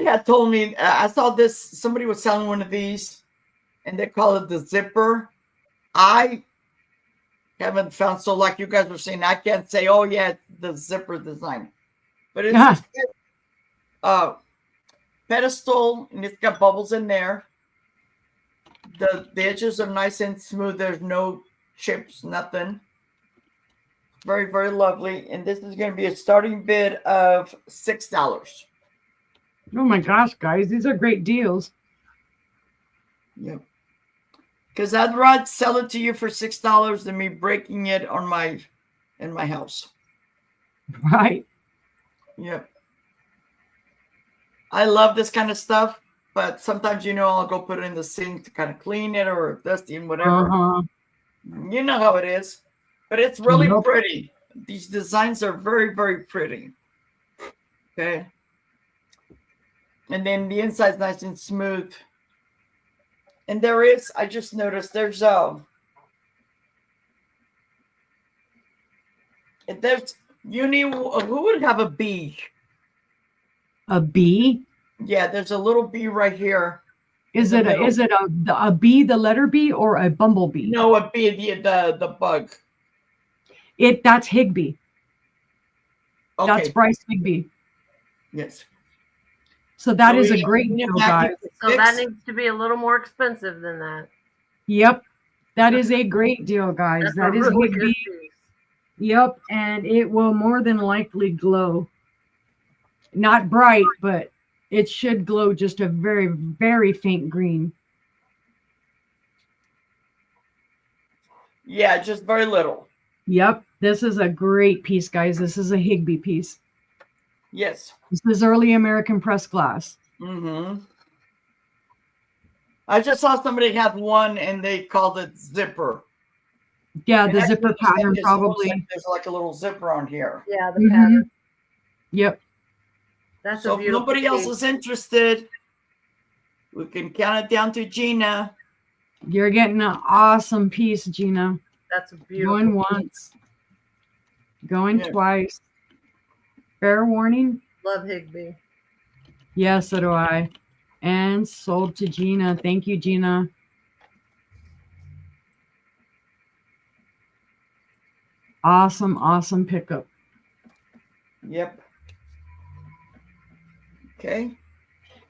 had told me, I saw this, somebody was selling one of these, and they call it the zipper. I haven't found, so like you guys were saying, I can't say, oh yeah, the zipper design. But it's pedestal, and it's got bubbles in there. The edges are nice and smooth. There's no chips, nothing. Very, very lovely. And this is going to be a starting bid of $6. Oh my gosh, guys, these are great deals. Yep. Because I'd rather sell it to you for $6 than me breaking it in my house. Right. Yep. I love this kind of stuff, but sometimes, I'll go put it in the sink to kind of clean it or dusty and whatever. Uh-huh. You know how it is, but it's really Yep. pretty. These designs are very, very pretty. Okay. And then the inside's nice and smooth. And I just noticed there's who would have a bee? A bee? Yeah, there's a little bee right here. Is it a bee, the letter B, or a bumblebee? No, a bee, the bug. That's Higby. Okay. That's Bryce Higby. Yes. So that is a great deal, guys. So that needs to be a little more expensive than that. Yep. That is a great deal, guys. That's That a is really Higby. good piece. Yep. And it will more than likely glow. Not bright, but it should glow just a very, very faint green. Yeah, just very little. Yep. This is a great piece, guys. This is a Higby piece. Yes. This is early American press glass. Mm-hmm. I just saw somebody have one and they called it zipper. Yeah, And the zipper pattern probably. There's like a little zipper on here. Yeah, the pattern. Yep. That's So a if beautiful nobody else piece. is interested, we can count it down to Gina. You're getting an awesome piece, Gina. That's a beautiful Going piece. once. Going twice. Fair warning. Love Higby. Yes, so do I. And sold to Gina. Thank you, Gina. Awesome, awesome pickup. Yep. Okay.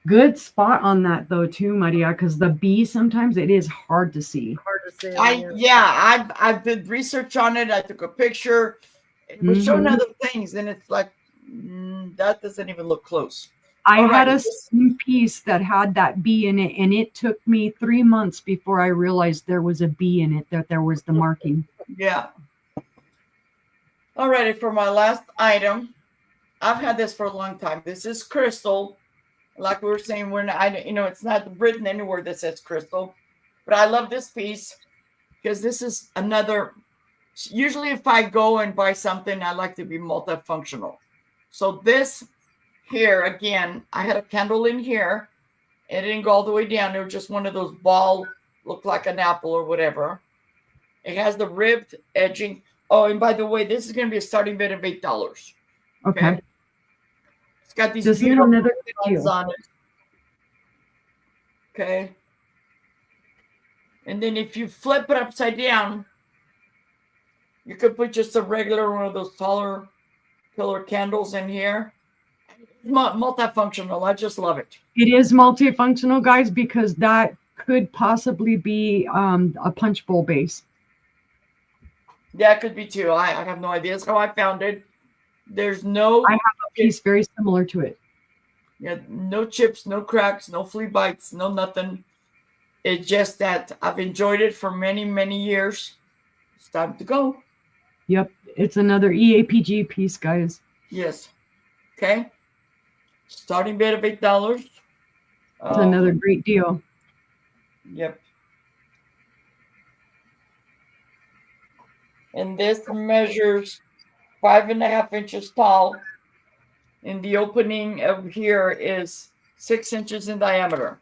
Good spot on that though too, Maria, because the bee sometimes it is hard to see. Hard to see. I did research on it. I took a picture. It was showing Mhm. other things, and it's like that doesn't even look close. I had Alright. a same piece that had that bee in it, and it took me 3 months before I realized there was a bee in it, that there was the marking. Yeah. Alrighty, for my last item, I've had this for a long time. This is crystal. Like we were saying, it's not written anywhere that says crystal, but I love this piece because this is another. Usually, if I go and buy something, I like to be multifunctional. So this here again, I had a candle in here. It didn't go all the way down. It was just one of those ball, looked like an apple or whatever. It has the ribbed edging. Oh, and by the way, this is going to be a starting bid of $8. Okay. It's got these This is beautiful another designs deal. on it. Okay. And then if you flip it upside down, you could put just a regular one of those taller pillar candles in here. Multifunctional. I just love it. It is multifunctional, guys, because that could possibly be a punch bowl base. Yeah, it could be too. I have no idea. That's how I found it. There's no. I have a piece very similar to it. Yeah, no chips, no cracks, no flea bites, no nothing. It's just that I've enjoyed it for many, many years. It's time to go. Yep. It's another EAPG piece, guys. Yes. Okay. Starting bid of $8. It's another great deal. Yep. And this measures 5.5 inches tall. And the opening of here is 6 inches in diameter.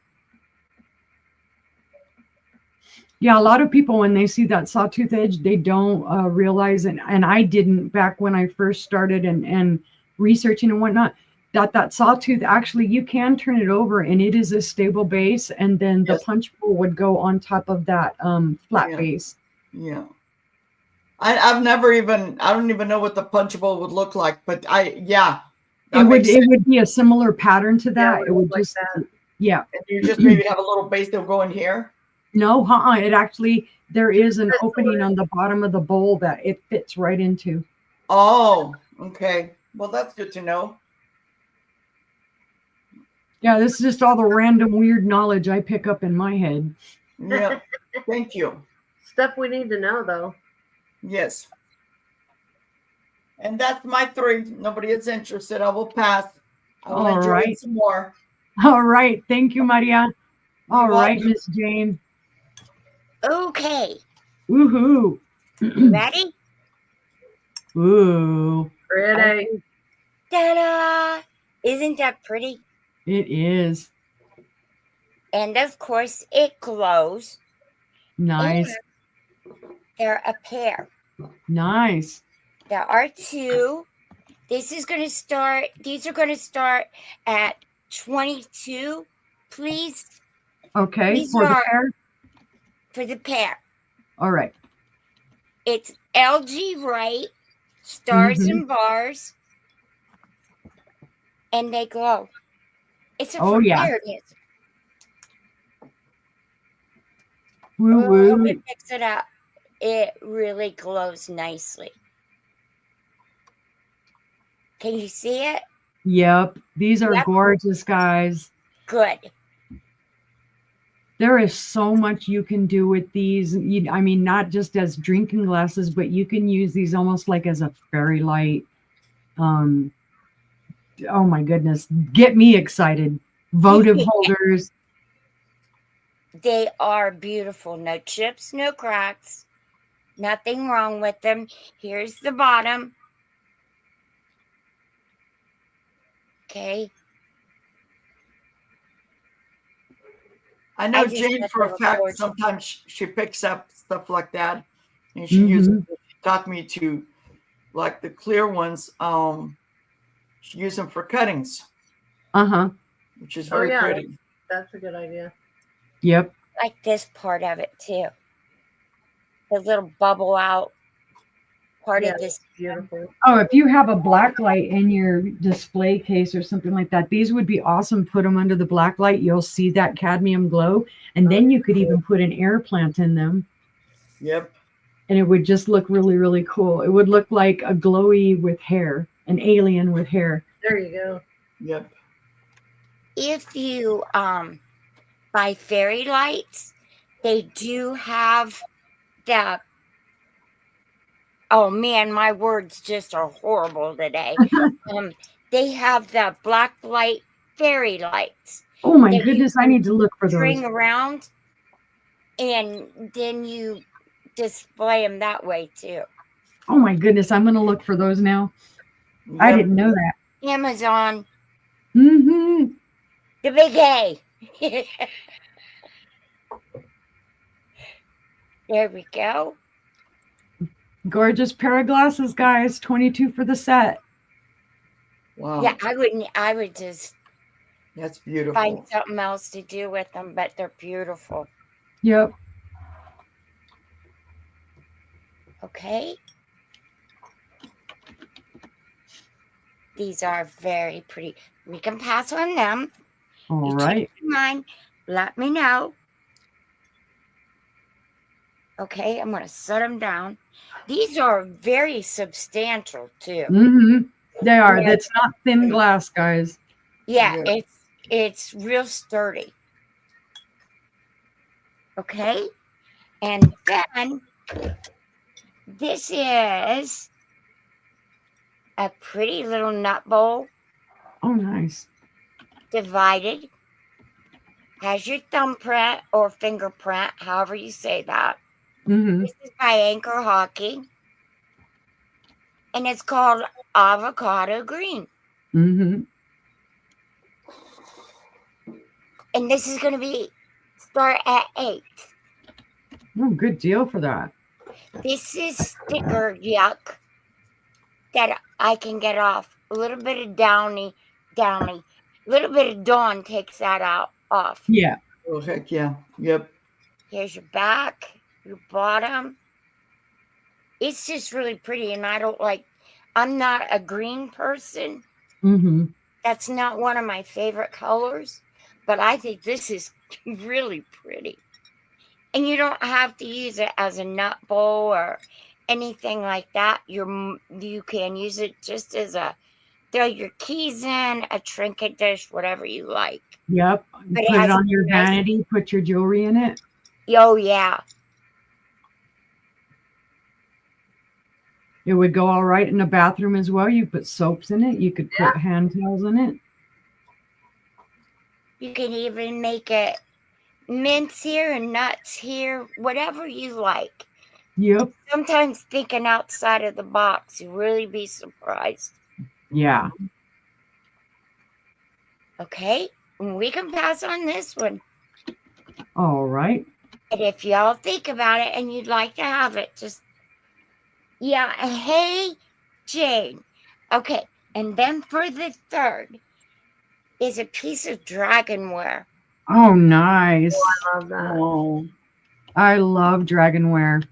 Yeah, a lot of people, when they see that sawtooth edge, they don't realize, and I didn't back when I first started and researching and whatnot, that sawtooth, actually, you can turn it over and it is a stable base, and then the punch bowl would go on top of that flat base. Yeah. I don't even know what the punch bowl would look like, but it would be a similar pattern to that. Yeah, it would like just, that. yeah. And you just maybe have a little base that'll go in here. No, it actually, there is an opening on the bottom of the bowl that it fits right into. Oh, okay. Well, that's good to know. Yeah, this is just all the random weird knowledge I pick up in my head. Yeah. Thank you. Stuff we need to know, though. Yes. And that's my 3. Nobody is interested. I will pass. I will enjoy some more. All right. Thank you, Maria. All You're right, welcome. Miss Jane. Okay, Woohoo. you ready? Ooh, Pretty. Ta-da! Isn't that pretty? it is. And of course, it glows. Nice. And they're a pair. Nice. There are two. These are going to start at 22. Please. Okay. These For the are pair. for the pair. All right. It's LG Right, stars Mhm. and bars, and they glow. It's a Oh, yeah. there it is. Woo Oh, I hope woo. it picks it up. It really glows nicely. Can you see it? Yep. These are Yep. gorgeous, guys. Good. There is so much you can do with these. I mean, not just as drinking glasses, but you can use these almost like as a fairy light. Um, oh my goodness. Get me excited. Votive holders. They are beautiful. No chips, no cracks. Nothing wrong with them. Here's the bottom. Okay. I know just Jane thought for they a were fact. gorgeous. Sometimes she picks up stuff like that, and she uses. Mhm. She taught me to, like the clear ones. She used them for cuttings, Uh-huh. which is Oh very yeah, pretty. that's a good idea. Yep. Like this part of it too. The little bubble out part Yeah, of this. beautiful. Oh, if you have a black light in your display case or something like that, these would be awesome. Put them under the black light. You'll see that cadmium glow. And then you could even put an air plant in them. Yep. And it would just look really, really cool. It would look like a glowy with hair, an alien with hair. There you go. Yep. If you buy fairy lights, they do have the oh man, my words just are horrible today. They have the black light fairy lights Oh my that you goodness, I can need to look for string those. around, and then you display them that way too. Oh my goodness, I'm going to look for those now. I Yep. didn't know that. Amazon, Mm-hmm. the big A. There we go. Gorgeous pair of glasses, guys. 22 for the set. Wow. Yeah, I would just That's beautiful. find something else to do with them, but they're beautiful. Yep. Okay. These are very pretty. We can pass on them. All You right. change your mind, let me know. Okay, I'm going to set them down. These are very substantial too. Mm-hmm. They are. Yeah. That's not thin glass, guys. Yeah, Yeah. it's real sturdy. Okay, and then this is a pretty little nut bowl Oh, nice. divided. Has your thumbprint or fingerprint, however you say that. Mm-hmm. This is by Anchor Hockey, and it's called Avocado Green. Mm-hmm. And this is going to start at 8. Oh, good deal for that. This is sticker yuck that I can get off. A little bit of downy. A little bit of Dawn takes that off. Yeah. Oh heck yeah. Yep. Here's your back, your bottom. It's just really pretty, and I'm not a green person. Mm-hmm. That's not one of my favorite colors, but I think this is really pretty. And you don't have to use it as a nut bowl or anything like that. You can use it just as throw your keys in, a trinket dish, whatever you like. Yep. But Put it on your vanity. Put your jewelry in it. Oh, yeah. It would go all right in the bathroom as well. You put soaps in it. You could put hand towels in it. You can even make it mints here and nuts here, whatever you like. Yep. Sometimes thinking outside of the box, you'll really be surprised. Yeah. Okay, we can pass on this one. All right. And if y'all think about it and you'd like to have it, just, yeah, hey, Jane. Okay, and then for the third is a piece of dragonware. Oh, nice. I love that. Oh, I love dragonware.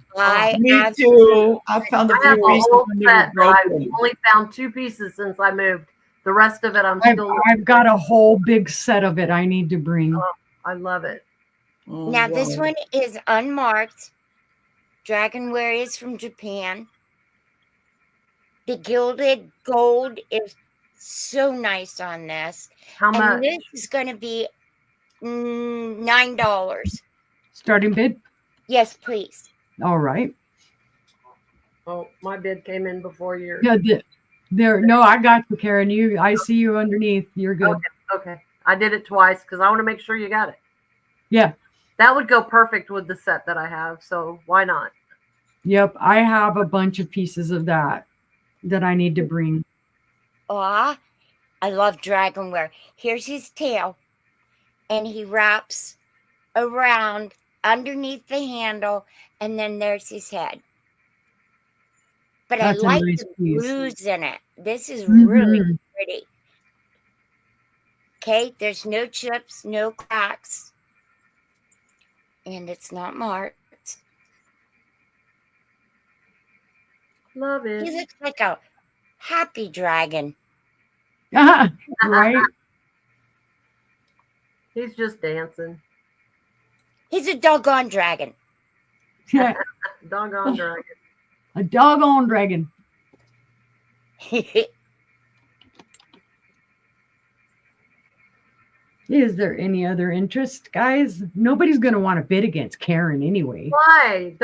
me too. I found a I have few a pieces whole when they set were that I've broken. only found 2 pieces since I moved. The rest of it, I've got a whole big set of it I need to bring. I love it. Oh, Now, this wow. one is unmarked. Dragonware is from Japan. The gilded gold is so nice on this. How And much? this is going to be $9. Starting bid? Yes, please. All right. Oh, my bid came in before yours. Yeah, there. No, I got you, Karen. I see you underneath. You're good. Okay. I did it twice because I want to make sure you got it. Yeah. That would go perfect with the set that I have. So why not? Yep. I have a bunch of pieces of that I need to bring. Aw, I love dragonware. Here's his tail. And he wraps around underneath the handle. And then there's his head. But That's I like a nice the piece. blues in it. This is really Mhm. pretty. Okay, there's no chips, no cracks. And it's not marked. Love He it. looks like a happy dragon. Right? He's just dancing. He's a doggone dragon. Yeah. Doggone dragon. A doggone dragon. Is there any other interest, guys? Nobody's going to want to bid against Karen anyway. Why?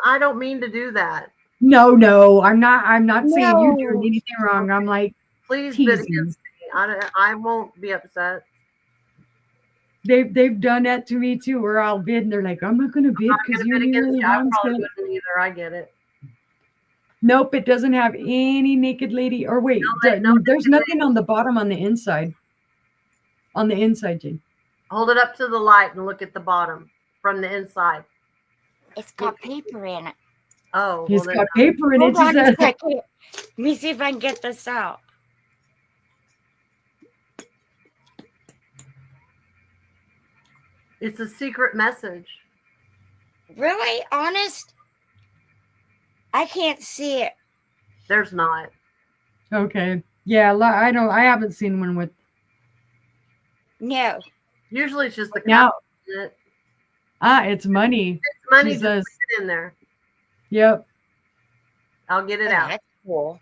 I don't mean to do that. No, I'm not saying you're doing No. anything wrong. I'm like, Please bid teasing. against me. I won't be upset. They've done that to me too, where I'll bid and they're like, I'm not going to bid I'm because gonna you're bid against really you. I wrong. probably wouldn't either. I get it. Nope, it doesn't have any naked lady. Or wait, No there's naked nothing on the bottom on the inside. On the inside, Jane. Hold it up to the light and look at the bottom from the inside. It's got paper in it. Oh, He's well, got paper in it. Hold on a Says, second. Let me see if I can get this out. it's a secret message. Really? Honest? I can't see it. There's not. okay. Yeah, I haven't seen one with. No. Usually it's just the Now, cup. Isn't it? it's money. It's money. She Just says, put it in there. yep. I'll get it Oh, out. that's cool.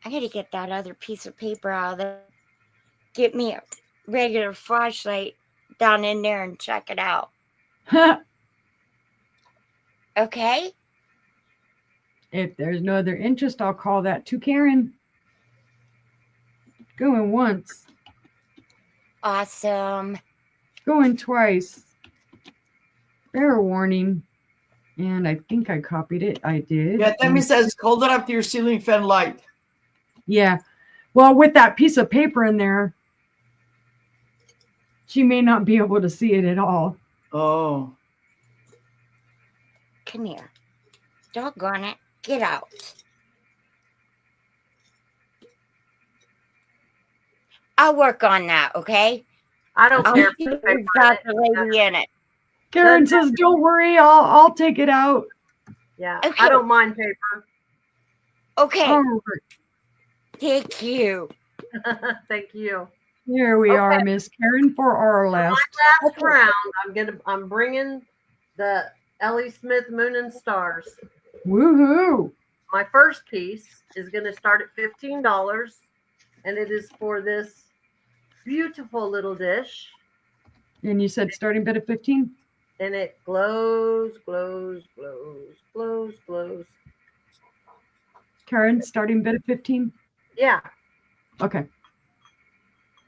I gotta get that other piece of paper out of there. Get me a regular flashlight down in there and check it out. Okay? If there's no other interest, I'll call that to Karen. Going once, Awesome. going twice. Fair warning. And I think I copied it. I did. Yeah, Tammy says, hold it up to your ceiling fan light. Yeah. Well, with that piece of paper in there, she may not be able to see it at all. Oh. Come here. Doggone it. Get out. I'll work on that, okay? I don't I'll care. see if if the paper it's got in the it. lady in it. Karen says, "Don't worry, I'll take it out." Yeah, Okay. I don't mind paper. Okay. All right. Thank you. Thank you. Here we are, Okay. Miss Karen, for our last. Last Okay. round, I'm bringing the Ellie Smith Moon and Stars. Woohoo! My first piece is going to start at $15, and it is for this beautiful little dish, And you said starting bid of 15? and it glows, glows, glows, glows, glows. Karen, starting bid of 15? Yeah, Okay.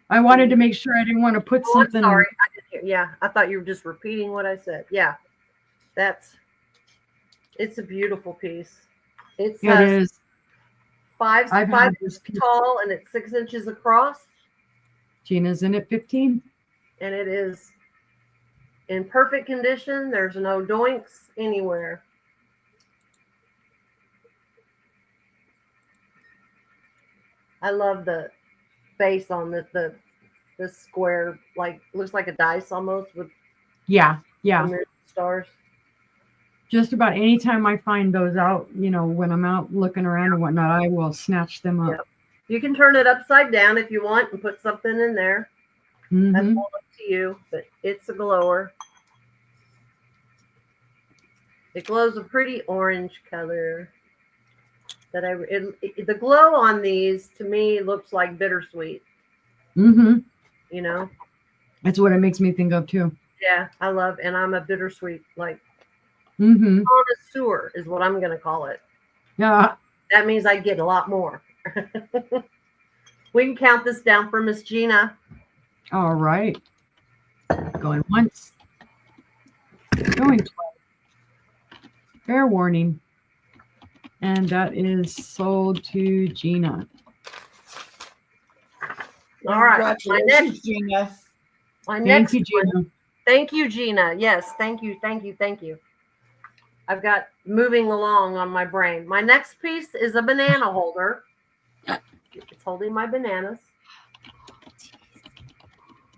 I wanted to make sure I didn't want to put Oh, something. I'm sorry. I didn't hear. Yeah, I thought you were just repeating what I said. Yeah, it's a beautiful piece. It It says is. five I've had this inches piece. tall and it's 6 inches across, Gina's in at 15. and it is in perfect condition. There's no doinks anywhere. I love the base on the square, like looks like a dice almost with Yeah. Yeah. stars. Just about any time I find those out, when I'm out looking around and whatnot, I will snatch them up. Yep. You can turn it upside down if you want and put something in there. That's Mhm. all up to you, but it's a glower. It glows a pretty orange color. The glow on these to me looks like bittersweet. Mhm. You know, That's what it makes me think of too. yeah, and I'm a bittersweet Mhm. connoisseur is what I'm gonna call it. Yeah. That means I get a lot more. We can count this down for Miss Gina. All right. Going once. Going twice. Fair warning. And that is sold to Gina. All right. Congratulations, Gina. Thank you, Gina. Thank you, Gina. Yes, thank you. I've got moving along on my brain. My next piece is a banana holder. It's holding my bananas.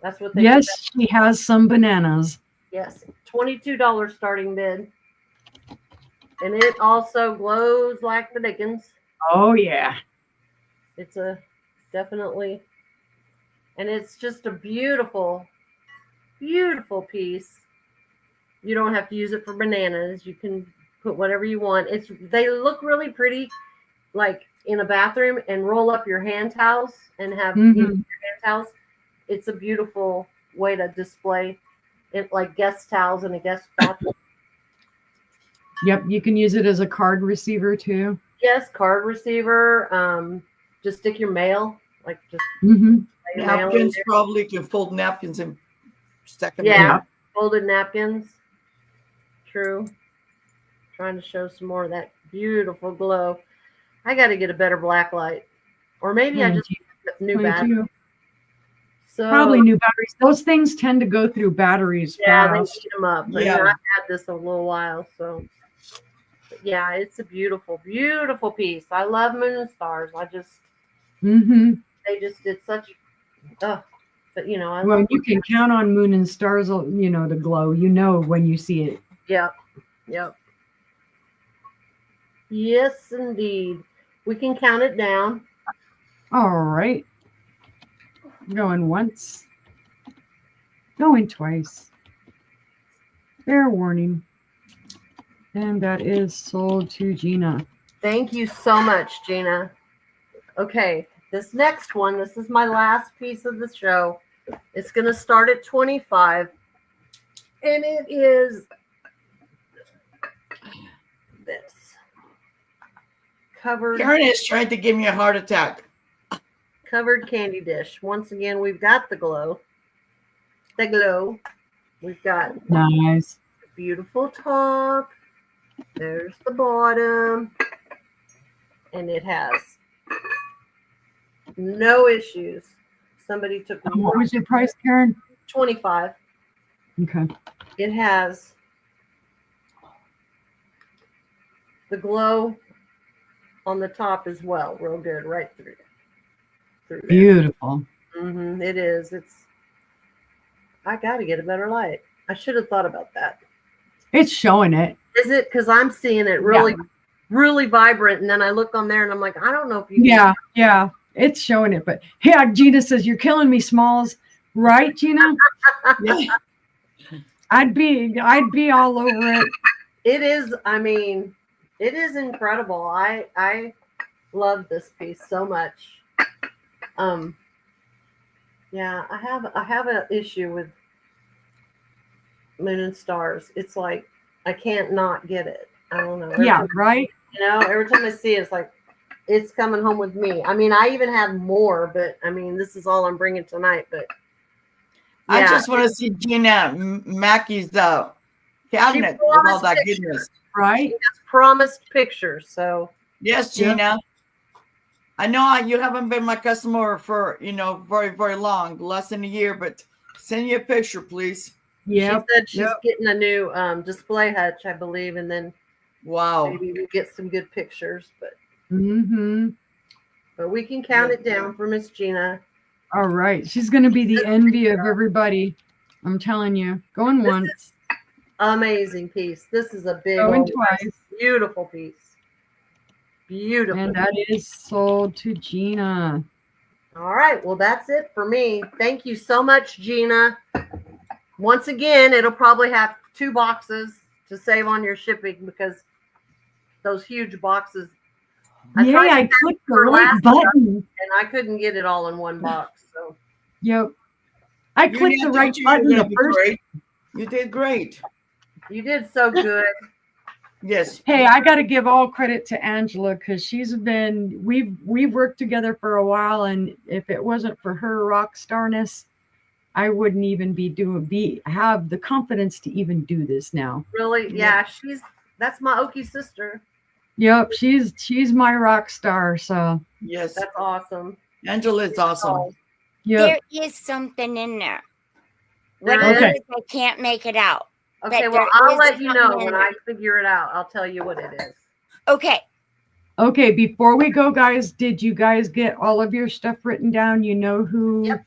That's what they Yes, she has some bananas. Yes, $22 starting bid. And it also glows like the dickens. Oh, yeah. It's definitely, and it's just a beautiful, beautiful piece. You don't have to use it for bananas. You can put whatever you want. They look really pretty, like in a bathroom, and roll up your hand towels and have your hand towels. It's a beautiful way to display it, like guest towels in a guest bathroom. Yep, you can use it as a card receiver too. Yes, card receiver. Just stick your mail, like just napkins. Probably can fold napkins and stack them. Yeah, folded napkins. True. Trying to show some more of that beautiful glow. I got to get a better black light, or maybe I just get new batteries. So probably new batteries. Those things tend to go through batteries fast. They heat them up. But I've had this a little while, so yeah, it's a beautiful, beautiful piece. I love Moon and Stars. I just they just did such but well, you can count on Moon and Stars, to glow. When you see it. Yep. Yes, indeed. We can count it down. All right. Going once. Going twice. Fair warning. And that is sold to Gina. Thank you so much, Gina. Okay, this next one, this is my last piece of the show. It's going to start at 25. And it is this. Covered. Karen is trying to give me a heart attack. Covered candy dish. Once again, we've got the glow. The glow. We've got nice. Beautiful top. There's the bottom. And it has no issues. Somebody took. What was your price, Karen? 25. Okay. It has the glow on the top as well. Real good, right through there. Beautiful. It is. I got to get a better light. I should have thought about that. It's showing it. Is it? Because I'm seeing it really, really vibrant. And then I look on there and I'm like, I don't know if you. Yeah. It's showing it. But yeah, Gina says, you're killing me, Smalls. Right, Gina? Yeah. I'd be all over it. It is. I mean, it is incredible. I love this piece so much. Yeah, I have an issue with Moon and Stars. It's like I can't not get it. I don't know. Right. Every time I see it, it's like It's coming home with me. I mean, I even have more, but I mean, this is all I'm bringing tonight. But I yeah, just want to see Gina Mackey's cabinet with all promised that pictures. goodness. Right? she has promised pictures. So Yes, Yep. Gina. I know you haven't been my customer for very, very long, less than a year, but send you a picture, please. Yep. she said she's Yep. getting a new display hutch, I believe, and then Wow. maybe we get some good pictures. Mm-hmm. But we can count it down for Miss Gina. All right. She's going to be the envy of everybody. I'm telling you. Going once, Amazing piece. This is a big, going old, twice. beautiful piece. Beautiful. And that is sold to Gina. All right. Well, that's it for me. Thank you so much, Gina. Once again, it'll probably have 2 boxes to save on your shipping because those huge boxes. Yay, tried I to clicked the for right last button. and I couldn't get it all in one box. So Yep. I You clicked the did- right you button did the first. great. You did great. you did so good. Yes. Hey, I got to give all credit to Angela because we've worked together for a while, and if it wasn't for her rock starness, I wouldn't even have the confidence to even do this now. Really, yeah. That's my Okie sister. Yep, she's my rock star. So Yes. That's awesome. Angela is awesome. yep. There is something in there. There What it is? is, I can't make it out. Okay, But well, there I'll is let you know something in when I figure it out. I'll tell you what it is. Okay. Okay, before we go, guys, did you guys get all of your stuff written down? You know who? Yep.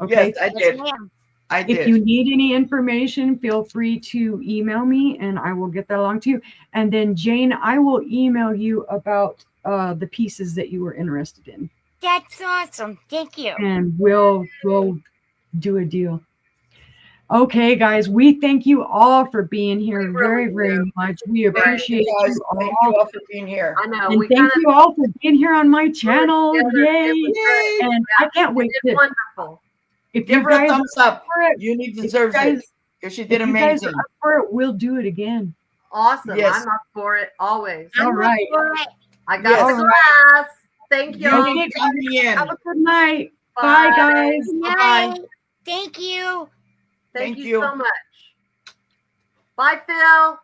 Okay. Yes, I Yes, did. ma'am. I did. If you need any information, feel free to email me and I will get that along to you. And then Jane, I will email you about the pieces that you were interested in. That's awesome. Thank you. And we'll do a deal. Okay, guys, we thank you all for being here very, very much. We appreciate Guys, you thank all. you all for being here. I know. And We thank kind you all for being here on my channel. together. Yay! It was great. And I can't wait did to wonderful. if Give you her a guys thumbs are up. for it, Uni if you deserves guys- it. Because she did if you guys are amazing. up for it, we'll do it again. Awesome. Yes. I'm up for it always. All right. I got Yes. the glass. Thank you. Uni, Okay, count me in. Have a good night. Bye, guys. Good Bye. night. Thank you. Thank Thank you you. so much. Bye, Phil.